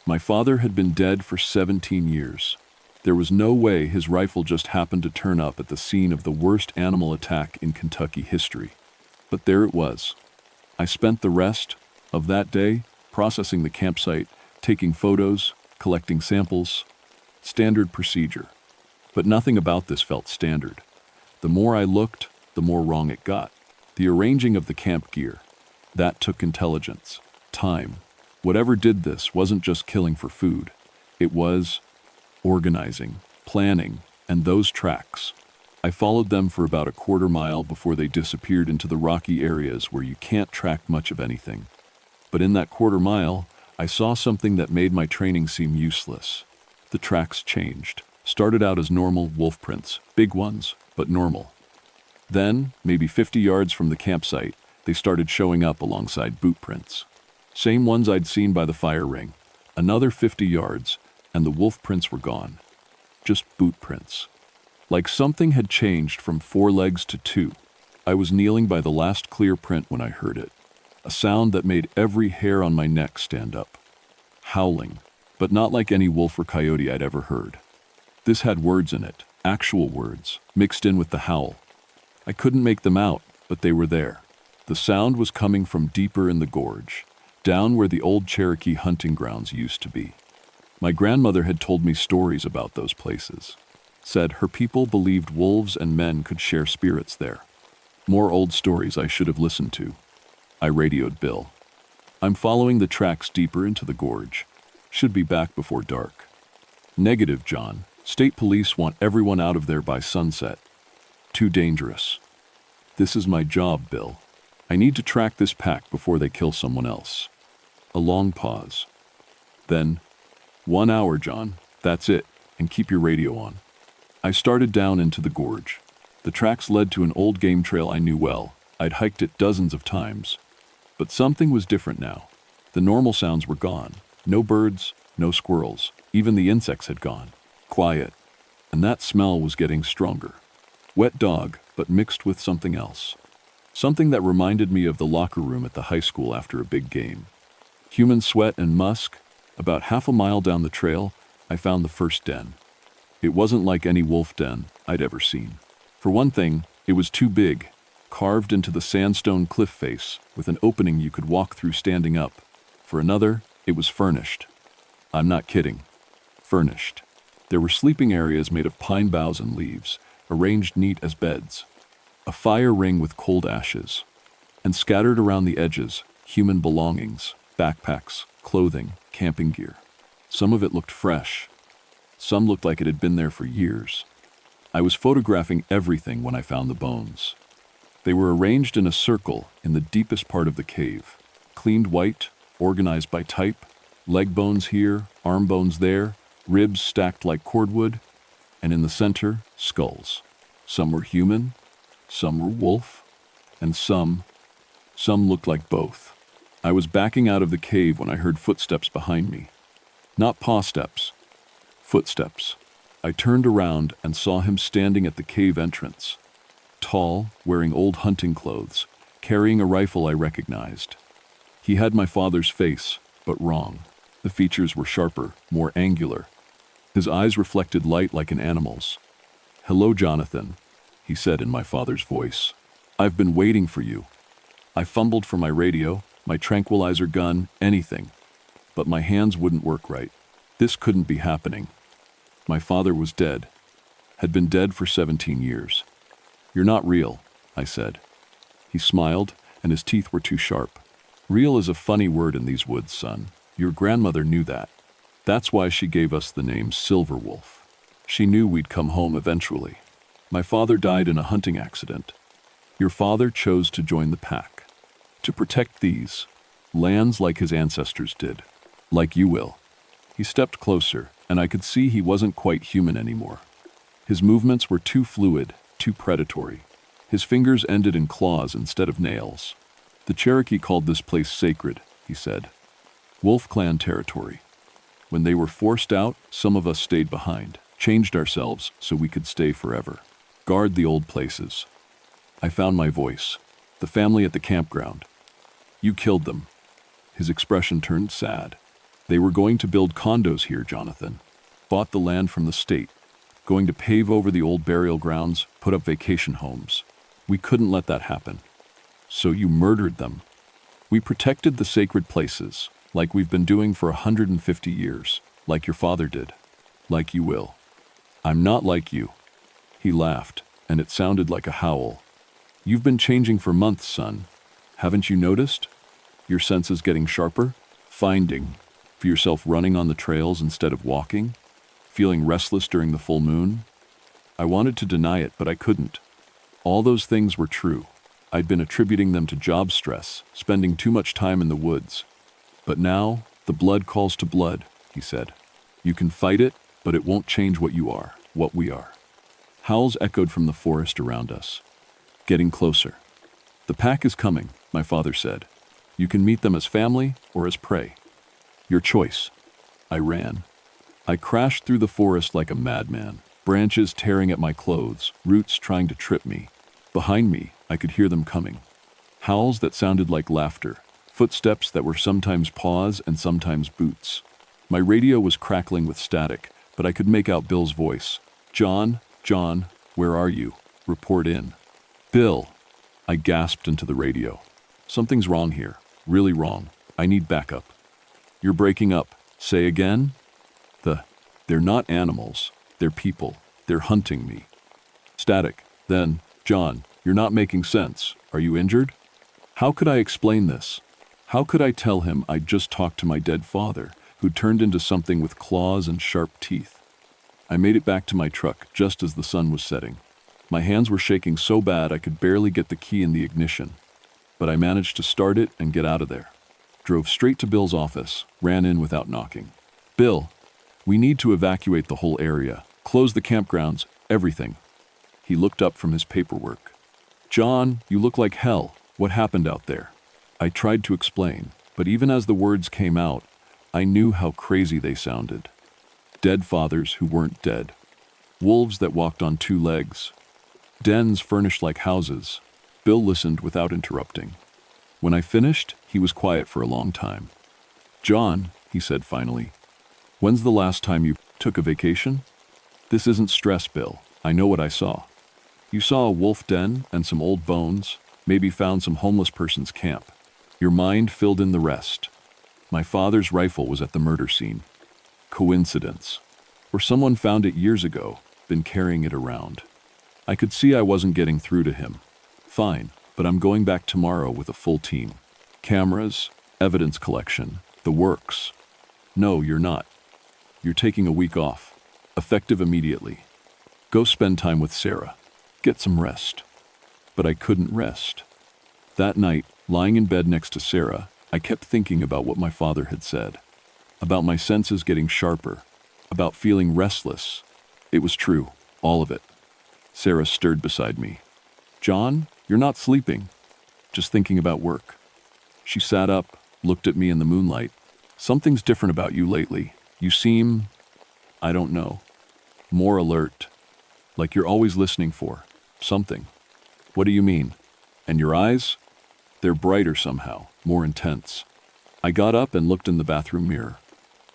My father had been dead for 17 years. There was no way his rifle just happened to turn up at the scene of the worst animal attack in Kentucky history. But there it was. I spent the rest of that day processing the campsite, taking photos, collecting samples. Standard procedure. But nothing about this felt standard. The more I looked, the more wrong it got. The arranging of the camp gear. That took intelligence, time. Whatever did this wasn't just killing for food. It was organizing, planning, and those tracks. I followed them for about a quarter mile before they disappeared into the rocky areas where you can't track much of anything. But in that quarter mile, I saw something that made my training seem useless. The tracks changed. Started out as normal wolf prints, big ones, but normal. Then, maybe 50 yards from the campsite, they started showing up alongside boot prints. Same ones I'd seen by the fire ring. Another 50 yards, and the wolf prints were gone. Just boot prints. Like something had changed from 4 legs to 2. I was kneeling by the last clear print when I heard it. A sound that made every hair on my neck stand up. Howling, but not like any wolf or coyote I'd ever heard. This had words in it, actual words, mixed in with the howl. I couldn't make them out, but they were there. The sound was coming from deeper in the gorge, down where the old Cherokee hunting grounds used to be. My grandmother had told me stories about those places. Said her people believed wolves and men could share spirits there. More old stories I should have listened to. I radioed Bill. I'm following the tracks deeper into the gorge. Should be back before dark. Negative, John. State police want everyone out of there by sunset. Too dangerous. This is my job, Bill. I need to track this pack before they kill someone else. A long pause. Then, 1 hour, John. That's it. And keep your radio on. I started down into the gorge. The tracks led to an old game trail I knew well. I'd hiked it dozens of times. But something was different now. The normal sounds were gone. No birds, no squirrels. Even the insects had gone. Quiet. And that smell was getting stronger. Wet dog, but mixed with something else. Something that reminded me of the locker room at the high school after a big game. Human sweat and musk. About half a mile down the trail, I found the first den. It wasn't like any wolf den I'd ever seen. For one thing, it was too big, carved into the sandstone cliff face with an opening you could walk through standing up. For another, it was furnished. I'm not kidding. Furnished. There were sleeping areas made of pine boughs and leaves, arranged neat as beds. a fire ring with cold ashes, and scattered around the edges, human belongings, backpacks, clothing, camping gear. Some of it looked fresh. Some looked like it had been there for years. I was photographing everything when I found the bones. They were arranged in a circle in the deepest part of the cave, cleaned white, organized by type, leg bones here, arm bones there, ribs stacked like cordwood, and in the center, skulls. Some were human, some were wolf, and some looked like both. I was backing out of the cave when I heard footsteps behind me. Not paw steps, footsteps. I turned around and saw him standing at the cave entrance. Tall, wearing old hunting clothes, carrying a rifle I recognized. He had my father's face, but wrong. The features were sharper, more angular. His eyes reflected light like an animal's. "Hello, Jonathan," he said in my father's voice. "I've been waiting for you." I fumbled for my radio, my tranquilizer gun, anything. But my hands wouldn't work right. This couldn't be happening. My father was dead. Had been dead for 17 years. "You're not real," I said. He smiled, and his teeth were too sharp. "Real is a funny word in these woods, son. Your grandmother knew that. That's why she gave us the name Silver Wolf. She knew we'd come home eventually. My father died in a hunting accident. Your father chose to join the pack. To protect these lands like his ancestors did. Like you will." He stepped closer, and I could see he wasn't quite human anymore. His movements were too fluid, too predatory. His fingers ended in claws instead of nails. "The Cherokee called this place sacred," he said. "Wolf Clan territory. When they were forced out, some of us stayed behind, changed ourselves so we could stay forever. Guard the old places." I found my voice. "The family at the campground. You killed them." His expression turned sad. "They were going to build condos here, Jonathan. Bought the land from the state. Going to pave over the old burial grounds, put up vacation homes. We couldn't let that happen. So you murdered them. We protected the sacred places, like we've been doing for 150 years, like your father did. Like you will. I'm not like you." He laughed, and it sounded like a howl. "You've been changing for months, son. Haven't you noticed? Your senses getting sharper? Finding for yourself running on the trails instead of walking? Feeling restless during the full moon?" I wanted to deny it, but I couldn't. All those things were true. I'd been attributing them to job stress, spending too much time in the woods. "But now, the blood calls to blood," he said. "You can fight it, but it won't change what you are, what we are." Howls echoed from the forest around us. Getting closer. "The pack is coming," my father said. "You can meet them as family or as prey. Your choice." I ran. I crashed through the forest like a madman, branches tearing at my clothes, roots trying to trip me. Behind me, I could hear them coming. Howls that sounded like laughter, footsteps that were sometimes paws and sometimes boots. My radio was crackling with static, but I could make out Bill's voice. John, where are you? Report in." "Bill," I gasped into the radio. "Something's wrong here. Really wrong. I need backup." "You're breaking up. Say again?" They're not animals. They're people. They're hunting me." Static. Then, "John, you're not making sense. Are you injured?" How could I explain this? How could I tell him I'd just talked to my dead father, who turned into something with claws and sharp teeth? I made it back to my truck just as the sun was setting. My hands were shaking so bad I could barely get the key in the ignition. But I managed to start it and get out of there. Drove straight to Bill's office, ran in without knocking. "Bill, we need to evacuate the whole area. Close the campgrounds, everything." He looked up from his paperwork. "John, you look like hell. What happened out there?" I tried to explain, but even as the words came out, I knew how crazy they sounded. Dead fathers who weren't dead. Wolves that walked on two legs. Dens furnished like houses. Bill listened without interrupting. When I finished, he was quiet for a long time. "John," he said finally, "when's the last time you took a vacation? This isn't stress, Bill. I know what I saw. You saw a wolf den and some old bones, maybe found some homeless person's camp. Your mind filled in the rest. My father's rifle was at the murder scene. Coincidence. Or someone found it years ago, been carrying it around. I could see I wasn't getting through to him. Fine, but I'm going back tomorrow with a full team. Cameras, evidence collection, the works. No, you're not. You're taking a week off, effective immediately. Go spend time with Sarah. Get some rest. But I couldn't rest. That night, lying in bed next to Sarah, I kept thinking about what my father had said. About my senses getting sharper. About feeling restless. It was true, all of it. Sarah stirred beside me. John, you're not sleeping. Just thinking about work. She sat up, looked at me in the moonlight. Something's different about you lately. You seem, I don't know, more alert. Like you're always listening for something. What do you mean? And your eyes? They're brighter somehow, more intense. I got up and looked in the bathroom mirror.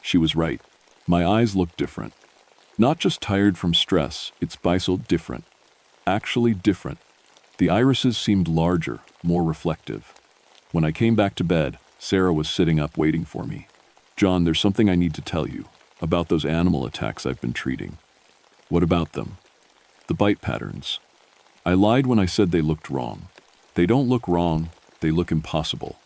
She was right. My eyes looked different. Not just tired from stress, it's bisel different. Actually different. The irises seemed larger, more reflective. When I came back to bed, Sarah was sitting up waiting for me. John, there's something I need to tell you about those animal attacks I've been treating. What about them? The bite patterns. I lied when I said they looked wrong. They don't look wrong, they look impossible.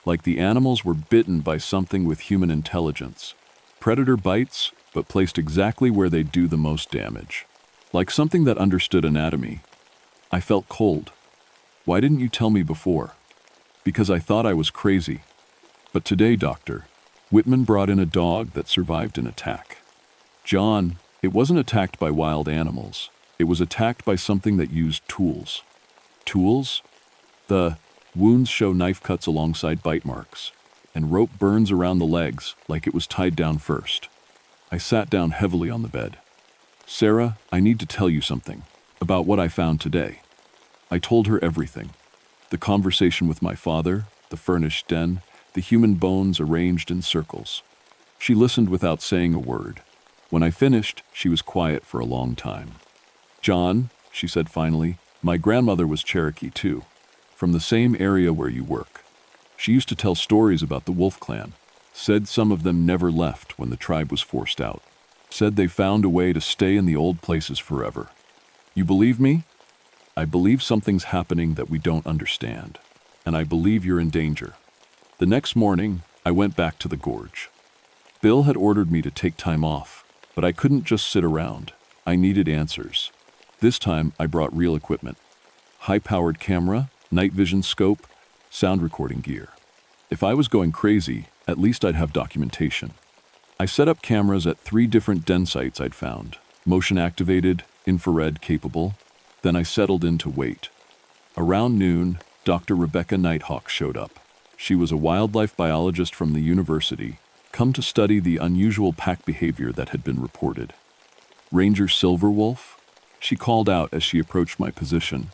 Like the animals were bitten by something with human intelligence. Predator bites, but placed exactly where they do the most damage. Like something that understood anatomy. I felt cold. Why didn't you tell me before? Because I thought I was crazy. But today, Doctor, Whitman brought in a dog that survived an attack. John, it wasn't attacked by wild animals. It was attacked by something that used tools. Tools? The wounds show knife cuts alongside bite marks, and rope burns around the legs like it was tied down first. I sat down heavily on the bed. Sarah, I need to tell you something about what I found today. I told her everything. The conversation with my father, the furnished den, the human bones arranged in circles. She listened without saying a word. When I finished, she was quiet for a long time. John, she said finally, my grandmother was Cherokee too, from the same area where you work. She used to tell stories about the Wolf Clan, said some of them never left when the tribe was forced out, said they found a way to stay in the old places forever. You believe me? I believe something's happening that we don't understand, and I believe you're in danger. The next morning, I went back to the gorge. Bill had ordered me to take time off, but I couldn't just sit around. I needed answers. This time, I brought real equipment. High-powered camera, night vision scope, sound recording gear. If I was going crazy, at least I'd have documentation. I set up cameras at 3 different den sites I'd found, motion-activated, infrared capable. Then I settled in to wait. Around noon, Dr. Rebecca Nighthawk showed up. She was a wildlife biologist from the university, come to study the unusual pack behavior that had been reported. Ranger Silverwolf? She called out as she approached my position.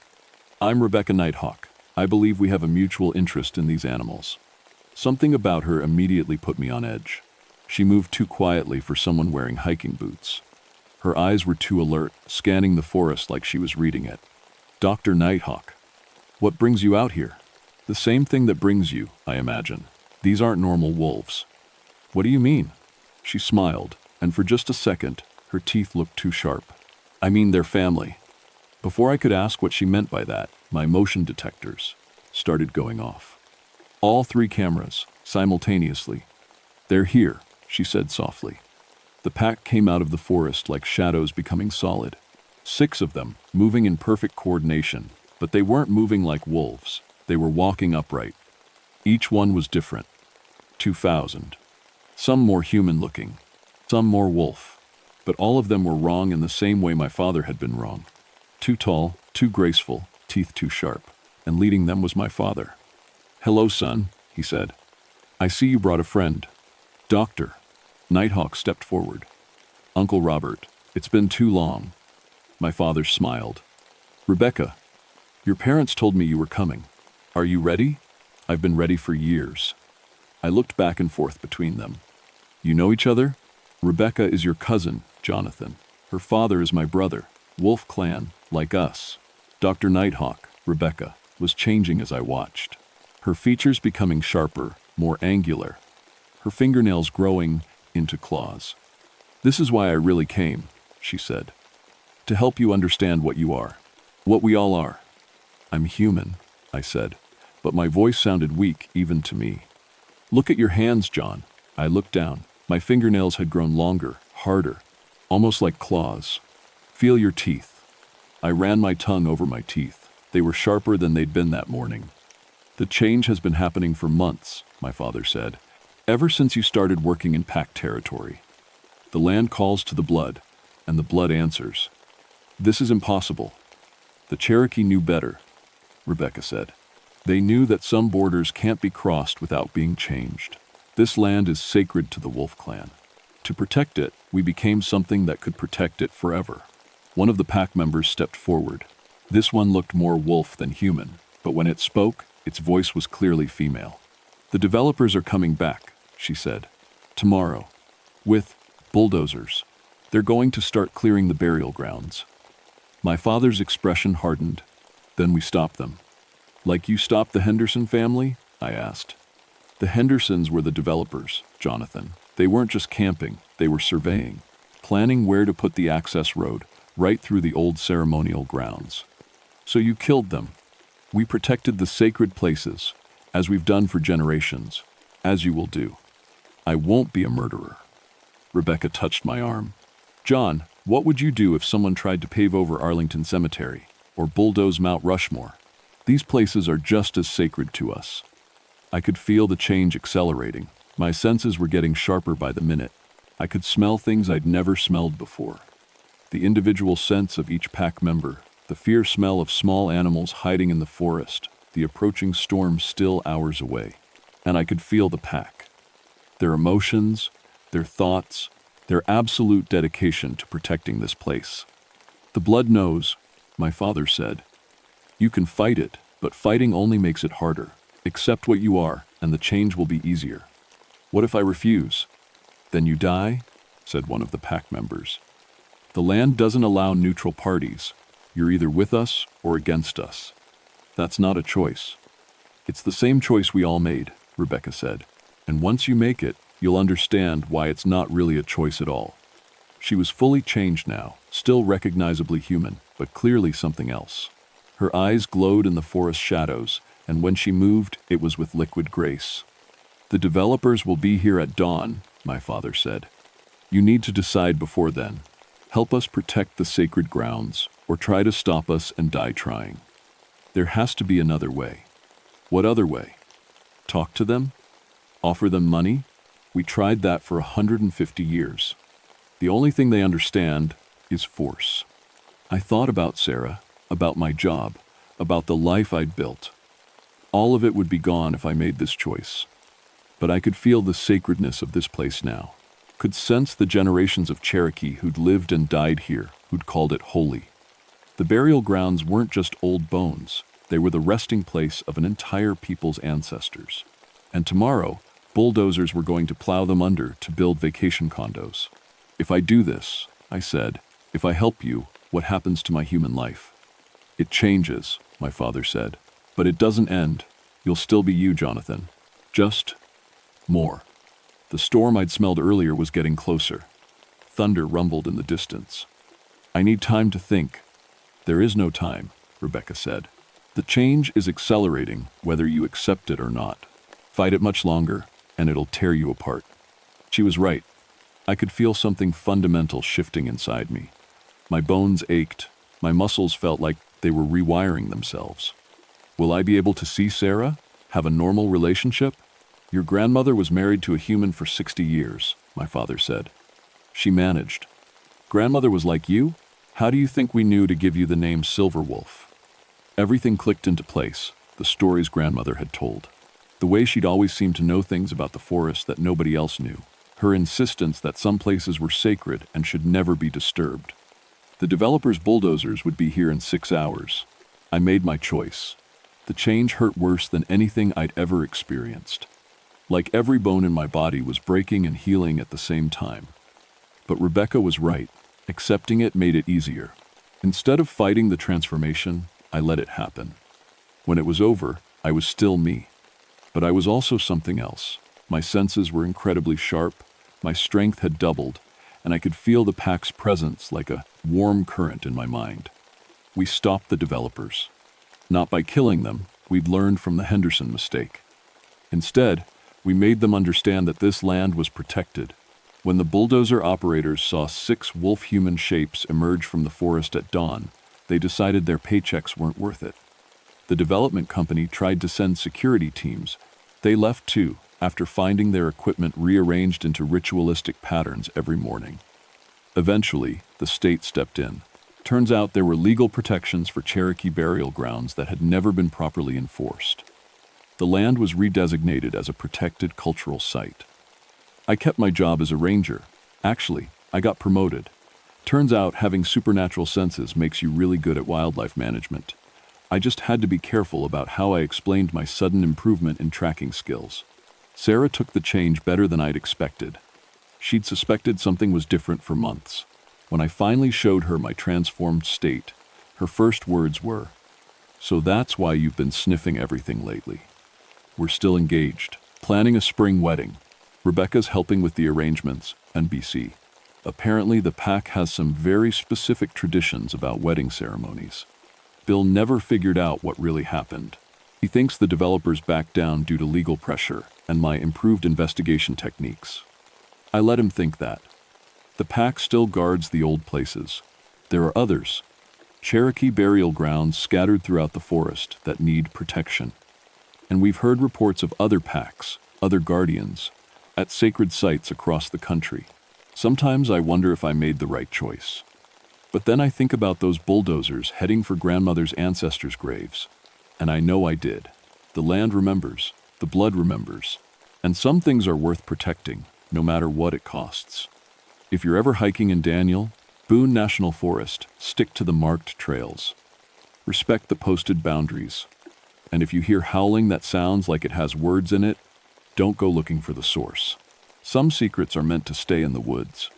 I'm Rebecca Nighthawk. I believe we have a mutual interest in these animals. Something about her immediately put me on edge. She moved too quietly for someone wearing hiking boots. Her eyes were too alert, scanning the forest like she was reading it. Dr. Nighthawk, what brings you out here? The same thing that brings you, I imagine. These aren't normal wolves. What do you mean? She smiled, and for just a second, her teeth looked too sharp. I mean their family. Before I could ask what she meant by that, my motion detectors started going off. All 3 cameras, simultaneously. They're here, she said softly. The pack came out of the forest like shadows becoming solid. 6 of them, moving in perfect coordination, but they weren't moving like wolves. They were walking upright. Each one was different. 2,000. Some more human-looking, some more wolf. But all of them were wrong in the same way my father had been wrong. Too tall, too graceful, teeth too sharp. And leading them was my father. Hello, son, he said. I see you brought a friend. Doctor. Nighthawk stepped forward. Uncle Robert, it's been too long. My father smiled. Rebecca, your parents told me you were coming. Are you ready? I've been ready for years. I looked back and forth between them. You know each other? Rebecca is your cousin, Jonathan. Her father is my brother. Wolf Clan, like us. Dr. Nighthawk, Rebecca, was changing as I watched. Her features becoming sharper, more angular. Her fingernails growing into claws. This is why I really came, she said. To help you understand what you are. What we all are. I'm human, I said, but my voice sounded weak even to me. Look at your hands, John. I looked down. My fingernails had grown longer, harder, almost like claws. Feel your teeth. I ran my tongue over my teeth. They were sharper than they'd been that morning. The change has been happening for months, my father said, ever since you started working in pack territory. The land calls to the blood, and the blood answers. This is impossible. The Cherokee knew better, Rebecca said. They knew that some borders can't be crossed without being changed. This land is sacred to the Wolf Clan. To protect it, we became something that could protect it forever. One of the pack members stepped forward. This one looked more wolf than human, but when it spoke, its voice was clearly female. The developers are coming back, she said. Tomorrow. With bulldozers. They're going to start clearing the burial grounds. My father's expression hardened. Then we stopped them. Like you stopped the Henderson family? I asked. The Hendersons were the developers, Jonathan. They weren't just camping, they were surveying, planning where to put the access road, right through the old ceremonial grounds. So you killed them. We protected the sacred places, as we've done for generations, as you will do. I won't be a murderer. Rebecca touched my arm. John, what would you do if someone tried to pave over Arlington Cemetery, or bulldoze Mount Rushmore? These places are just as sacred to us. I could feel the change accelerating. My senses were getting sharper by the minute. I could smell things I'd never smelled before. The individual sense of each pack member, the fierce smell of small animals hiding in the forest, the approaching storm still hours away. And I could feel the pack. Their emotions, their thoughts, their absolute dedication to protecting this place. The blood knows, my father said. You can fight it, but fighting only makes it harder. Accept what you are, and the change will be easier. What if I refuse? Then you die, said one of the pack members. The land doesn't allow neutral parties. You're either with us or against us. That's not a choice. It's the same choice we all made, Rebecca said. And once you make it, you'll understand why it's not really a choice at all. She was fully changed now, still recognizably human, but clearly something else. Her eyes glowed in the forest shadows, and when she moved, it was with liquid grace. The developers will be here at dawn, my father said. You need to decide before then. Help us protect the sacred grounds, or try to stop us and die trying. There has to be another way. What other way? Talk to them? Offer them money? We tried that for 150 years. The only thing they understand is force. I thought about Sarah, about my job, about the life I'd built. All of it would be gone if I made this choice. But I could feel the sacredness of this place now, could sense the generations of Cherokee who'd lived and died here, who'd called it holy. The burial grounds weren't just old bones, they were the resting place of an entire people's ancestors. And tomorrow, bulldozers were going to plow them under to build vacation condos. If I do this, I said, if I help you, what happens to my human life? It changes, my father said. But it doesn't end. You'll still be you, Jonathan. Just more. The storm I'd smelled earlier was getting closer. Thunder rumbled in the distance. I need time to think. There is no time, Rebecca said. The change is accelerating, whether you accept it or not. Fight it much longer, and it'll tear you apart. She was right. I could feel something fundamental shifting inside me. My bones ached. My muscles felt like they were rewiring themselves. Will I be able to see Sarah? Have a normal relationship? Your grandmother was married to a human for 60 years, my father said. She managed. Grandmother was like you? How do you think we knew to give you the name Silverwolf? Everything clicked into place, the stories grandmother had told. The way she'd always seemed to know things about the forest that nobody else knew. Her insistence that some places were sacred and should never be disturbed. The developers' bulldozers would be here in 6 hours. I made my choice. The change hurt worse than anything I'd ever experienced. Like every bone in my body was breaking and healing at the same time. But Rebecca was right. Accepting it made it easier. Instead of fighting the transformation, I let it happen. When it was over, I was still me. But I was also something else. My senses were incredibly sharp, my strength had doubled, and I could feel the pack's presence like a warm current in my mind. We stopped the developers. Not by killing them, we'd learned from the Henderson mistake. Instead, we made them understand that this land was protected. When the bulldozer operators saw 6 wolf-human shapes emerge from the forest at dawn, they decided their paychecks weren't worth it. The development company tried to send security teams. They left too, after finding their equipment rearranged into ritualistic patterns every morning. Eventually, the state stepped in. Turns out there were legal protections for Cherokee burial grounds that had never been properly enforced. The land was redesignated as a protected cultural site. I kept my job as a ranger. Actually, I got promoted. Turns out having supernatural senses makes you really good at wildlife management. I just had to be careful about how I explained my sudden improvement in tracking skills. Sarah took the change better than I'd expected. She'd suspected something was different for months. When I finally showed her my transformed state, her first words were, "So that's why you've been sniffing everything lately." We're still engaged, planning a spring wedding. Rebecca's helping with the arrangements, and BC. Apparently the pack has some very specific traditions about wedding ceremonies. Bill never figured out what really happened. He thinks the developers backed down due to legal pressure and my improved investigation techniques. I let him think that. The pack still guards the old places. There are others, Cherokee burial grounds scattered throughout the forest that need protection. And we've heard reports of other packs, other guardians, at sacred sites across the country. Sometimes I wonder if I made the right choice. But then I think about those bulldozers heading for grandmother's ancestors' graves. And I know I did. The land remembers, the blood remembers. And some things are worth protecting, no matter what it costs. If you're ever hiking in Daniel, Boone National Forest, stick to the marked trails. Respect the posted boundaries. And if you hear howling that sounds like it has words in it, don't go looking for the source. Some secrets are meant to stay in the woods.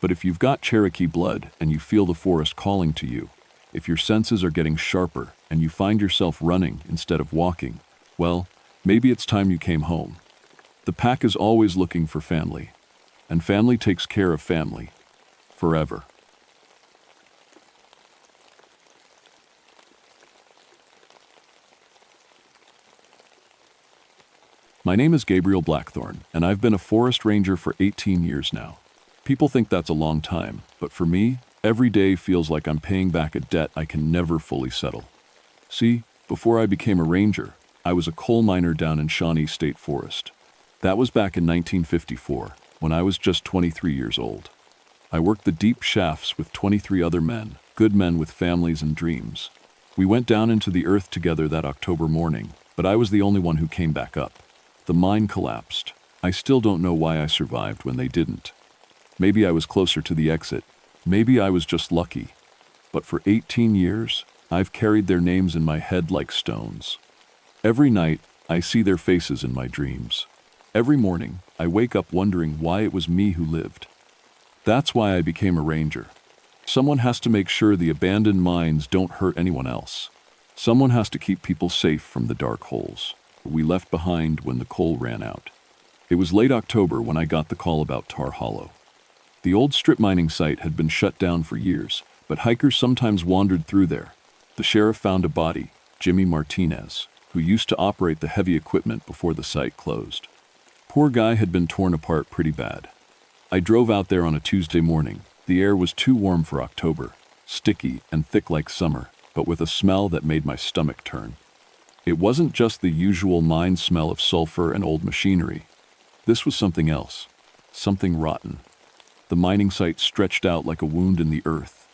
But if you've got Cherokee blood and you feel the forest calling to you, if your senses are getting sharper and you find yourself running instead of walking, well, maybe it's time you came home. The pack is always looking for family, and family takes care of family, forever. My name is Gabriel Blackthorne, and I've been a forest ranger for 18 years now. People think that's a long time, but for me, every day feels like I'm paying back a debt I can never fully settle. See, before I became a ranger, I was a coal miner down in Shawnee State Forest. That was back in 1954, when I was just 23 years old. I worked the deep shafts with 23 other men, good men with families and dreams. We went down into the earth together that October morning, but I was the only one who came back up. The mine collapsed. I still don't know why I survived when they didn't. Maybe I was closer to the exit. Maybe I was just lucky. But for 18 years, I've carried their names in my head like stones. Every night, I see their faces in my dreams. Every morning, I wake up wondering why it was me who lived. That's why I became a ranger. Someone has to make sure the abandoned mines don't hurt anyone else. Someone has to keep people safe from the dark holes we left behind when the coal ran out. It was late October when I got the call about Tar Hollow. The old strip mining site had been shut down for years, but hikers sometimes wandered through there. The sheriff found a body, Jimmy Martinez, who used to operate the heavy equipment before the site closed. Poor guy had been torn apart pretty bad. I drove out there on a Tuesday morning. The air was too warm for October, sticky and thick like summer, but with a smell that made my stomach turn. It wasn't just the usual mine smell of sulfur and old machinery. This was something else, something rotten. The mining site stretched out like a wound in the earth.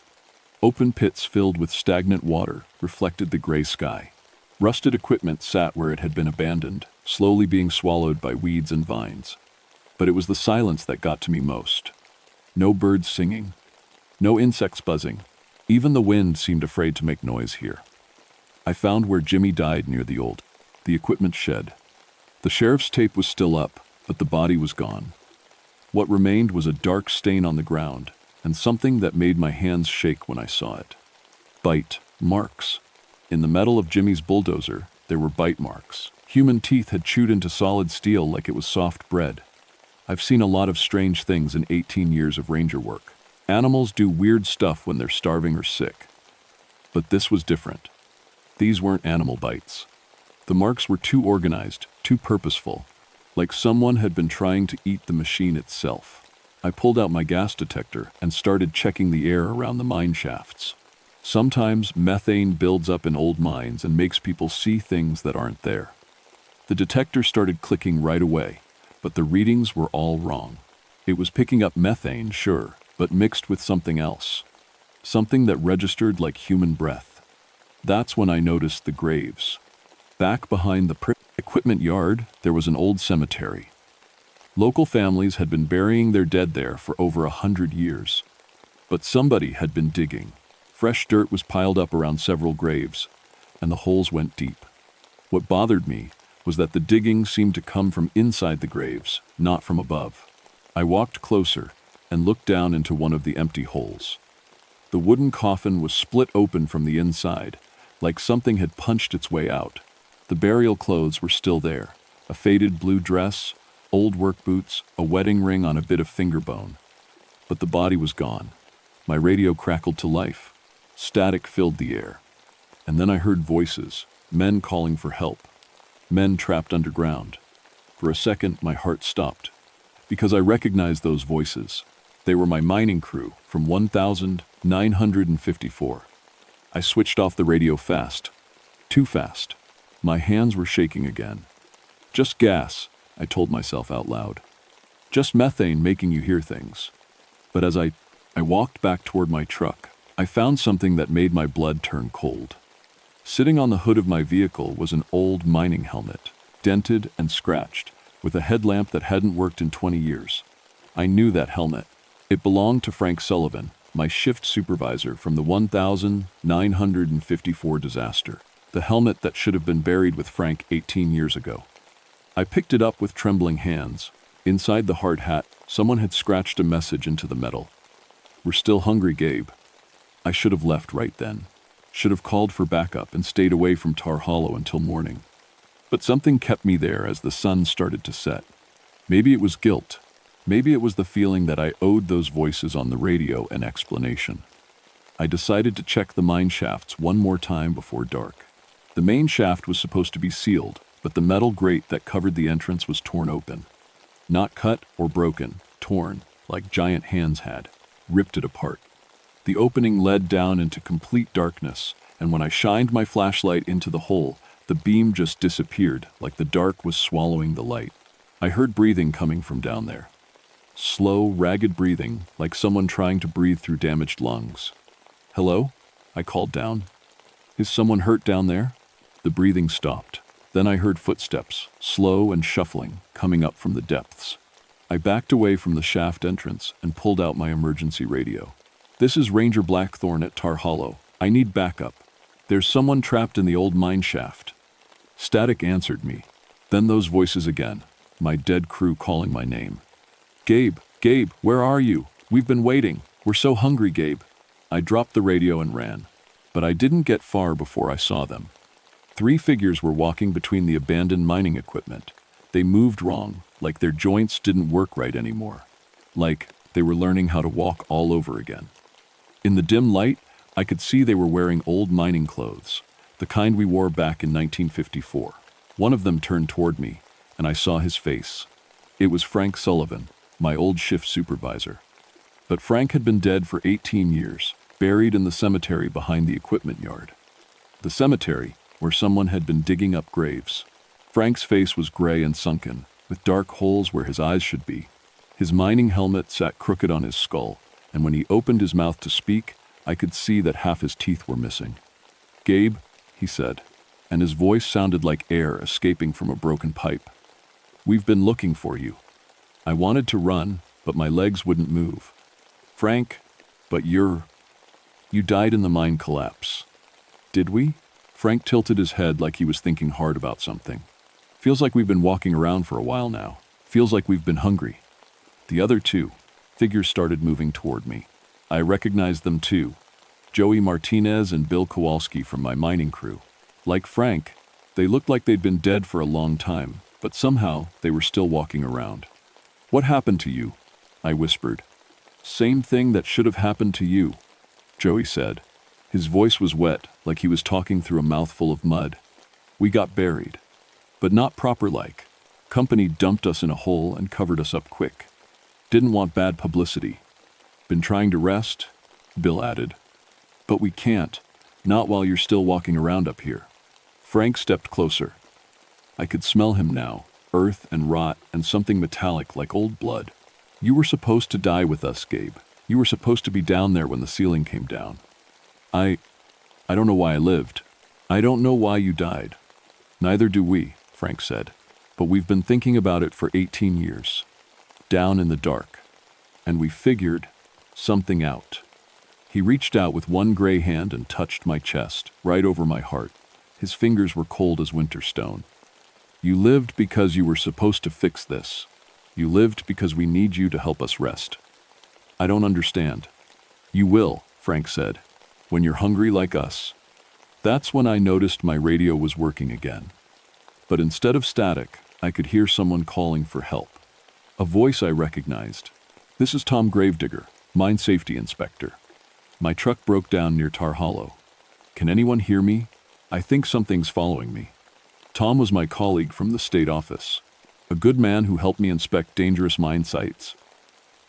Open pits filled with stagnant water reflected the gray sky. Rusted equipment sat where it had been abandoned, slowly being swallowed by weeds and vines. But it was the silence that got to me most. No birds singing, no insects buzzing. Even the wind seemed afraid to make noise here. I found where Jimmy died near the equipment shed. The sheriff's tape was still up, but the body was gone. What remained was a dark stain on the ground, and something that made my hands shake when I saw it. Bite marks. In the metal of Jimmy's bulldozer, there were bite marks. Human teeth had chewed into solid steel like it was soft bread. I've seen a lot of strange things in 18 years of ranger work. Animals do weird stuff when they're starving or sick. But this was different. These weren't animal bites. The marks were too organized, too purposeful, like someone had been trying to eat the machine itself. I pulled out my gas detector and started checking the air around the mine shafts. Sometimes methane builds up in old mines and makes people see things that aren't there. The detector started clicking right away, but the readings were all wrong. It was picking up methane, sure, but mixed with something else. Something that registered like human breath. That's when I noticed the graves. Back behind the equipment yard, there was an old cemetery. Local families had been burying their dead there for over 100 years. But somebody had been digging. Fresh dirt was piled up around several graves, and the holes went deep. What bothered me was that the digging seemed to come from inside the graves, not from above. I walked closer and looked down into one of the empty holes. The wooden coffin was split open from the inside, like something had punched its way out. The burial clothes were still there, a faded blue dress, old work boots, a wedding ring on a bit of finger bone. But the body was gone. My radio crackled to life. Static filled the air. And then I heard voices, men calling for help, men trapped underground. For a second, my heart stopped, because I recognized those voices. They were my mining crew from 1954. I switched off the radio fast. Too fast. My hands were shaking again. Just gas, I told myself out loud. Just methane making you hear things. But as I walked back toward my truck, I found something that made my blood turn cold. Sitting on the hood of my vehicle was an old mining helmet, dented and scratched, with a headlamp that hadn't worked in 20 years. I knew that helmet. It belonged to Frank Sullivan, my shift supervisor from the 1954 disaster, the helmet that should have been buried with Frank 18 years ago. I picked it up with trembling hands. Inside the hard hat, someone had scratched a message into the metal. "We're still hungry, Gabe." I should have left right then. Should have called for backup and stayed away from Tar Hollow until morning. But something kept me there as the sun started to set. Maybe it was guilt. Maybe it was the feeling that I owed those voices on the radio an explanation. I decided to check the mine shafts one more time before dark. The main shaft was supposed to be sealed, but the metal grate that covered the entrance was torn open. Not cut or broken, torn, like giant hands had, ripped it apart. The opening led down into complete darkness, and when I shined my flashlight into the hole, the beam just disappeared, like the dark was swallowing the light. I heard breathing coming from down there. Slow, ragged breathing, like someone trying to breathe through damaged lungs. "Hello?" I called down. "Is someone hurt down there?" The breathing stopped. Then I heard footsteps, slow and shuffling, coming up from the depths. I backed away from the shaft entrance and pulled out my emergency radio. "This is Ranger Blackthorn at Tar Hollow. I need backup. There's someone trapped in the old mine shaft." Static answered me. Then those voices again, my dead crew calling my name. "Gabe, Gabe, where are you? We've been waiting. We're so hungry, Gabe." I dropped the radio and ran, but I didn't get far before I saw them. 3 figures were walking between the abandoned mining equipment. They moved wrong, like their joints didn't work right anymore. Like they were learning how to walk all over again. In the dim light, I could see they were wearing old mining clothes, the kind we wore back in 1954. One of them turned toward me, and I saw his face. It was Frank Sullivan, my old shift supervisor. But Frank had been dead for 18 years, buried in the cemetery behind the equipment yard. The cemetery, where someone had been digging up graves. Frank's face was gray and sunken, with dark holes where his eyes should be. His mining helmet sat crooked on his skull, and when he opened his mouth to speak, I could see that half his teeth were missing. "Gabe," he said, and his voice sounded like air escaping from a broken pipe. "We've been looking for you." I wanted to run, but my legs wouldn't move. "Frank, but you died in the mine collapse." "Did we?" Frank tilted his head like he was thinking hard about something. "Feels like we've been walking around for a while now. Feels like we've been hungry." The other 2 figures started moving toward me. I recognized them too. Joey Martinez and Bill Kowalski from my mining crew. Like Frank, they looked like they'd been dead for a long time, but somehow they were still walking around. "What happened to you?" I whispered. "Same thing that should have happened to you," Joey said. His voice was wet, like he was talking through a mouthful of mud. We got buried, but not proper-like. Company dumped us in a hole and covered us up quick. Didn't want bad publicity. Been trying to rest? Bill added. But we can't. Not while you're still walking around up here. Frank stepped closer. I could smell him now, earth and rot and something metallic like old blood. You were supposed to die with us, Gabe. You were supposed to be down there when the ceiling came down. I don't know why I lived. I don't know why you died. Neither do we, Frank said. But we've been thinking about it for 18 years. Down in the dark. And we figured something out. He reached out with one gray hand and touched my chest, right over my heart. His fingers were cold as winter stone. You lived because you were supposed to fix this. You lived because we need you to help us rest. I don't understand. You will, Frank said, when you're hungry like us. That's when I noticed my radio was working again. But instead of static, I could hear someone calling for help. A voice I recognized. This is Tom Gravedigger, mine safety inspector. My truck broke down near Tar Hollow. Can anyone hear me? I think something's following me. Tom was my colleague from the state office, a good man who helped me inspect dangerous mine sites.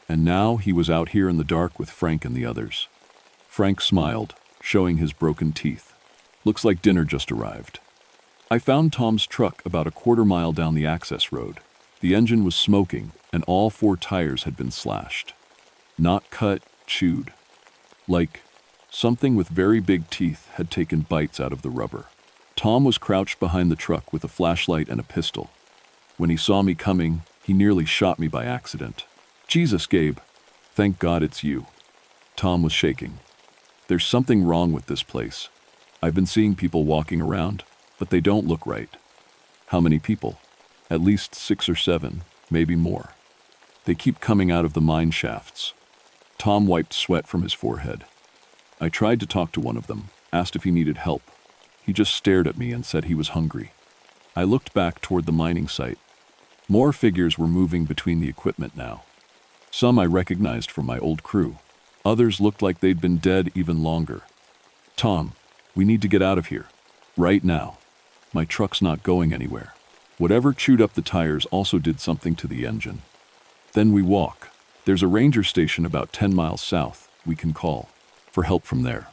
And now he was out here in the dark with Frank and the others. Frank smiled, showing his broken teeth. Looks like dinner just arrived. I found Tom's truck about a quarter-mile down the access road. The engine was smoking, and all 4 tires had been slashed. Not cut, chewed. Like something with very big teeth had taken bites out of the rubber. Tom was crouched behind the truck with a flashlight and a pistol. When he saw me coming, he nearly shot me by accident. Jesus, Gabe. Thank God it's you. Tom was shaking. There's something wrong with this place. I've been seeing people walking around, but they don't look right. How many people? At least 6 or 7, maybe more. They keep coming out of the mine shafts. Tom wiped sweat from his forehead. I tried to talk to one of them, asked if he needed help. He just stared at me and said he was hungry. I looked back toward the mining site. More figures were moving between the equipment now. Some I recognized from my old crew. Others looked like they'd been dead even longer. Tom, we need to get out of here. Right now. My truck's not going anywhere. Whatever chewed up the tires also did something to the engine. Then we walk. There's a ranger station about 10 miles south we can call for help from there.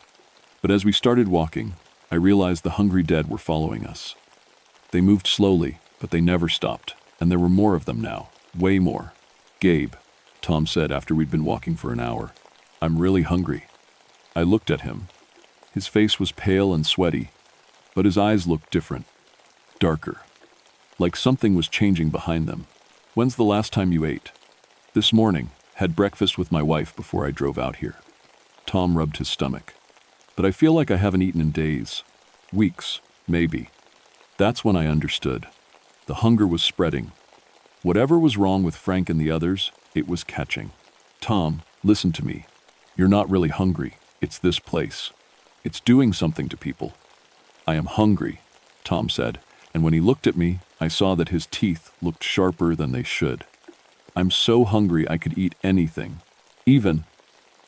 But as we started walking, I realized the hungry dead were following us. They moved slowly, but they never stopped, and there were more of them now, way more. Gabe, Tom said after we'd been walking for an hour, I'm really hungry. I looked at him. His face was pale and sweaty, but his eyes looked different, darker, like something was changing behind them. When's the last time you ate? This morning. Had breakfast with my wife before I drove out here. Tom rubbed his stomach. But I feel like I haven't eaten in days. Weeks, maybe. That's when I understood. The hunger was spreading. Whatever was wrong with Frank and the others, it was catching. Tom, listen to me. You're not really hungry. It's this place. It's doing something to people. I am hungry, Tom said, and when he looked at me, I saw that his teeth looked sharper than they should. I'm so hungry I could eat anything. Even.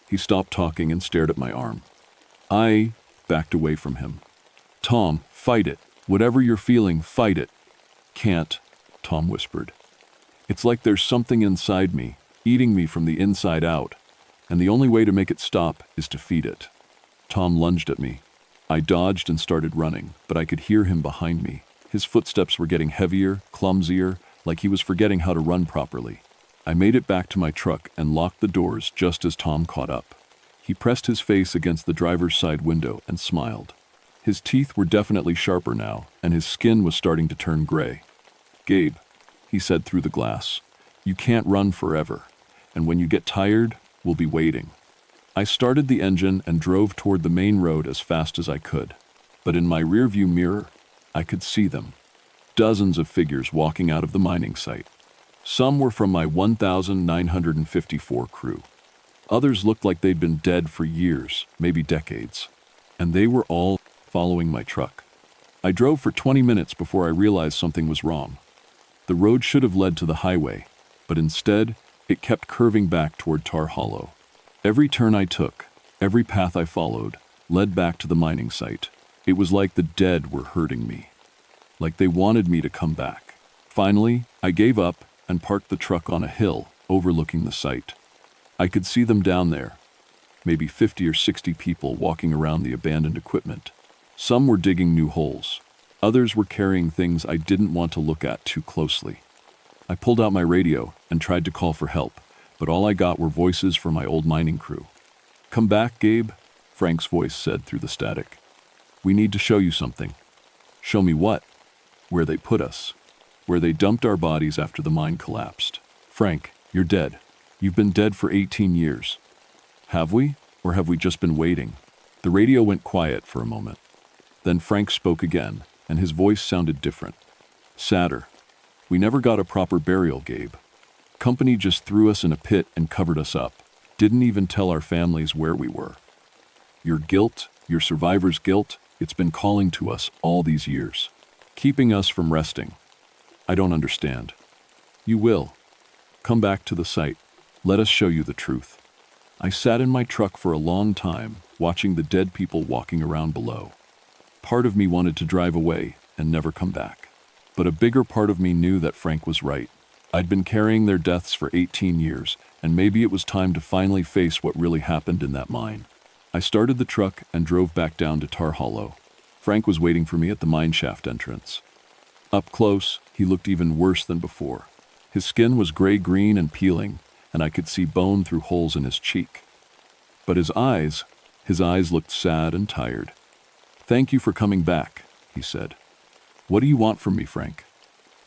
He stopped talking and stared at my arm. I backed away from him. Tom, fight it. Whatever you're feeling, fight it. Can't, Tom whispered. It's like there's something inside me, eating me from the inside out, and the only way to make it stop is to feed it. Tom lunged at me. I dodged and started running, but I could hear him behind me. His footsteps were getting heavier, clumsier, like he was forgetting how to run properly. I made it back to my truck and locked the doors just as Tom caught up. He pressed his face against the driver's side window and smiled. His teeth were definitely sharper now, and his skin was starting to turn gray. Gabe, he said through the glass, you can't run forever, and when you get tired, we'll be waiting. I started the engine and drove toward the main road as fast as I could. But in my rearview mirror, I could see them. Dozens of figures walking out of the mining site. Some were from my 1,954 crew. Others looked like they'd been dead for years, maybe decades. And they were all following my truck. I drove for 20 minutes before I realized something was wrong. The road should have led to the highway, but instead, it kept curving back toward Tar Hollow. Every turn I took, every path I followed, led back to the mining site. It was like the dead were hurting me, like they wanted me to come back. Finally, I gave up and parked the truck on a hill overlooking the site. I could see them down there, maybe 50 or 60 people walking around the abandoned equipment. Some were digging new holes. Others were carrying things I didn't want to look at too closely. I pulled out my radio and tried to call for help, but all I got were voices from my old mining crew. "Come back, Gabe," Frank's voice said through the static. "We need to show you something." "Show me what?" "Where they put us. Where they dumped our bodies after the mine collapsed." "Frank, you're dead. You've been dead for 18 years. Have we? Or have we just been waiting?" The radio went quiet for a moment. Then Frank spoke again, and his voice sounded different. Sadder. "We never got a proper burial, Gabe. Company just threw us in a pit and covered us up. Didn't even tell our families where we were. Your guilt, your survivor's guilt, it's been calling to us all these years, keeping us from resting. I don't understand." "You will. Come back to the site. Let us show you the truth." I sat in my truck for a long time, watching the dead people walking around below. Part of me wanted to drive away and never come back. But a bigger part of me knew that Frank was right. I'd been carrying their deaths for 18 years, and maybe it was time to finally face what really happened in that mine. I started the truck and drove back down to Tar Hollow. Frank was waiting for me at the mine shaft entrance. Up close, he looked even worse than before. His skin was gray-green and peeling, and I could see bone through holes in his cheek. But his eyes looked sad and tired. "Thank you for coming back," he said. "What do you want from me, Frank?"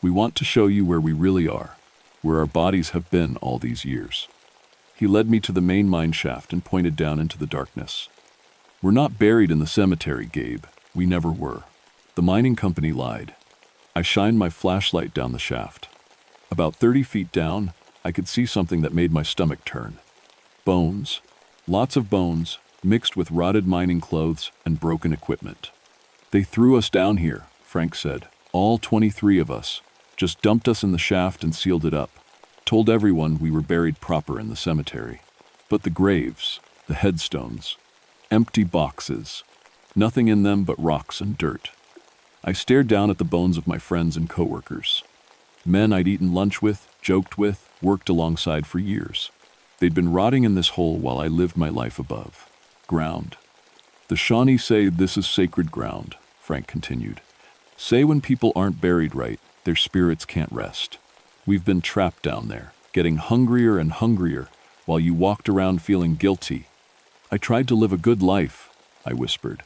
"We want to show you where we really are, where our bodies have been all these years." He led me to the main mine shaft and pointed down into the darkness. "We're not buried in the cemetery, Gabe. We never were. The mining company lied." I shined my flashlight down the shaft. About 30 feet down, I could see something that made my stomach turn. Bones. Lots of bones, mixed with rotted mining clothes and broken equipment. "They threw us down here," Frank said. "All 23 of us. Just dumped us in the shaft and sealed it up. Told everyone we were buried proper in the cemetery. But the graves, the headstones, empty boxes, nothing in them but rocks and dirt." I stared down at the bones of my friends and coworkers. Men I'd eaten lunch with, joked with, worked alongside for years. They'd been rotting in this hole while I lived my life above ground. "The Shawnee say this is sacred ground," Frank continued. "Say when people aren't buried right, their spirits can't rest. We've been trapped down there, getting hungrier and hungrier while you walked around feeling guilty. I tried to live a good life," I whispered.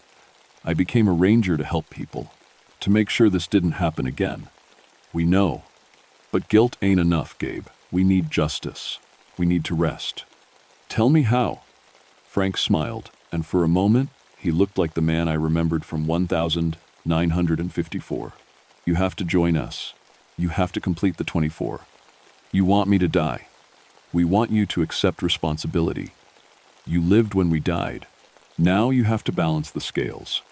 "I became a ranger to help people, to make sure this didn't happen again. We know. But guilt ain't enough, Gabe. We need justice. We need to rest." "Tell me how." Frank smiled, and for a moment, he looked like the man I remembered from 1954. "You have to join us. You have to complete the 24. You want me to die. We want you to accept responsibility. You lived when we died. Now you have to balance the scales."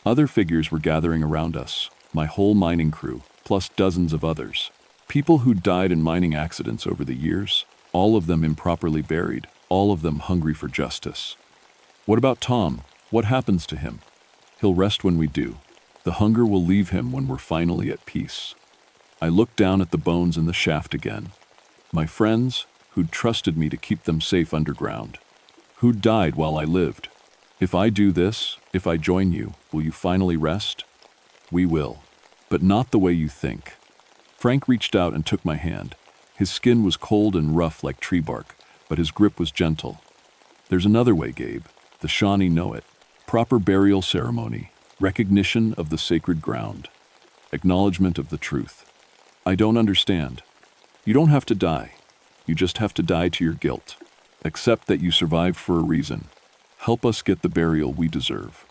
Other figures were gathering around us, my whole mining crew, plus dozens of others. People who died in mining accidents over the years, all of them improperly buried, all of them hungry for justice. "What about Tom? What happens to him?" "He'll rest when we do. The hunger will leave him when we're finally at peace." I looked down at the bones in the shaft again. My friends, who'd trusted me to keep them safe underground. Who'd died while I lived. "If I do this, if I join you, will you finally rest?" "We will. But not the way you think." Frank reached out and took my hand. His skin was cold and rough like tree bark, but his grip was gentle. "There's another way, Gabe. The Shawnee know it. Proper burial ceremony, recognition of the sacred ground, acknowledgement of the truth. I don't understand. You don't have to die. You just have to die to your guilt. Accept that you survived for a reason. Help us get the burial we deserve."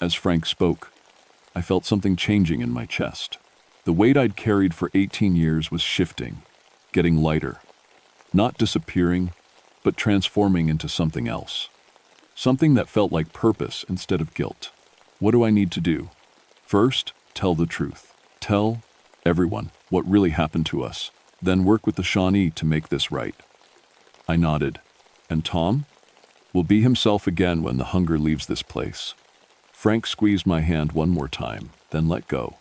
As Frank spoke, I felt something changing in my chest. The weight I'd carried for 18 years was shifting, getting lighter. Not disappearing, but transforming into something else. Something that felt like purpose instead of guilt. What do I need to do? First, tell the truth. Tell everyone what really happened to us. Then work with the Shawnee to make this right. I nodded. "And Tom?" Will be himself again when the hunger leaves this place. Frank squeezed my hand one more time, then let go.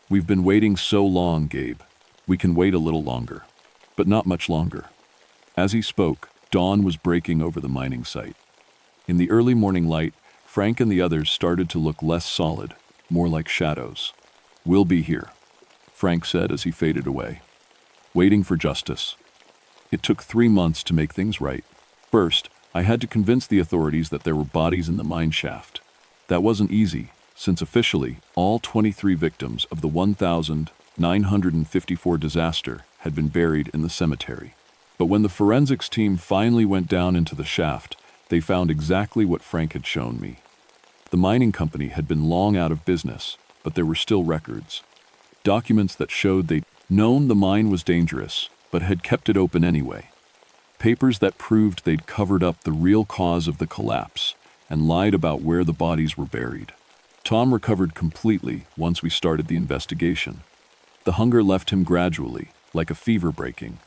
We've been waiting so long, Gabe. We can wait a little longer, but not much longer. As he spoke, dawn was breaking over the mining site. In the early morning light, Frank and the others started to look less solid, more like shadows. We'll be here, Frank said as he faded away. Waiting for justice. It took 3 months to make things right. First, I had to convince the authorities that there were bodies in the mine shaft. That wasn't easy, since officially, all 23 victims of the 1,954 disaster had been buried in the cemetery. But when the forensics team finally went down into the shaft, they found exactly what Frank had shown me. The mining company had been long out of business, but there were still records. Documents that showed they'd known the mine was dangerous, but had kept it open anyway. Papers that proved they'd covered up the real cause of the collapse and lied about where the bodies were buried. Tom recovered completely once we started the investigation. The hunger left him gradually, like a fever breaking.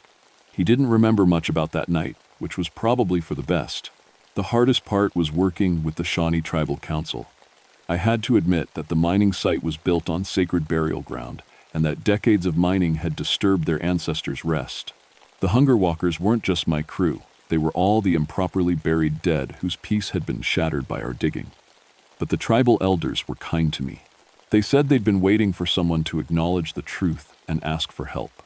He didn't remember much about that night, which was probably for the best. The hardest part was working with the Shawnee Tribal Council. I had to admit that the mining site was built on sacred burial ground, and that decades of mining had disturbed their ancestors' rest. The Hunger Walkers weren't just my crew, they were all the improperly buried dead whose peace had been shattered by our digging. But the tribal elders were kind to me. They said they'd been waiting for someone to acknowledge the truth and ask for help.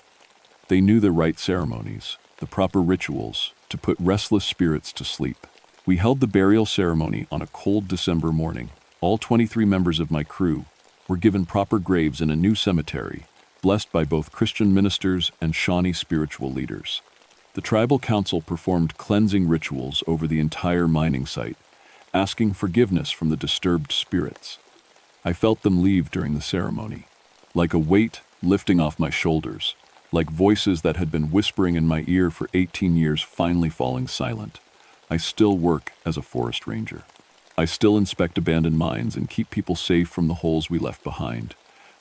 They knew the right ceremonies, the proper rituals, to put restless spirits to sleep. We held the burial ceremony on a cold December morning. All 23 members of my crew were given proper graves in a new cemetery, blessed by both Christian ministers and Shawnee spiritual leaders. The tribal council performed cleansing rituals over the entire mining site, asking forgiveness from the disturbed spirits. I felt them leave during the ceremony, like a weight lifting off my shoulders, like voices that had been whispering in my ear for 18 years finally falling silent. I still work as a forest ranger. I still inspect abandoned mines and keep people safe from the holes we left behind.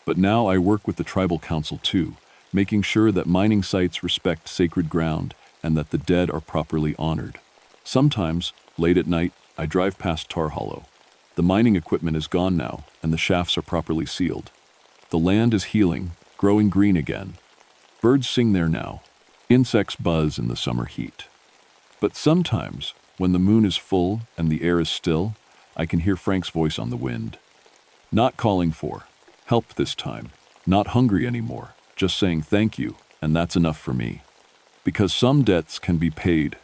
But now I work with the tribal council too, making sure that mining sites respect sacred ground and that the dead are properly honored. Sometimes, late at night, I drive past Tar Hollow. The mining equipment is gone now, and the shafts are properly sealed. The land is healing, growing green again. Birds sing there now. Insects buzz in the summer heat. But sometimes, when the moon is full and the air is still, I can hear Frank's voice on the wind. Not calling for help this time, not hungry anymore, just saying thank you, and that's enough for me. Because some debts can be paid,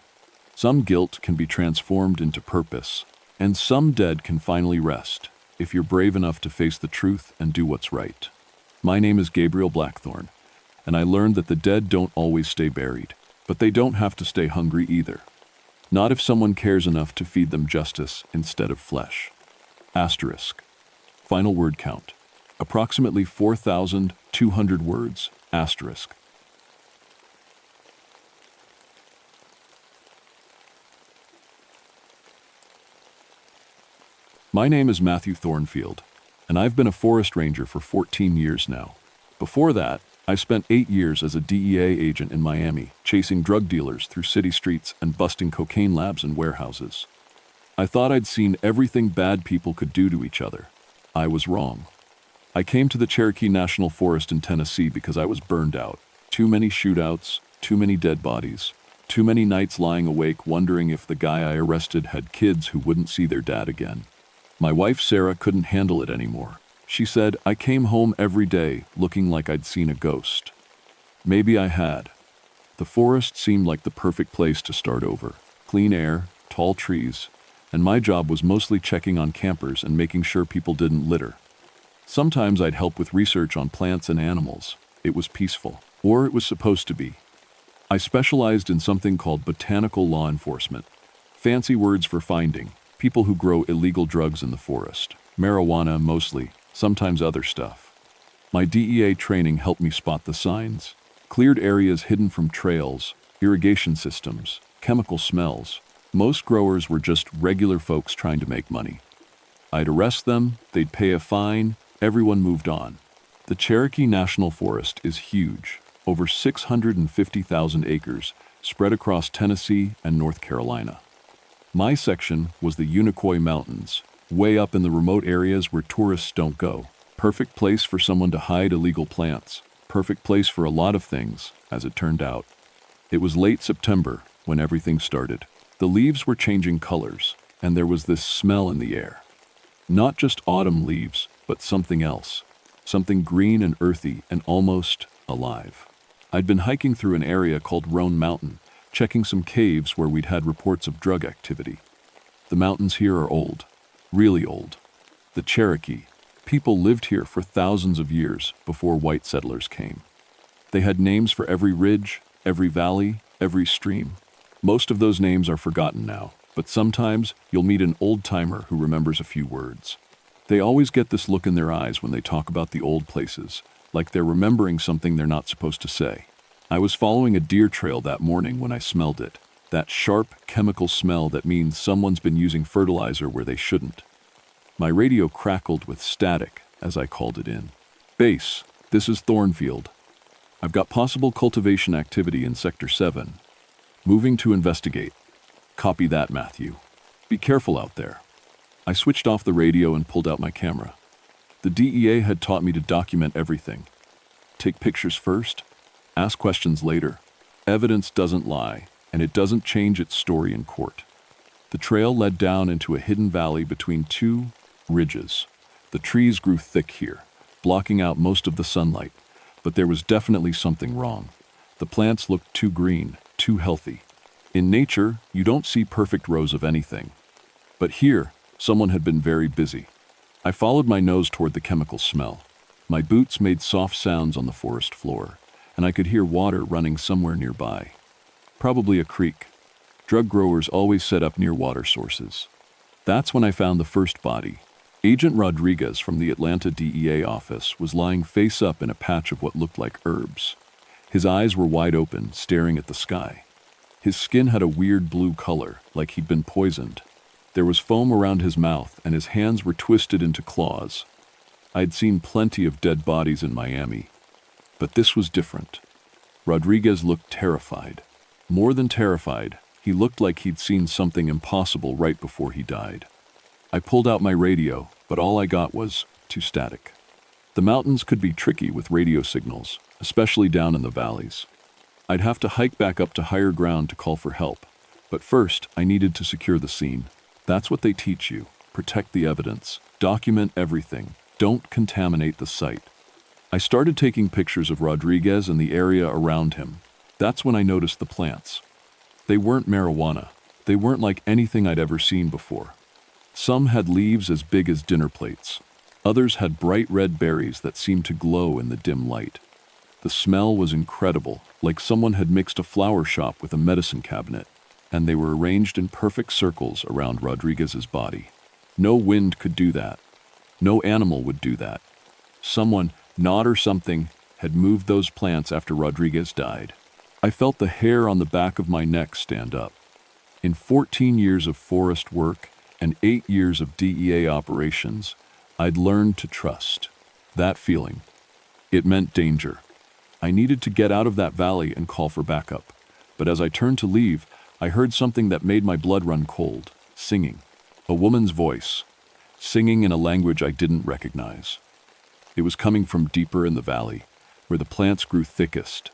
some guilt can be transformed into purpose, and some dead can finally rest, if you're brave enough to face the truth and do what's right. My name is Gabriel Blackthorne, and I learned that the dead don't always stay buried, but they don't have to stay hungry either. Not if someone cares enough to feed them justice instead of flesh. Asterisk. Final word count. Approximately 4,200 words. Asterisk. My name is Matthew Thornfield, and I've been a forest ranger for 14 years now. Before that, I spent 8 years as a DEA agent in Miami, chasing drug dealers through city streets and busting cocaine labs and warehouses. I thought I'd seen everything bad people could do to each other. I was wrong. I came to the Cherokee National Forest in Tennessee because I was burned out. Too many shootouts, too many dead bodies, too many nights lying awake wondering if the guy I arrested had kids who wouldn't see their dad again. My wife Sarah couldn't handle it anymore. She said I came home every day looking like I'd seen a ghost. Maybe I had. The forest seemed like the perfect place to start over. Clean air, tall trees, and my job was mostly checking on campers and making sure people didn't litter. Sometimes I'd help with research on plants and animals. It was peaceful, or it was supposed to be. I specialized in something called botanical law enforcement. Fancy words for finding people who grow illegal drugs in the forest. Marijuana mostly, sometimes other stuff. My DEA training helped me spot the signs. Cleared areas hidden from trails, irrigation systems, chemical smells. Most growers were just regular folks trying to make money. I'd arrest them, they'd pay a fine, everyone moved on. The Cherokee National Forest is huge, over 650,000 acres, spread across Tennessee and North Carolina. My section was the Unicoi Mountains, way up in the remote areas where tourists don't go. Perfect place for someone to hide illegal plants. Perfect place for a lot of things, as it turned out. It was late September when everything started. The leaves were changing colors, and there was this smell in the air. Not just autumn leaves, but something else. Something green and earthy and almost alive. I'd been hiking through an area called Roan Mountain, checking some caves where we'd had reports of drug activity. The mountains here are old, really old. The Cherokee. People lived here for thousands of years before white settlers came. They had names for every ridge, every valley, every stream. Most of those names are forgotten now, but sometimes you'll meet an old-timer who remembers a few words. They always get this look in their eyes when they talk about the old places, like they're remembering something they're not supposed to say. I was following a deer trail that morning when I smelled it. That sharp, chemical smell that means someone's been using fertilizer where they shouldn't. My radio crackled with static as I called it in. Base, this is Thornfield. I've got possible cultivation activity in Sector 7. Moving to investigate. Copy that, Matthew. Be careful out there. I switched off the radio and pulled out my camera. The DEA had taught me to document everything. Take pictures first, ask questions later. Evidence doesn't lie, and it doesn't change its story in court. The trail led down into a hidden valley between two ridges. The trees grew thick here, blocking out most of the sunlight, but there was definitely something wrong. The plants looked too green, too healthy. In nature, you don't see perfect rows of anything. But here, someone had been very busy. I followed my nose toward the chemical smell. My boots made soft sounds on the forest floor, and I could hear water running somewhere nearby. Probably a creek. Drug growers always set up near water sources. That's when I found the first body. Agent Rodriguez from the Atlanta DEA office was lying face up in a patch of what looked like herbs. His eyes were wide open, staring at the sky. His skin had a weird blue color, like he'd been poisoned. There was foam around his mouth, and his hands were twisted into claws. I'd seen plenty of dead bodies in Miami, but this was different. Rodriguez looked terrified. More than terrified, he looked like he'd seen something impossible right before he died. I pulled out my radio, but all I got was too static. The mountains could be tricky with radio signals, especially down in the valleys. I'd have to hike back up to higher ground to call for help, but first I needed to secure the scene. That's what they teach you. Protect the evidence. Document everything. Don't contaminate the site. I started taking pictures of Rodriguez and the area around him. That's when I noticed the plants. They weren't marijuana. They weren't like anything I'd ever seen before. Some had leaves as big as dinner plates. Others had bright red berries that seemed to glow in the dim light. The smell was incredible, like someone had mixed a flower shop with a medicine cabinet, and they were arranged in perfect circles around Rodriguez's body. No wind could do that. No animal would do that. Someone, not or something, had moved those plants after Rodriguez died. I felt the hair on the back of my neck stand up. In 14 years of forest work and 8 years of DEA operations, I'd learned to trust. That feeling. It meant danger. I needed to get out of that valley and call for backup. But as I turned to leave, I heard something that made my blood run cold. Singing. A woman's voice. Singing in a language I didn't recognize. It was coming from deeper in the valley, where the plants grew thickest.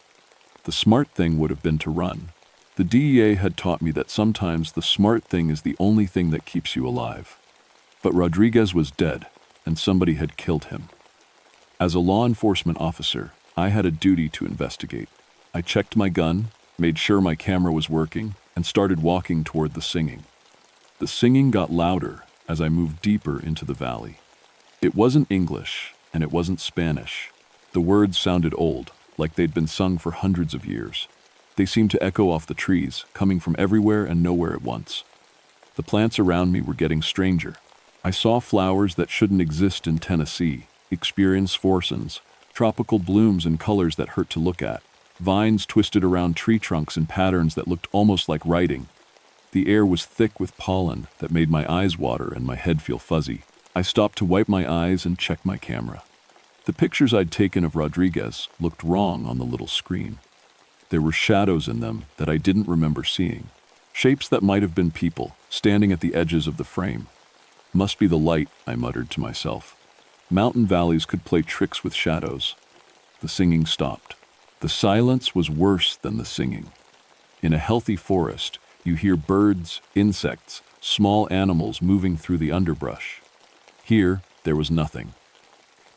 The smart thing would have been to run. The DEA had taught me that sometimes the smart thing is the only thing that keeps you alive. But Rodriguez was dead, and somebody had killed him. As a law enforcement officer, I had a duty to investigate. I checked my gun, made sure my camera was working, and started walking toward the singing. The singing got louder as I moved deeper into the valley. It wasn't English, and it wasn't Spanish. The words sounded old, like they'd been sung for hundreds of years. They seemed to echo off the trees, coming from everywhere and nowhere at once. The plants around me were getting stranger. I saw flowers that shouldn't exist in Tennessee, experience forcins, tropical blooms in colors that hurt to look at, vines twisted around tree trunks in patterns that looked almost like writing. The air was thick with pollen that made my eyes water and my head feel fuzzy. I stopped to wipe my eyes and check my camera. The pictures I'd taken of Rodriguez looked wrong on the little screen. There were shadows in them that I didn't remember seeing. Shapes that might have been people, standing at the edges of the frame. Must be the light, I muttered to myself. Mountain valleys could play tricks with shadows. The singing stopped. The silence was worse than the singing. In a healthy forest, you hear birds, insects, small animals moving through the underbrush. Here, there was nothing.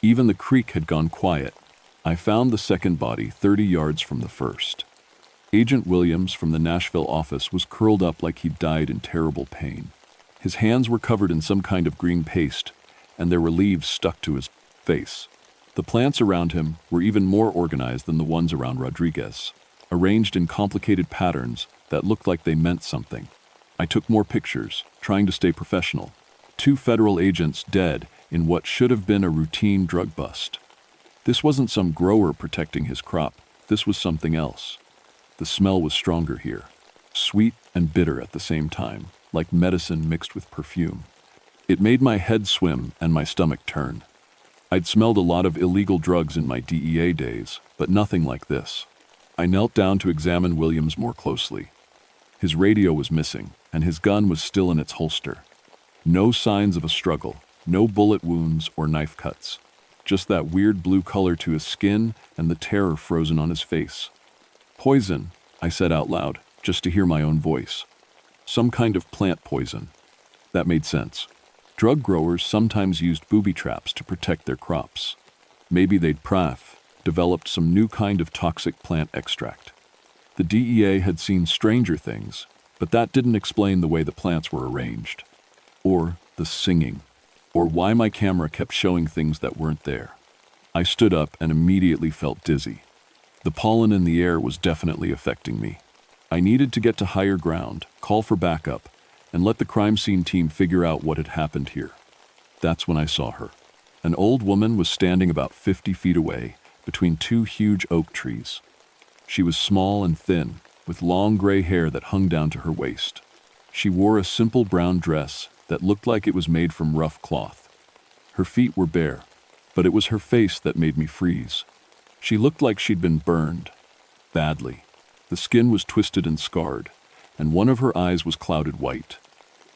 Even the creek had gone quiet. I found the second body 30 yards from the first. Agent Williams from the Nashville office was curled up like he'd died in terrible pain. His hands were covered in some kind of green paste, and there were leaves stuck to his face. The plants around him were even more organized than the ones around Rodriguez, arranged in complicated patterns that looked like they meant something. I took more pictures, trying to stay professional. 2 federal agents dead in what should have been a routine drug bust. This wasn't some grower protecting his crop. This was something else. The smell was stronger here, sweet and bitter at the same time, like medicine mixed with perfume. It made my head swim and my stomach turn. I'd smelled a lot of illegal drugs in my DEA days, but nothing like this. I knelt down to examine Williams more closely. His radio was missing, and his gun was still in its holster. No signs of a struggle, no bullet wounds or knife cuts. Just that weird blue color to his skin and the terror frozen on his face. Poison, I said out loud, just to hear my own voice. Some kind of plant poison. That made sense. Drug growers sometimes used booby traps to protect their crops. Maybe they'd developed some new kind of toxic plant extract. The DEA had seen stranger things, but that didn't explain the way the plants were arranged. Or the singing. Or why my camera kept showing things that weren't there. I stood up and immediately felt dizzy. The pollen in the air was definitely affecting me. I needed to get to higher ground, call for backup, and let the crime scene team figure out what had happened here. That's when I saw her. An old woman was standing about 50 feet away, between 2 huge oak trees. She was small and thin, with long gray hair that hung down to her waist. She wore a simple brown dress that looked like it was made from rough cloth. Her feet were bare, but it was her face that made me freeze. She looked like she'd been burned, badly. The skin was twisted and scarred, and one of her eyes was clouded white.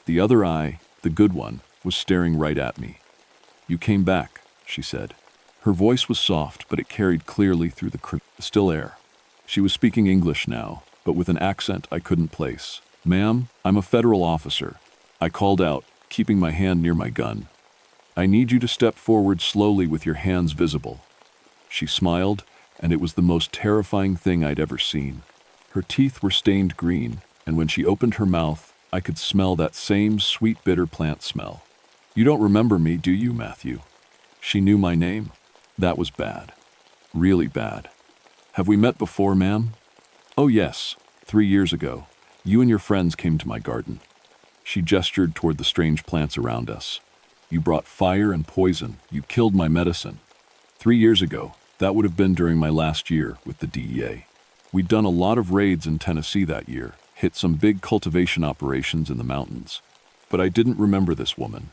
The other eye, the good one, was staring right at me. "You came back," she said. Her voice was soft, but it carried clearly through the still air. She was speaking English now, but with an accent I couldn't place. "Ma'am, I'm a federal officer," I called out, keeping my hand near my gun. "I need you to step forward slowly with your hands visible." She smiled, and it was the most terrifying thing I'd ever seen. Her teeth were stained green, and when she opened her mouth, I could smell that same sweet, bitter plant smell. "You don't remember me, do you, Matthew?" She knew my name. That was bad. Really bad. "Have we met before, ma'am?" "Oh yes, 3 years ago. You and your friends came to my garden." She gestured toward the strange plants around us. "You brought fire and poison. You killed my medicine." 3 years ago, that would have been during my last year with the DEA. We'd done a lot of raids in Tennessee that year, hit some big cultivation operations in the mountains. But I didn't remember this woman.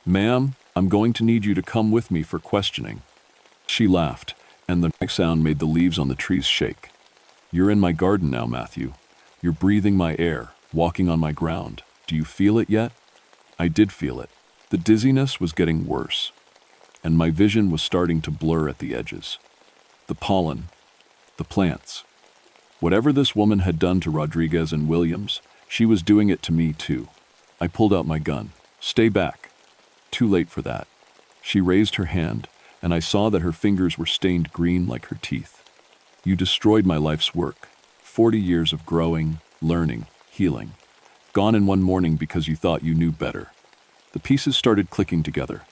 "Ma'am, I'm going to need you to come with me for questioning." She laughed, and the next sound made the leaves on the trees shake. "You're in my garden now, Matthew. You're breathing my air, walking on my ground. Do you feel it yet?" I did feel it. The dizziness was getting worse, and my vision was starting to blur at the edges. The pollen, the plants. Whatever this woman had done to Rodriguez and Williams, she was doing it to me too. I pulled out my gun. "Stay back." Too late for that. She raised her hand, and I saw that her fingers were stained green like her teeth. "You destroyed my life's work. 40 years of growing, learning, healing. Gone in one morning because you thought you knew better." The pieces started clicking together.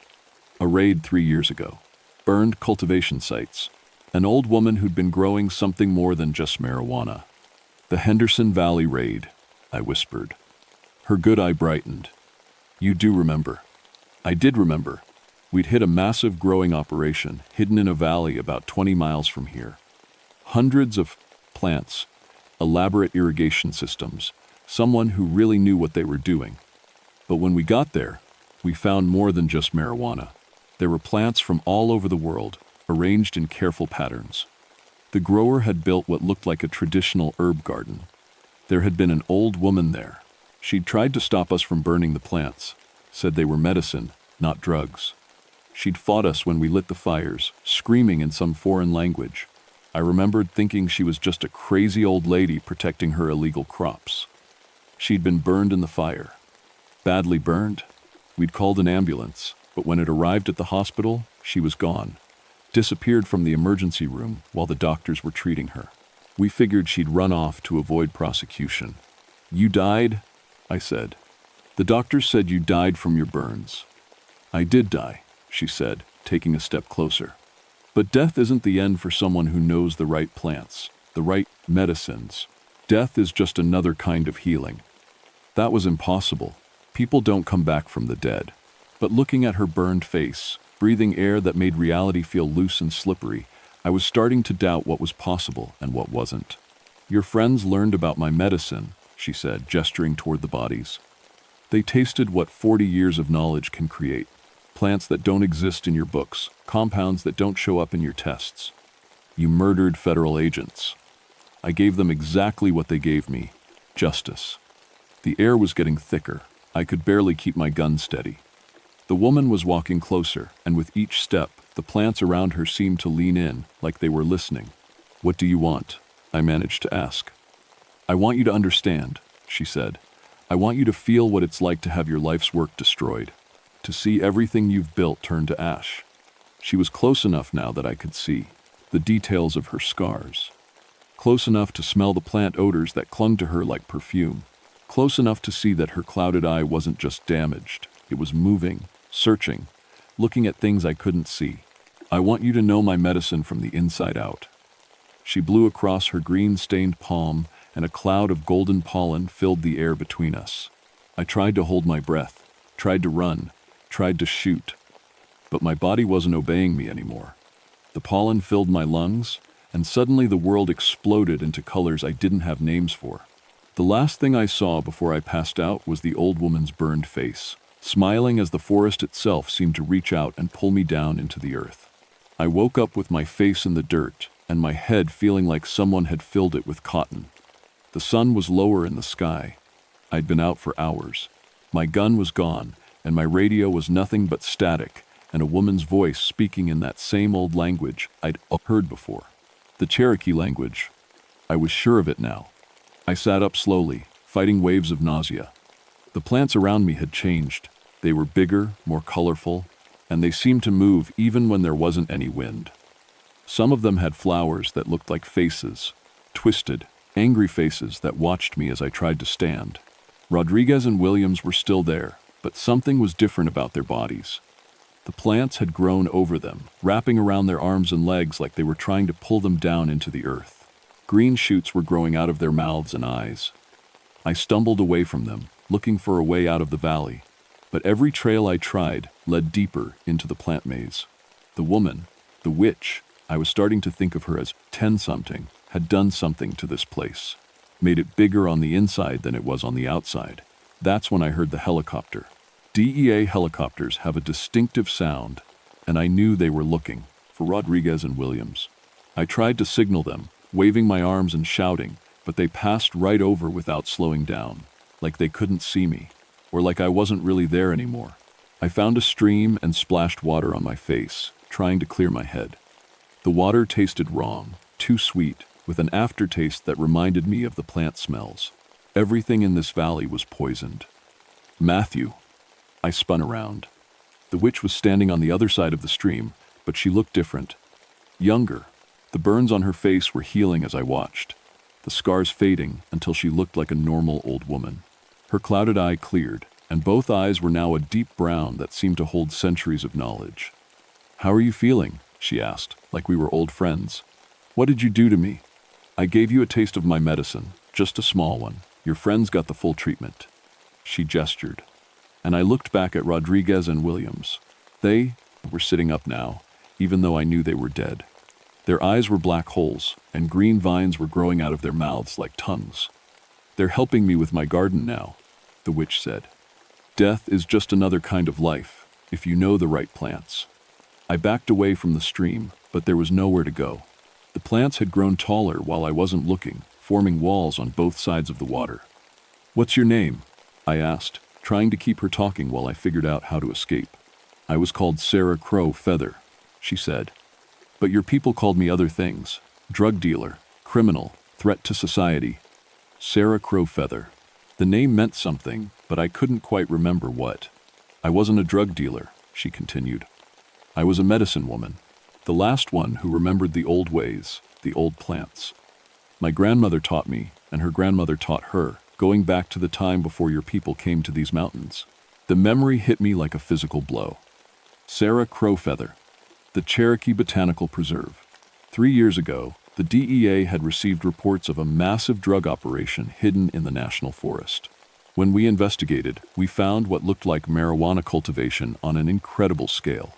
A raid 3 years ago. Burned cultivation sites. An old woman who'd been growing something more than just marijuana. "The Henderson Valley raid," I whispered. Her good eye brightened. "You do remember." I did remember. We'd hit a massive growing operation hidden in a valley about 20 miles from here. Hundreds of plants, elaborate irrigation systems, someone who really knew what they were doing. But when we got there, we found more than just marijuana. There were plants from all over the world, arranged in careful patterns. The grower had built what looked like a traditional herb garden. There had been an old woman there. She'd tried to stop us from burning the plants, said they were medicine, not drugs. She'd fought us when we lit the fires, screaming in some foreign language. I remembered thinking she was just a crazy old lady protecting her illegal crops. She'd been burned in the fire. Badly burned? We'd called an ambulance, but when it arrived at the hospital, she was gone. Disappeared from the emergency room while the doctors were treating her. We figured she'd run off to avoid prosecution. "You died?" I said. "The doctors said you died from your burns." "I did die," she said, taking a step closer. "But death isn't the end for someone who knows the right plants, the right medicines. Death is just another kind of healing." That was impossible. People don't come back from the dead. But looking at her burned face, breathing air that made reality feel loose and slippery, I was starting to doubt what was possible and what wasn't. "Your friends learned about my medicine," she said, gesturing toward the bodies. "They tasted what 40 years of knowledge can create. Plants that don't exist in your books, compounds that don't show up in your tests. You murdered federal agents." I gave them exactly what they gave me: justice. The air was getting thicker. I could barely keep my gun steady. The woman was walking closer, and with each step, the plants around her seemed to lean in, like they were listening. "What do you want?" I managed to ask. "I want you to understand," she said. "I want you to feel what it's like to have your life's work destroyed, to see everything you've built turn to ash." She was close enough now that I could see the details of her scars. Close enough to smell the plant odors that clung to her like perfume. Close enough to see that her clouded eye wasn't just damaged. It was moving, searching, looking at things I couldn't see. "I want you to know my medicine from the inside out." She blew across her green-stained palm, and a cloud of golden pollen filled the air between us. I tried to hold my breath, tried to run, tried to shoot. But my body wasn't obeying me anymore. The pollen filled my lungs, and suddenly the world exploded into colors I didn't have names for. The last thing I saw before I passed out was the old woman's burned face, smiling as the forest itself seemed to reach out and pull me down into the earth. I woke up with my face in the dirt, and my head feeling like someone had filled it with cotton. The sun was lower in the sky. I'd been out for hours. My gun was gone, and my radio was nothing but static, and a woman's voice speaking in that same old language I'd heard before. The Cherokee language. I was sure of it now. I sat up slowly, fighting waves of nausea. The plants around me had changed. They were bigger, more colorful, and they seemed to move even when there wasn't any wind. Some of them had flowers that looked like faces, twisted, angry faces that watched me as I tried to stand. Rodriguez and Williams were still there, but something was different about their bodies. The plants had grown over them, wrapping around their arms and legs like they were trying to pull them down into the earth. Green shoots were growing out of their mouths and eyes. I stumbled away from them, looking for a way out of the valley, but every trail I tried led deeper into the plant maze. The woman, the witch, I was starting to think of her as 10-something, had done something to this place, made it bigger on the inside than it was on the outside. That's when I heard the helicopter. DEA helicopters have a distinctive sound, and I knew they were looking for Rodriguez and Williams. I tried to signal them, waving my arms and shouting, but they passed right over without slowing down, like they couldn't see me, or like I wasn't really there anymore. I found a stream and splashed water on my face, trying to clear my head. The water tasted wrong, too sweet, with an aftertaste that reminded me of the plant smells. Everything in this valley was poisoned. "Matthew." I spun around. The witch was standing on the other side of the stream, but she looked different. Younger. The burns on her face were healing as I watched, the scars fading until she looked like a normal old woman. Her clouded eye cleared, and both eyes were now a deep brown that seemed to hold centuries of knowledge. "How are you feeling?" she asked, like we were old friends. "What did you do to me?" "I gave you a taste of my medicine, just a small one. Your friends got the full treatment." She gestured, and I looked back at Rodriguez and Williams. They were sitting up now, even though I knew they were dead. Their eyes were black holes, and green vines were growing out of their mouths like tongues. "They're helping me with my garden now," the witch said. "Death is just another kind of life, if you know the right plants." I backed away from the stream, but there was nowhere to go. The plants had grown taller while I wasn't looking, forming walls on both sides of the water. "What's your name?" I asked, trying to keep her talking while I figured out how to escape. "I was called Sarah Crow Feather," she said. "But your people called me other things. Drug dealer, criminal, threat to society." Sarah Crow Feather. The name meant something, but I couldn't quite remember what. "I wasn't a drug dealer," she continued. "I was a medicine woman. The last one who remembered the old ways, the old plants. My grandmother taught me, and her grandmother taught her, going back to the time before your people came to these mountains." The memory hit me like a physical blow. Sarah Crow Feather, the Cherokee Botanical Preserve. 3 years ago, the DEA had received reports of a massive drug operation hidden in the national forest. When we investigated, we found what looked like marijuana cultivation on an incredible scale.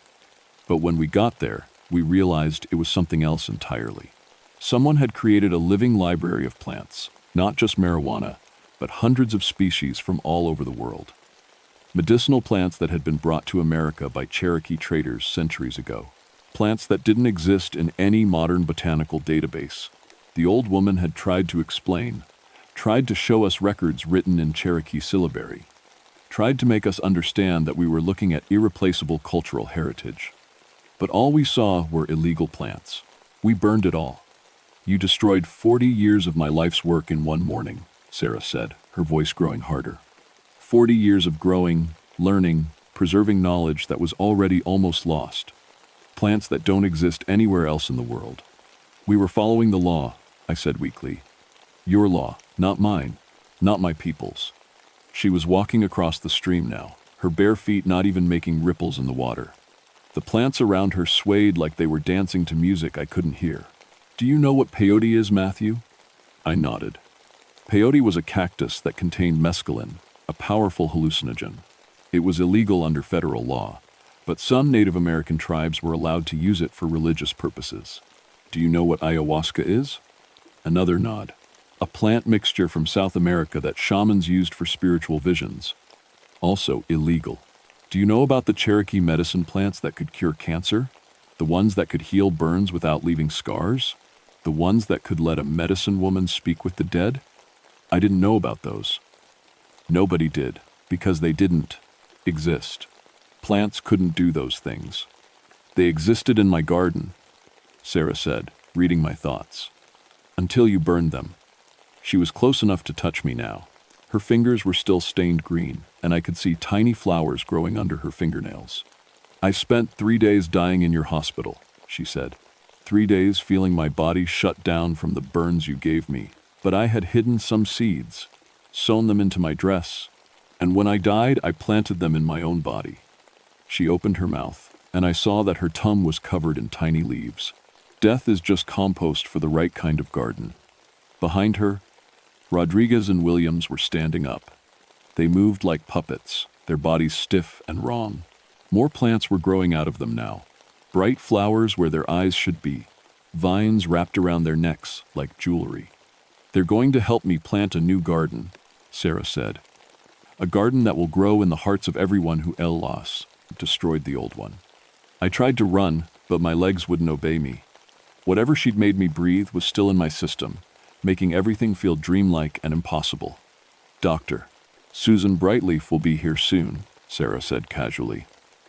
But when we got there, we realized it was something else entirely. Someone had created a living library of plants, not just marijuana, but hundreds of species from all over the world. Medicinal plants that had been brought to America by Cherokee traders centuries ago. Plants that didn't exist in any modern botanical database. The old woman had tried to explain, tried to show us records written in Cherokee syllabary, tried to make us understand that we were looking at irreplaceable cultural heritage. But all we saw were illegal plants. We burned it all. "You destroyed 40 years of my life's work in one morning," Sarah said, her voice growing harder. 40 years of growing, learning, preserving knowledge that was already almost lost. Plants that don't exist anywhere else in the world. "We were following the law," I said weakly. "Your law, not mine, not my people's." She was walking across the stream now, her bare feet not even making ripples in the water. The plants around her swayed like they were dancing to music I couldn't hear. "Do you know what peyote is, Matthew?" I nodded. Peyote was a cactus that contained mescaline, a powerful hallucinogen. It was illegal under federal law, but some Native American tribes were allowed to use it for religious purposes. "Do you know what ayahuasca is?" Another nod. "A plant mixture from South America that shamans used for spiritual visions. Also illegal." "Do you know about the Cherokee medicine plants that could cure cancer? The ones that could heal burns without leaving scars? The ones that could let a medicine woman speak with the dead?" I didn't know about those. Nobody did, because they didn't exist. Plants couldn't do those things. "They existed in my garden," Sarah said, reading my thoughts. "Until you burned them." She was close enough to touch me now. Her fingers were still stained green, and I could see tiny flowers growing under her fingernails. "I spent 3 days dying in your hospital," she said. 3 days feeling my body shut down from the burns you gave me. But I had hidden some seeds, sewn them into my dress, and when I died, I planted them in my own body. She opened her mouth, and I saw that her tongue was covered in tiny leaves. Death is just compost for the right kind of garden. Behind her, Rodriguez and Williams were standing up. They moved like puppets, their bodies stiff and wrong. More plants were growing out of them now. Bright flowers where their eyes should be. Vines wrapped around their necks like jewelry. "They're going to help me plant a new garden," Sarah said. "A garden that will grow in the hearts of everyone who destroyed the old one." I tried to run, but my legs wouldn't obey me. Whatever she'd made me breathe was still in my system, making everything feel dreamlike and impossible. "Doctor, Susan Brightleaf will be here soon," Sarah said casually.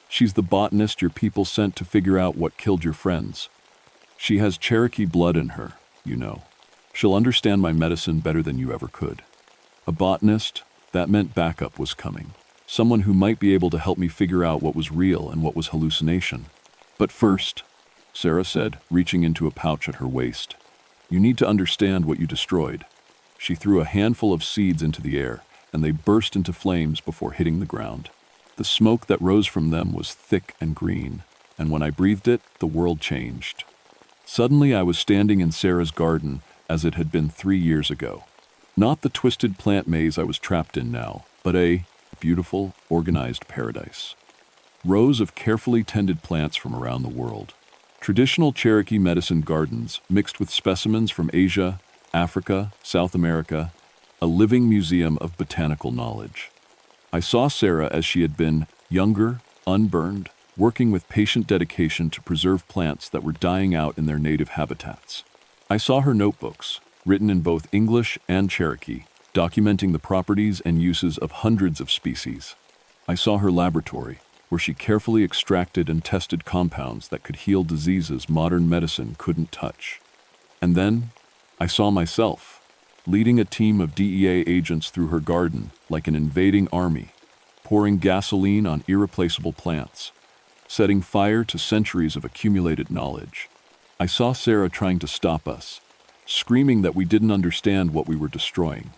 "She's the botanist your people sent to figure out what killed your friends. She has Cherokee blood in her, you know. She'll understand my medicine better than you ever could." A botanist, that meant backup was coming. Someone who might be able to help me figure out what was real and what was hallucination. "But first," Sarah said, reaching into a pouch at her waist, "you need to understand what you destroyed." She threw a handful of seeds into the air, and they burst into flames before hitting the ground. The smoke that rose from them was thick and green, and when I breathed it, the world changed. Suddenly I was standing in Sarah's garden as it had been 3 years ago. Not the twisted plant maze I was trapped in now, but a beautiful, organized paradise. Rows of carefully tended plants from around the world. Traditional Cherokee medicine gardens mixed with specimens from Asia, Africa, South America, a living museum of botanical knowledge. I saw Sarah as she had been, younger, unburned, working with patient dedication to preserve plants that were dying out in their native habitats. I saw her notebooks, written in both English and Cherokee, documenting the properties and uses of hundreds of species. I saw her laboratory, where she carefully extracted and tested compounds that could heal diseases modern medicine couldn't touch. And then, I saw myself, leading a team of DEA agents through her garden like an invading army, pouring gasoline on irreplaceable plants, setting fire to centuries of accumulated knowledge. I saw Sarah trying to stop us, screaming that we didn't understand what we were destroying.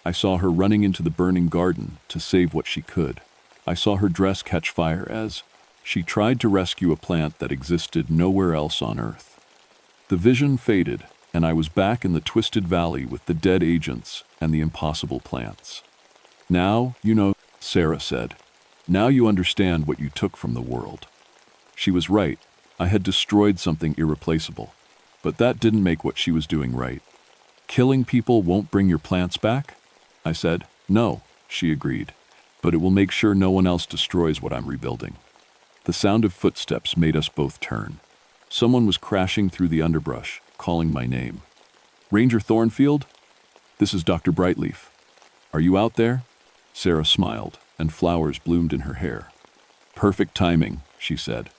I saw her running into the burning garden to save what she could. I saw her dress catch fire as she tried to rescue a plant that existed nowhere else on Earth. The vision faded, and I was back in the twisted valley with the dead agents and the impossible plants. Now, you know, Sarah said. Now you understand what you took from the world. She was right. I had destroyed something irreplaceable. But that didn't make what she was doing right. Killing people won't bring your plants back? I said. No, she agreed. But it will make sure no one else destroys what I'm rebuilding. The sound of footsteps made us both turn. Someone was crashing through the underbrush, calling my name. Ranger Thornfield? This is Dr. Brightleaf. Are you out there? Sarah smiled, and flowers bloomed in her hair. Perfect timing, she said.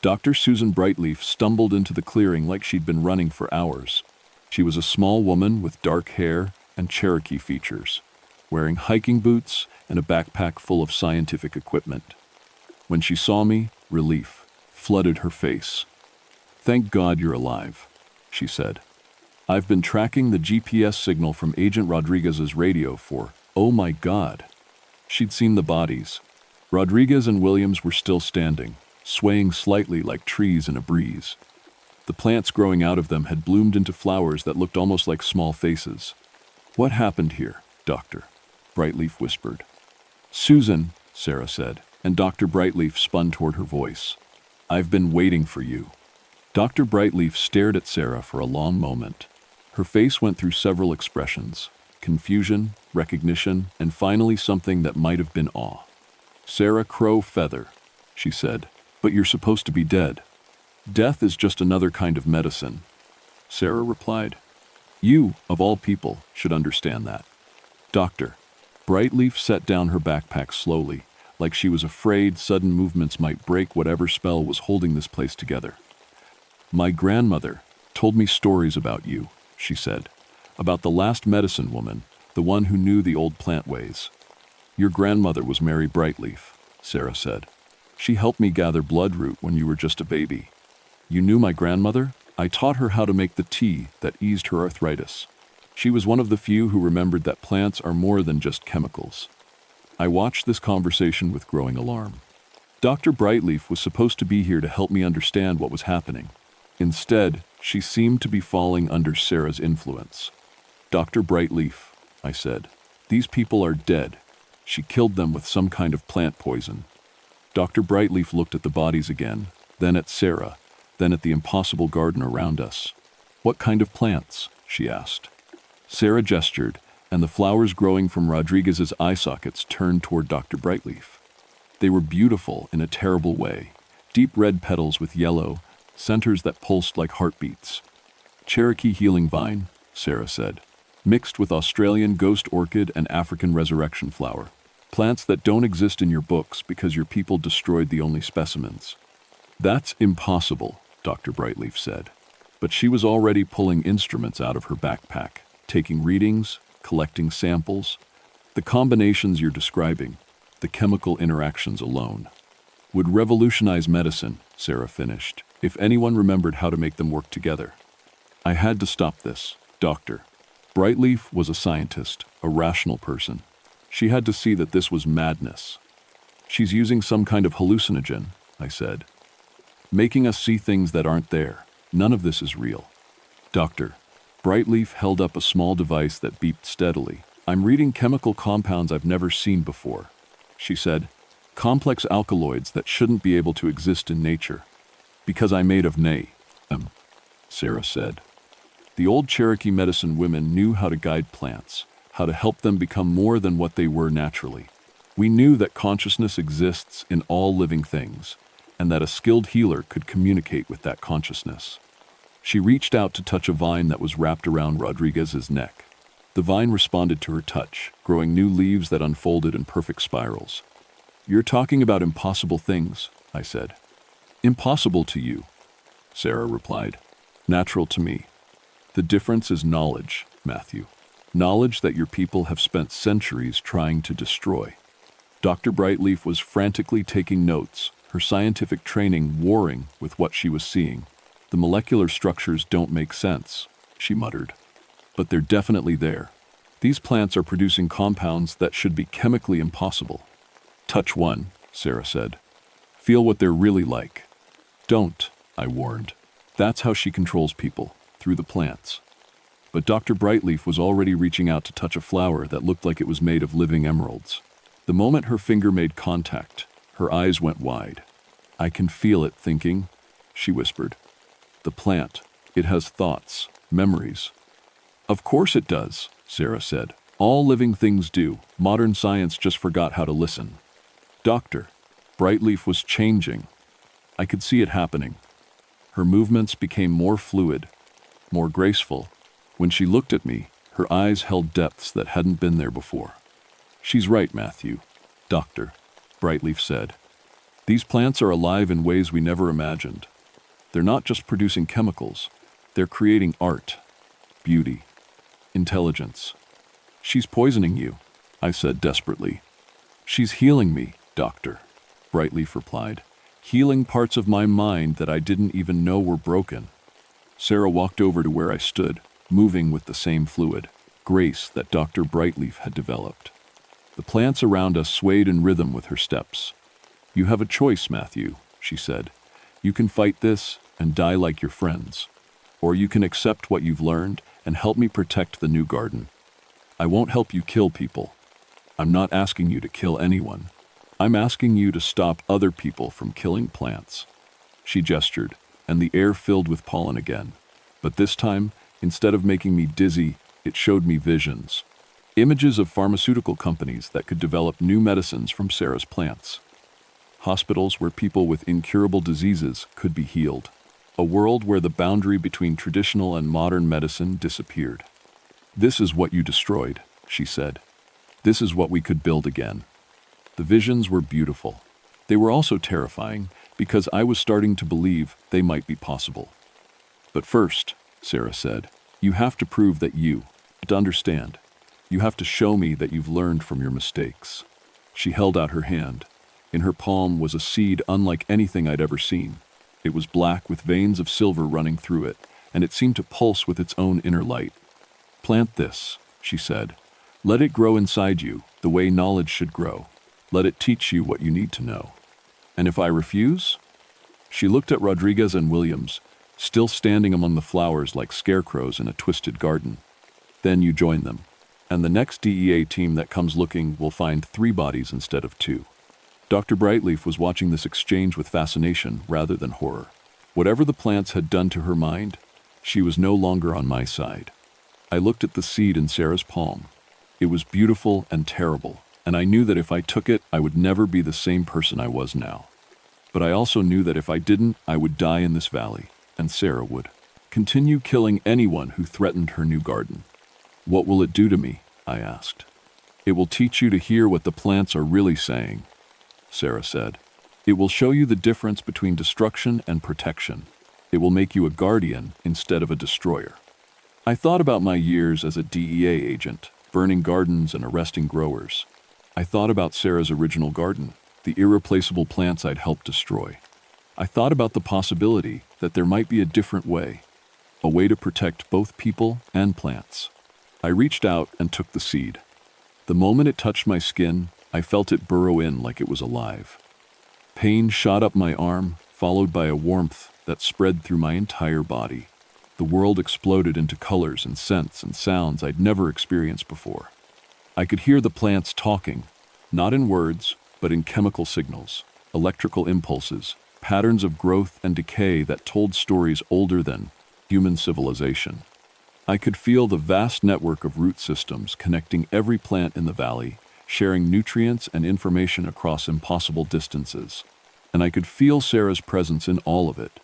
Dr. Susan Brightleaf stumbled into the clearing like she'd been running for hours. She was a small woman with dark hair and Cherokee features, wearing hiking boots and a backpack full of scientific equipment. When she saw me, relief flooded her face. Thank God you're alive, she said. I've been tracking the GPS signal from Agent Rodriguez's radio for, oh my God. She'd seen the bodies. Rodriguez and Williams were still standing, swaying slightly like trees in a breeze. The plants growing out of them had bloomed into flowers that looked almost like small faces. What happened here, Doctor? Brightleaf whispered. Susan, Sarah said, and Dr. Brightleaf spun toward her voice. I've been waiting for you. Dr. Brightleaf stared at Sarah for a long moment. Her face went through several expressions: confusion, recognition, and finally something that might have been awe. Sarah Crow Feather, she said, but you're supposed to be dead. Death is just another kind of medicine. Sarah replied. You, of all people, should understand that. Doctor. Brightleaf set down her backpack slowly, like she was afraid sudden movements might break whatever spell was holding this place together. My grandmother told me stories about you, she said, about the last medicine woman, the one who knew the old plant ways. Your grandmother was Mary Brightleaf, Sarah said. She helped me gather bloodroot when you were just a baby. You knew my grandmother? I taught her how to make the tea that eased her arthritis. She was one of the few who remembered that plants are more than just chemicals. I watched this conversation with growing alarm. Dr. Brightleaf was supposed to be here to help me understand what was happening. Instead, she seemed to be falling under Sarah's influence. Dr. Brightleaf, I said, these people are dead. She killed them with some kind of plant poison. Dr. Brightleaf looked at the bodies again, then at Sarah, then at the impossible garden around us. What kind of plants? She asked. Sarah gestured, and the flowers growing from Rodriguez's eye sockets turned toward Dr. Brightleaf. They were beautiful in a terrible way, deep red petals with yellow, centers that pulsed like heartbeats. Cherokee healing vine, Sarah said, mixed with Australian ghost orchid and African resurrection flower. Plants that don't exist in your books because your people destroyed the only specimens. That's impossible, Dr. Brightleaf said. But she was already pulling instruments out of her backpack, taking readings, collecting samples. The combinations you're describing, the chemical interactions alone, would revolutionize medicine, Sarah finished, if anyone remembered how to make them work together. I had to stop this, Doctor. Brightleaf was a scientist, a rational person. She had to see that this was madness. She's using some kind of hallucinogen, I said, making us see things that aren't there. None of this is real. Doctor. Brightleaf held up a small device that beeped steadily. I'm reading chemical compounds I've never seen before, she said. Complex alkaloids that shouldn't be able to exist in nature. Because I'm made of Sarah said. The old Cherokee medicine women knew how to guide plants, how to help them become more than what they were naturally. We knew that consciousness exists in all living things, and that a skilled healer could communicate with that consciousness. She reached out to touch a vine that was wrapped around Rodriguez's neck. The vine responded to her touch, growing new leaves that unfolded in perfect spirals. "You're talking about impossible things," I said. "Impossible to you," Sarah replied. "Natural to me. The difference is knowledge, Matthew. Knowledge that your people have spent centuries trying to destroy." Dr. Brightleaf was frantically taking notes, her scientific training warring with what she was seeing. "The molecular structures don't make sense," she muttered. "But they're definitely there. These plants are producing compounds that should be chemically impossible." "Touch one," Sarah said. "Feel what they're really like." "Don't," I warned. That's how she controls people, through the plants. But Dr. Brightleaf was already reaching out to touch a flower that looked like it was made of living emeralds. The moment her finger made contact, her eyes went wide. "I can feel it thinking," she whispered. "The plant, it has thoughts, memories." "Of course it does," Sarah said. "All living things do. Modern science just forgot how to listen." Dr. Brightleaf was changing. I could see it happening. Her movements became more fluid, more graceful. When she looked at me, her eyes held depths that hadn't been there before. "She's right, Matthew," Dr. Brightleaf said. "These plants are alive in ways we never imagined. They're not just producing chemicals, they're creating art, beauty, intelligence." "She's poisoning you," I said desperately. "She's healing me, Doctor," Brightleaf replied. "Healing parts of my mind that I didn't even know were broken." Sarah walked over to where I stood, moving with the same fluid, grace that Dr. Brightleaf had developed. The plants around us swayed in rhythm with her steps. "You have a choice, Matthew," she said. "You can fight this and die like your friends. Or you can accept what you've learned and help me protect the new garden. I won't help you kill people. I'm not asking you to kill anyone. I'm asking you to stop other people from killing plants." She gestured, and the air filled with pollen again. But this time, instead of making me dizzy, it showed me visions. Images of pharmaceutical companies that could develop new medicines from Sarah's plants. Hospitals where people with incurable diseases could be healed. A world where the boundary between traditional and modern medicine disappeared. "This is what you destroyed," she said. "This is what we could build again." The visions were beautiful. They were also terrifying, because I was starting to believe they might be possible. "But first," Sarah said, "you have to prove that you understand. You have to show me that you've learned from your mistakes." She held out her hand. In her palm was a seed unlike anything I'd ever seen. It was black with veins of silver running through it, and it seemed to pulse with its own inner light. "Plant this," she said. "Let it grow inside you, the way knowledge should grow. Let it teach you what you need to know. And if I refuse?" She looked at Rodriguez and Williams, still standing among the flowers like scarecrows in a twisted garden. "Then you join them. And the next DEA team that comes looking will find 3 bodies instead of 2. Dr. Brightleaf was watching this exchange with fascination rather than horror. Whatever the plants had done to her mind, she was no longer on my side. I looked at the seed in Sarah's palm. It was beautiful and terrible, and I knew that if I took it, I would never be the same person I was now. But I also knew that if I didn't, I would die in this valley, and Sarah would continue killing anyone who threatened her new garden. "What will it do to me?" I asked. "It will teach you to hear what the plants are really saying," Sarah said. "It will show you the difference between destruction and protection. It will make you a guardian instead of a destroyer." I thought about my years as a DEA agent, burning gardens and arresting growers. I thought about Sarah's original garden, the irreplaceable plants I'd helped destroy. I thought about the possibility that there might be a different way, a way to protect both people and plants. I reached out and took the seed. The moment it touched my skin, I felt it burrow in like it was alive. Pain shot up my arm, followed by a warmth that spread through my entire body. The world exploded into colors and scents and sounds I'd never experienced before. I could hear the plants talking, not in words, but in chemical signals, electrical impulses, patterns of growth and decay that told stories older than human civilization. I could feel the vast network of root systems connecting every plant in the valley, sharing nutrients and information across impossible distances. And I could feel Sarah's presence in all of it.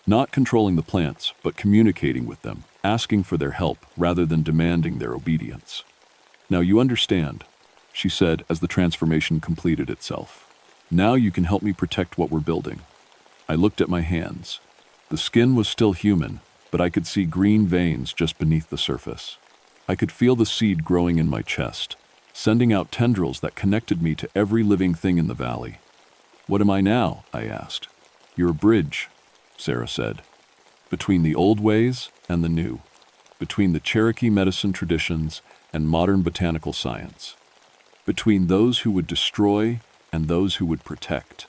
Not controlling the plants, but communicating with them, asking for their help rather than demanding their obedience. Now you understand, she said as the transformation completed itself. Now you can help me protect what we're building. I looked at my hands. The skin was still human, but I could see green veins just beneath the surface. I could feel the seed growing in my chest, sending out tendrils that connected me to every living thing in the valley. What am I now? I asked. You're a bridge, Sarah said, between the old ways and the new, between the Cherokee medicine traditions and modern botanical science, between those who would destroy and those who would protect.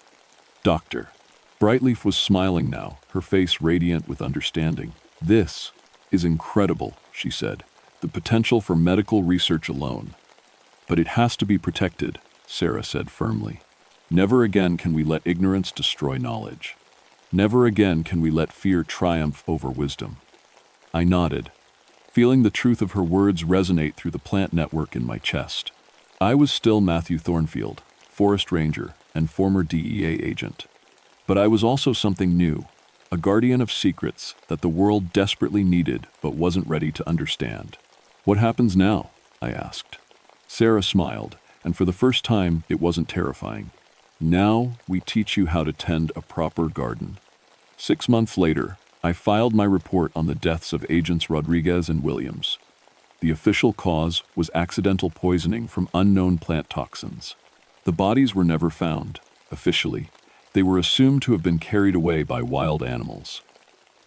Doctor. Brightleaf was smiling now, her face radiant with understanding. This is incredible, she said, the potential for medical research alone. But it has to be protected, Sarah said firmly. Never again can we let ignorance destroy knowledge. Never again can we let fear triumph over wisdom. I nodded, feeling the truth of her words resonate through the plant network in my chest. I was still Matthew Thornfield, forest ranger and former DEA agent. But I was also something new, a guardian of secrets that the world desperately needed but wasn't ready to understand. What happens now? I asked. Sarah smiled, and for the first time, it wasn't terrifying. Now we teach you how to tend a proper garden. 6 months later, I filed my report on the deaths of Agents Rodriguez and Williams. The official cause was accidental poisoning from unknown plant toxins. The bodies were never found, officially. They were assumed to have been carried away by wild animals.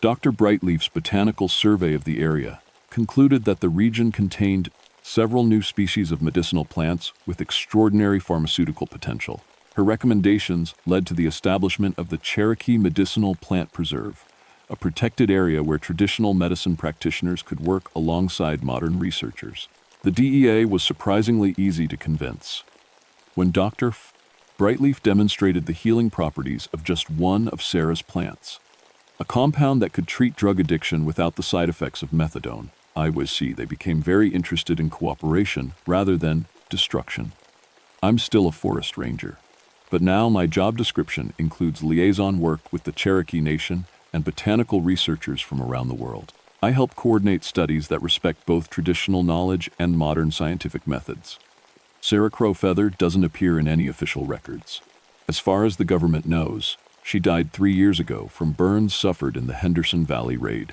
Dr. Brightleaf's botanical survey of the area concluded that the region contained several new species of medicinal plants with extraordinary pharmaceutical potential. Her recommendations led to the establishment of the Cherokee Medicinal Plant Preserve, a protected area where traditional medicine practitioners could work alongside modern researchers. The DEA was surprisingly easy to convince. When Dr. Brightleaf demonstrated the healing properties of just one of Sarah's plants, a compound that could treat drug addiction without the side effects of methadone, they became very interested in cooperation rather than destruction. I'm still a forest ranger, but now my job description includes liaison work with the Cherokee Nation and botanical researchers from around the world. I help coordinate studies that respect both traditional knowledge and modern scientific methods. Sarah Crowfeather doesn't appear in any official records. As far as the government knows, she died 3 years ago from burns suffered in the Henderson Valley raid.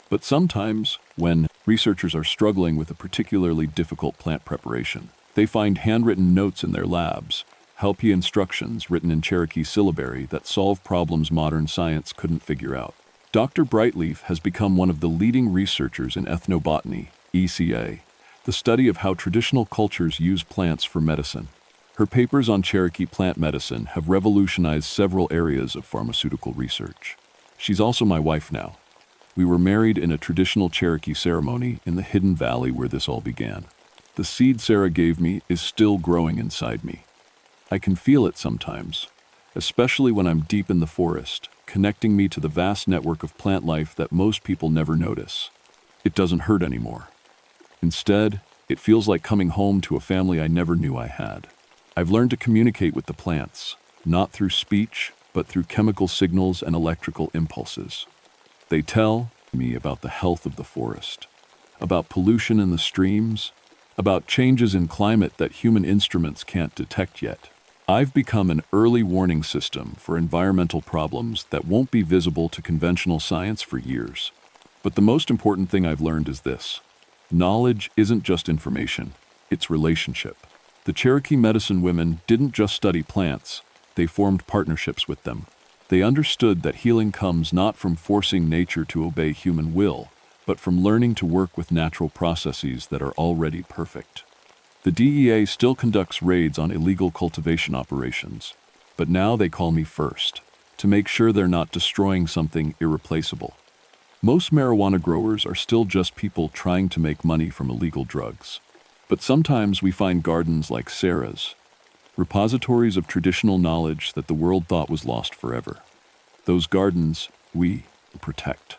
But sometimes, when researchers are struggling with a particularly difficult plant preparation, they find handwritten notes in their labs, helpy instructions written in Cherokee syllabary that solve problems modern science couldn't figure out. Dr. Brightleaf has become one of the leading researchers in ethnobotany, ECA, the study of how traditional cultures use plants for medicine. Her papers on Cherokee plant medicine have revolutionized several areas of pharmaceutical research. She's also my wife now. We were married in a traditional Cherokee ceremony in the hidden valley where this all began. The seed Sarah gave me is still growing inside me. I can feel it sometimes, especially when I'm deep in the forest, connecting me to the vast network of plant life that most people never notice. It doesn't hurt anymore. Instead, it feels like coming home to a family I never knew I had. I've learned to communicate with the plants, not through speech, but through chemical signals and electrical impulses. They tell me about the health of the forest, about pollution in the streams, about changes in climate that human instruments can't detect yet. I've become an early warning system for environmental problems that won't be visible to conventional science for years. But the most important thing I've learned is this. Knowledge isn't just information, it's relationship. The Cherokee medicine women didn't just study plants, they formed partnerships with them. They understood that healing comes not from forcing nature to obey human will, but from learning to work with natural processes that are already perfect. The DEA still conducts raids on illegal cultivation operations, but now they call me first, to make sure they're not destroying something irreplaceable. Most marijuana growers are still just people trying to make money from illegal drugs. But sometimes we find gardens like Sarah's, repositories of traditional knowledge that the world thought was lost forever. Those gardens, we protect.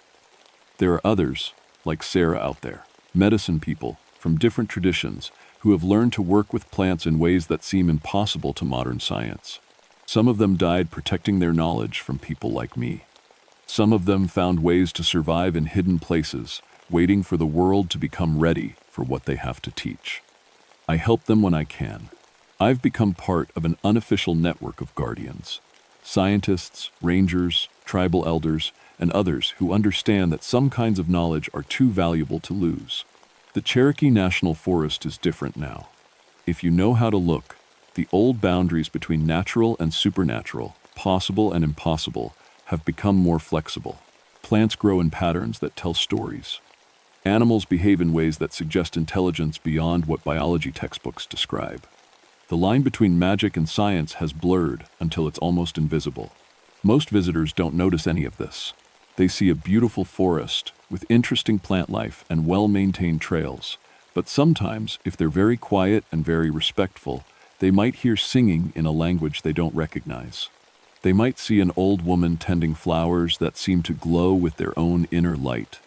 There are others, like Sarah out there, medicine people from different traditions who have learned to work with plants in ways that seem impossible to modern science. Some of them died protecting their knowledge from people like me. Some of them found ways to survive in hidden places, waiting for the world to become ready for what they have to teach. I help them when I can. I've become part of an unofficial network of guardians. Scientists, rangers, tribal elders, and others who understand that some kinds of knowledge are too valuable to lose. The Cherokee National Forest is different now. If you know how to look, the old boundaries between natural and supernatural, possible and impossible, have become more flexible. Plants grow in patterns that tell stories. Animals behave in ways that suggest intelligence beyond what biology textbooks describe. The line between magic and science has blurred until it's almost invisible. Most visitors don't notice any of this. They see a beautiful forest with interesting plant life and well-maintained trails. But sometimes, if they're very quiet and very respectful, they might hear singing in a language they don't recognize. They might see an old woman tending flowers that seem to glow with their own inner light.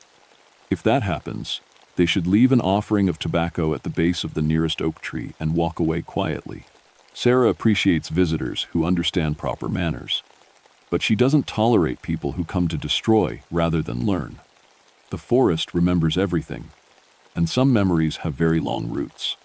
If that happens, they should leave an offering of tobacco at the base of the nearest oak tree and walk away quietly. Sarah appreciates visitors who understand proper manners, but she doesn't tolerate people who come to destroy rather than learn. The forest remembers everything, and some memories have very long roots.